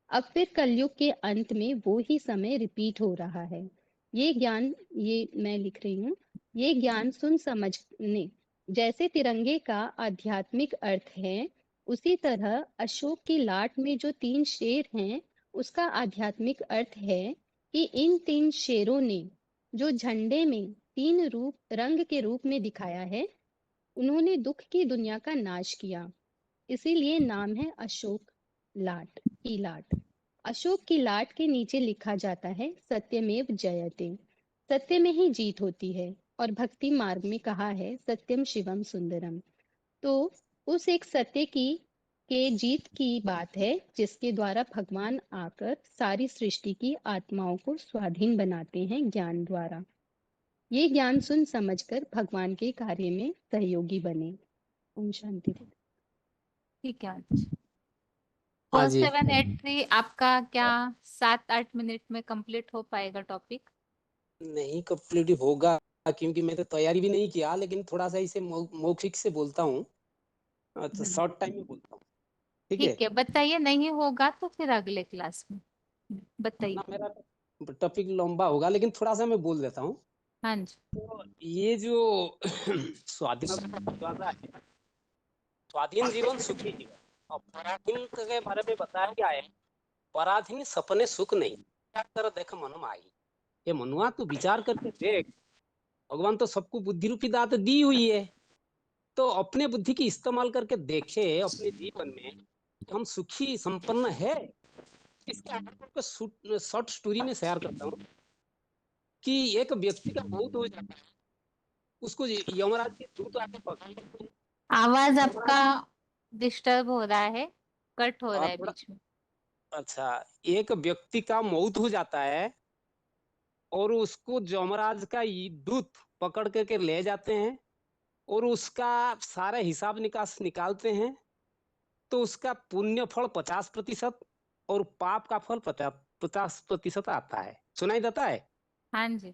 अब फिर कलयुग के अंत में वो ही समय रिपीट हो रहा है। ये ज्ञान, ये मैं लिख रही हूँ, ये ज्ञान सुन समझने। जैसे तिरंगे का आध्यात्मिक अर्थ है, उसी तरह अशोक की लाट में जो 3 शेर हैं, उसका आध्यात्मिक अर्थ है कि इन 3 शेरों ने जो झंडे में 3 रंग के रूप में दिखाया है, उन्होंने दुख की दुनिया का नाश किया। इसीलिए नाम है अशोक लाट की लाट। अशोक की लाट के नीचे लिखा जाता है सत्यमेव जयते। सत्य में ही जीत होती है, और भक्ति मार्ग में कहा है सत्यम शिवम सुंदरम। तो उस एक सत्य की के जीत की बात है, जिसके द्वारा भगवान आकर सारी सृष्टि की आत्माओं को स्वाधीन बनाते हैं ज्ञान द्वारा। ये ज्ञान सुन समझकर भगवान के कार्य में सहयोगी बने। ओम शांति। ठीक है। हाँ जी 4783 आपका क्या 7-8 मिनट में कंप्लीट हो पाएगा टॉपिक? नहीं कंप्लीट होगा, क्योंकि मैं तो तैयारी भी नहीं किया, लेकिन थोड़ा सा इसे मौखिक से बोलता हूँ, अच्छा शॉर्ट टाइम में बोलता हूँ। ठीक है ठीक है, बताइए। नहीं होगा तो फिर अगले क्लास में बताइए। ना, मेरा टॉपिक लंबा होगा, लेकिन थोड़ा सा मैं बोल देता हूँ। हाँ जी। तो ये जो स्वाधीनता है, स्वाधीन जीवन सुखी जीवन, और पराधीन के बारे में बताया गया है, पराधीन सपने सुख नहीं, क्या कर देख मन आई। ये मनुआ तू विचार करके देख, भगवान तो सबको बुद्धि रूपी दात दी हुई है, तो अपने बुद्धि की इस्तेमाल करके देखे अपने जीवन में कि हम सुखी संपन्न है। इसके आधार पर शॉर्ट स्टोरी में शेयर करता हूँ कि एक व्यक्ति का मौत हो जाता है, उसको यमराज के दूत आके पकड़ते हैं। आवाज आपका डिस्टर्ब हो रहा है, कट हो रहा है बीच में। अच्छा, एक व्यक्ति का मौत हो जाता है और उसको यमराज का दूत पकड़ करके ले जाते हैं, और उसका सारा हिसाब निकास निकालते हैं। तो उसका पुण्य फल 50% और पाप का फल 50% आता है। सुनाई देता है? हाँ जी।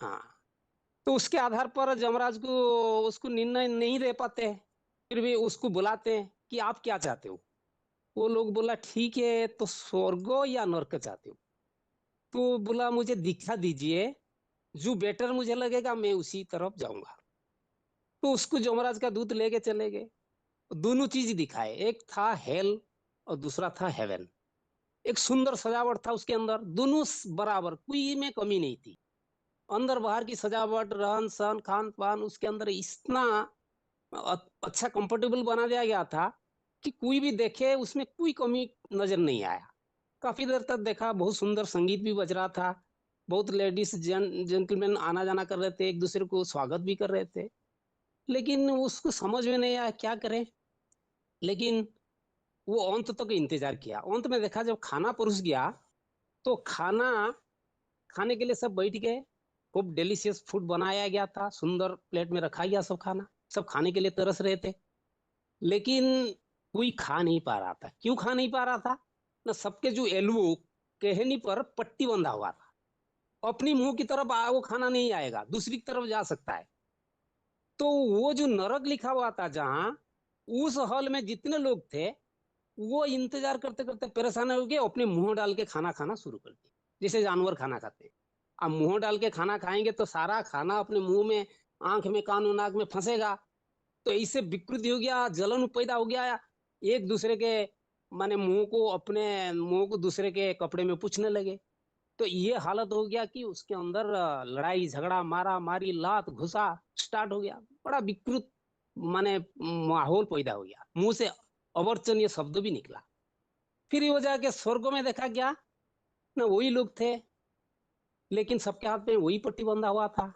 हाँ, तो उसके आधार पर यमराज को उसको निर्णय नहीं दे पाते हैं, फिर भी उसको बुलाते हैं कि आप क्या चाहते हो। वो लोग बोला ठीक है, तो स्वर्ग या नरक चाहते हो? तो बोला मुझे दिखा दीजिए, जो बेटर मुझे लगेगा मैं उसी तरफ जाऊंगा। तो उसको यमराज का दूत लेके चले गए, दोनों चीज दिखाए, एक था हेल और दूसरा था हेवन। एक सुंदर सजावट था उसके अंदर, दोनों बराबर, कोई में कमी नहीं थी। अंदर बाहर की सजावट, रहन सहन, खान पान, उसके अंदर इतना अच्छा कंफर्टेबल बना दिया गया था कि कोई भी देखे उसमें कोई कमी नजर नहीं आया। काफी देर तक देखा, बहुत सुंदर संगीत भी बज रहा था, बहुत लेडीज जेंटलमैन आना जाना कर रहे थे, एक दूसरे को स्वागत भी कर रहे थे, लेकिन उसको समझ में नहीं आया क्या करें। लेकिन वो अंत तक इंतजार किया। अंत में देखा जब खाना परोस गया, तो खाना खाने के लिए सब बैठ गए, खूब डिलीशियस फूड बनाया गया था, सुंदर प्लेट में रखा गया सब खाना, सब खाने के लिए तरस रहे थे। लेकिन कोई खा नहीं पा रहा था। क्यों खा नहीं पा रहा था? ना सबके जो एल्बो कहनी पर पट्टी बंधा हुआ था, अपनी मुंह की तरफ वो खाना नहीं आएगा, दूसरी तरफ जा सकता है। तो वो जो नरक लिखा हुआ था जहां, उस हॉल में जितने लोग थे वो इंतजार करते करते परेशान हो गए, अपने मुंह डाल के खाना खाना शुरू कर दिया, जैसे जानवर खाना खाते हैं। अब मुंह डाल के खाना खाएंगे तो सारा खाना अपने मुंह में, आंख में, कान नाक में फंसेगा, तो इससे विकृति हो गया, जलन पैदा हो गया। एक दूसरे के माने मुंह को, अपने मुंह को दूसरे के कपड़े में पूछने लगे। तो ये हालत हो गया कि उसके अंदर लड़ाई झगड़ा, मारा मारी, लात घुसा स्टार्ट हो गया। बड़ा विकृत माने माहौल पैदा हो गया, मुंह से अवर्चनीय शब्द भी निकला। फिर वो जाके स्वर्ग में देखा गया ना, वही लोग थे, लेकिन सबके हाथ में वही पट्टी बंधा हुआ था।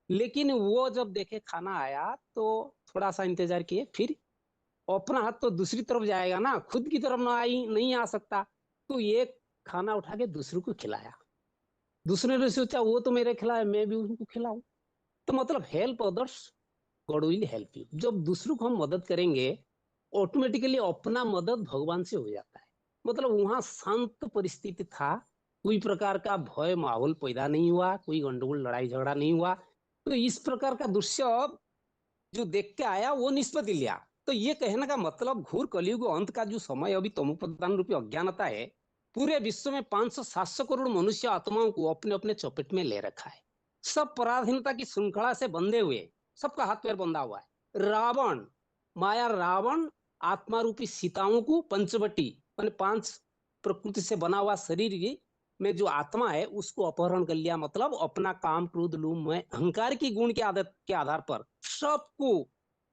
लेकिन वो जब देखे खाना आया तो थोड़ा सा इंतजार किए, फिर अपना हाथ तो दूसरी तरफ जाएगा ना, खुद की तरफ ना नहीं आ सकता, तो ये खाना उठा के दूसरे को खिलाया। दूसरे ने सोचा वो तो मेरे खिलाए, मैं भी उनको खिलाऊं। तो मतलब help others God will help you. जब दूसरों को हम मदद करेंगे, ऑटोमेटिकली अपना मदद भगवान से हो जाता है। मतलब वहां शांत परिस्थिति था, कोई प्रकार का भय माहौल पैदा नहीं हुआ, कोई गंडगोल लड़ाई झगड़ा नहीं हुआ। तो इस प्रकार का दृश्य जो देख के आया वो निष्पत्ति लिया। तो ये कहने का मतलब घोर कलयुग अंत का जो समय अभी तमोप्रधान रूपी अज्ञानता है, पूरे विश्व में 500-700 करोड़ मनुष्य आत्माओं को अपने अपने चपेट में ले रखा है। सब पराधीनता की श्रृंखला से बंधे हुए, सबका हाथ पैर बंधा हुआ है। रावण, माया रावण आत्मा रूपी सीताओं को पंचवटी माने 5 प्रकृति से बना हुआ शरीर में जो आत्मा है उसको अपहरण कर लिया, मतलब अपना काम क्रोध लोभ मोह अहंकार की गुण की आदत के आधार पर सबको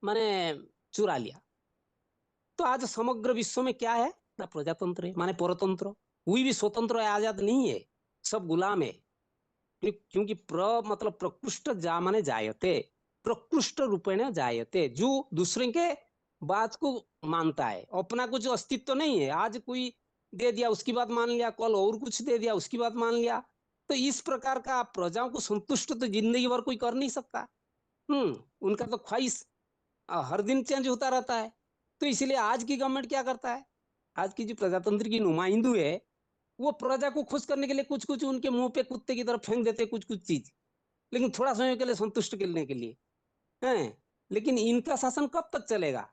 माने चुरा लिया। तो आज समग्र विश्व में क्या है ना, प्रजातंत्र है माने परतंत्र, कोई भी स्वतंत्र आजाद नहीं है, सब गुलाम है। क्योंकि मतलब प्रकृष्ट माने जायते, प्रकृष्ट रूपेण जायते, जो दूसरे के बात को मानता है, अपना कुछ अस्तित्व नहीं है। आज कोई दे दिया उसकी बात मान लिया, कल और कुछ दे दिया उसकी बात मान लिया। तो इस प्रकार का प्रजाओं को संतुष्ट तो जिंदगी भर कोई कर नहीं सकता। उनका तो ख्वाहिश हर दिन चेंज होता रहता है। तो इसलिए आज की गवर्नमेंट क्या करता है, आज की जो प्रजातंत्र की नुमाइंदू है वो प्रजा को खुश करने के लिए कुछ कुछ उनके मुंह पे कुत्ते की तरफ फेंक देते कुछ कुछ चीज, लेकिन थोड़ा समय के लिए संतुष्ट करने के लिए हैं। लेकिन इनका शासन कब तक चलेगा?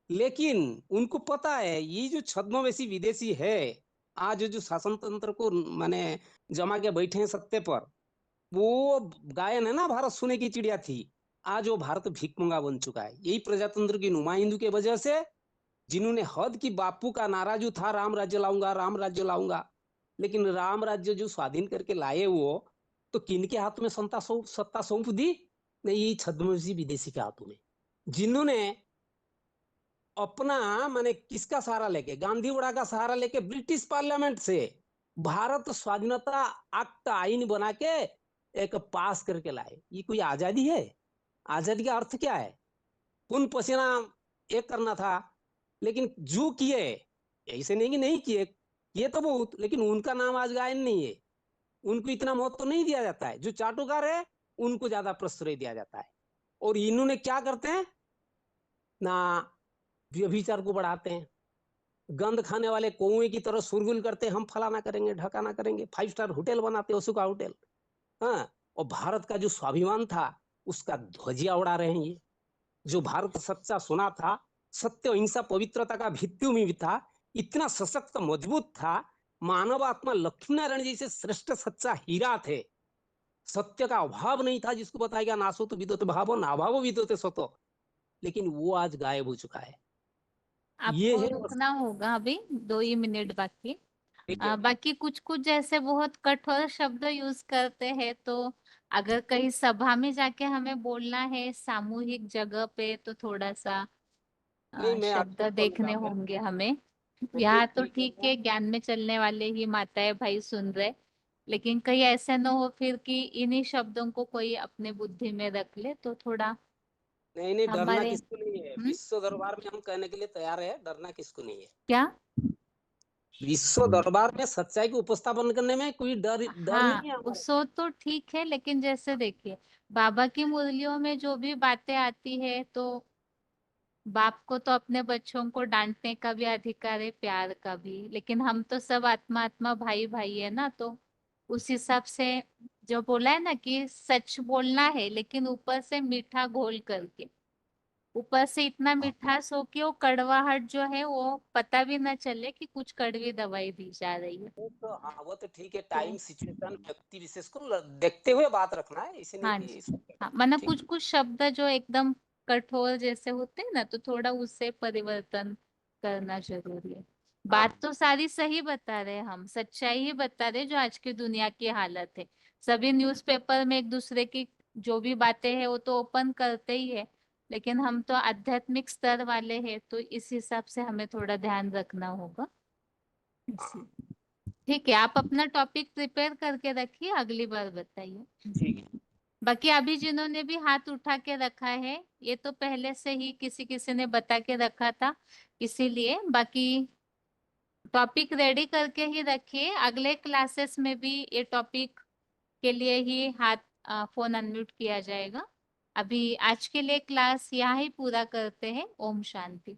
लेकिन उनको पता है ये जो छद्मवेशी विदेशी है आज जो शासन तंत्र को माने जमा के बैठे हैं सत्ते पर, वो गायन है ना भारत सोने की चिड़िया थी, आज वो भारत भिखमंगा बन चुका है। यही प्रजातंत्र की नुमाइंदू के वजह से, जिन्होंने हद की बापू का नारा जो था राम राज्य लाऊंगा राम राज्य लाऊंगा, लेकिन राम राज्य जो स्वाधीन करके लाए वो तो किनके हाथ में सत्ता सौंप दी? नहीं, छद्मवेशी विदेशी के हाथों में, जिन्होंने अपना माने किसका सहारा लेके, गांधी उड़ा का सहारा लेके ब्रिटिश पार्लियामेंट से भारत स्वाधीनता एक्ट आईन बना के एक पास करके लाए। ये कोई आजादी है? आजादी का अर्थ क्या है? खून पसीना एक करना था, लेकिन जो किए ऐसे नहीं कि नहीं किए, ये तो बहुत, लेकिन उनका नाम आज गायन नहीं है। उनको इतना महत्व तो नहीं दिया जाता है। जो चाटुकार है उनको ज्यादा प्रश्रय दिया जाता है। और इन्होंने क्या करते हैं ना, व्यभिचार को बढ़ाते हैं, गंद खाने वाले कौए की तरह सुरगुल करते हैं, हम फलाना करेंगे ढकाना करेंगे, 5 स्टार होटल बनाते हैं, ओसुका होटल। हाँ, और भारत का जो स्वाभिमान था उसका ध्वजिया उड़ा रहे हैं ये। जो भारत सच्चा सोना था, सत्य अहिंसा पवित्रता का भित्तिभूमि भी था, इतना सशक्त मजबूत था, मानव आत्मा लक्ष्मी नारायण जैसे श्रेष्ठ सच्चा हीरा थे, सत्य का अभाव नहीं था जिसको बताएगा नासो तो विदोते भावो नाभावो विदोते सतो, लेकिन वो आज गायब हो चुका है। ये आपको है रुकना होगा, अभी 2 ही मिनट बाकी। ठीक है। बाकी कुछ कुछ जैसे बहुत कठोर शब्द यूज करते हैं, तो अगर कहीं सभा में जाके हमें बोलना है सामूहिक जगह पे तो थोड़ा सा नहीं, मैं शब्द आपको देखने समझा मैं होंगे हमें। चलिए यहाँ तो ठीक ठीक है, ज्ञान में चलने वाले ही माताएं भाई सुन रहे, लेकिन कहीं ऐसा न हो फिर कि इन्हीं शब्दों को कोई अपने बुद्धि में रख ले, तो थोड़ा नहीं नहीं, डरना हमारे किसको नहीं है, विश्व दरबार में हम कहने के लिए तैयार है, डरना किसको नहीं है। क्या विश्व दरबार में सच्चाई को उपस्थापन करने में कोई डर नहीं है हाँ, हमारे। सो तो ठीक है, लेकिन जैसे देखिए बाबा की मुरलियों में जो भी बातें आती है, तो बाप को तो अपने बच्चों को डांटने का भी अधिकार है, प्यार का भी, लेकिन हम तो सब आत्मा आत्मा भाई भाई है ना, तो उस हिसाब से जो बोला है ना कि सच बोलना है, लेकिन ऊपर से मीठा घोल करके, ऊपर से इतना मिठास हो कि वो कड़वाहट जो है वो पता भी ना चले कि कुछ कड़वी दवाई दी जा रही है। वो तो हाँ, वो तो ठीक है, टाइम सिचुएशन व्यक्ति विशेष को देखते हुए बात रखना है, इसे नहीं हाँ कि जी, हाँ, माना कुछ ठीक। कुछ शब्द जो एकदम कठोर जैसे होते हैं ना, तो थोड़ा उससे परिवर्तन करना जरूरी है। बात तो सारी सही बता रहे हैं, हम सच्चाई ही बता रहे हैं, जो आज की दुनिया की हालत है। सभी न्यूज़पेपर में एक दूसरे की जो भी बातें हैं वो तो ओपन करते ही है, लेकिन हम तो आध्यात्मिक स्तर वाले हैं, तो इस हिसाब से हमें थोड़ा ध्यान रखना होगा। ठीक है, आप अपना टॉपिक प्रिपेयर करके रखिए, अगली बार बताइए। ठीक है। बाकी अभी जिन्होंने भी हाथ उठा के रखा है, ये तो पहले से ही किसी किसी ने बता के रखा था, इसीलिए बाकी टॉपिक रेडी करके ही रखिए। अगले क्लासेस में भी ये टॉपिक के लिए ही हाथ फोन अनम्यूट किया जाएगा। अभी आज के लिए क्लास यहाँ ही पूरा करते हैं। ओम शांति।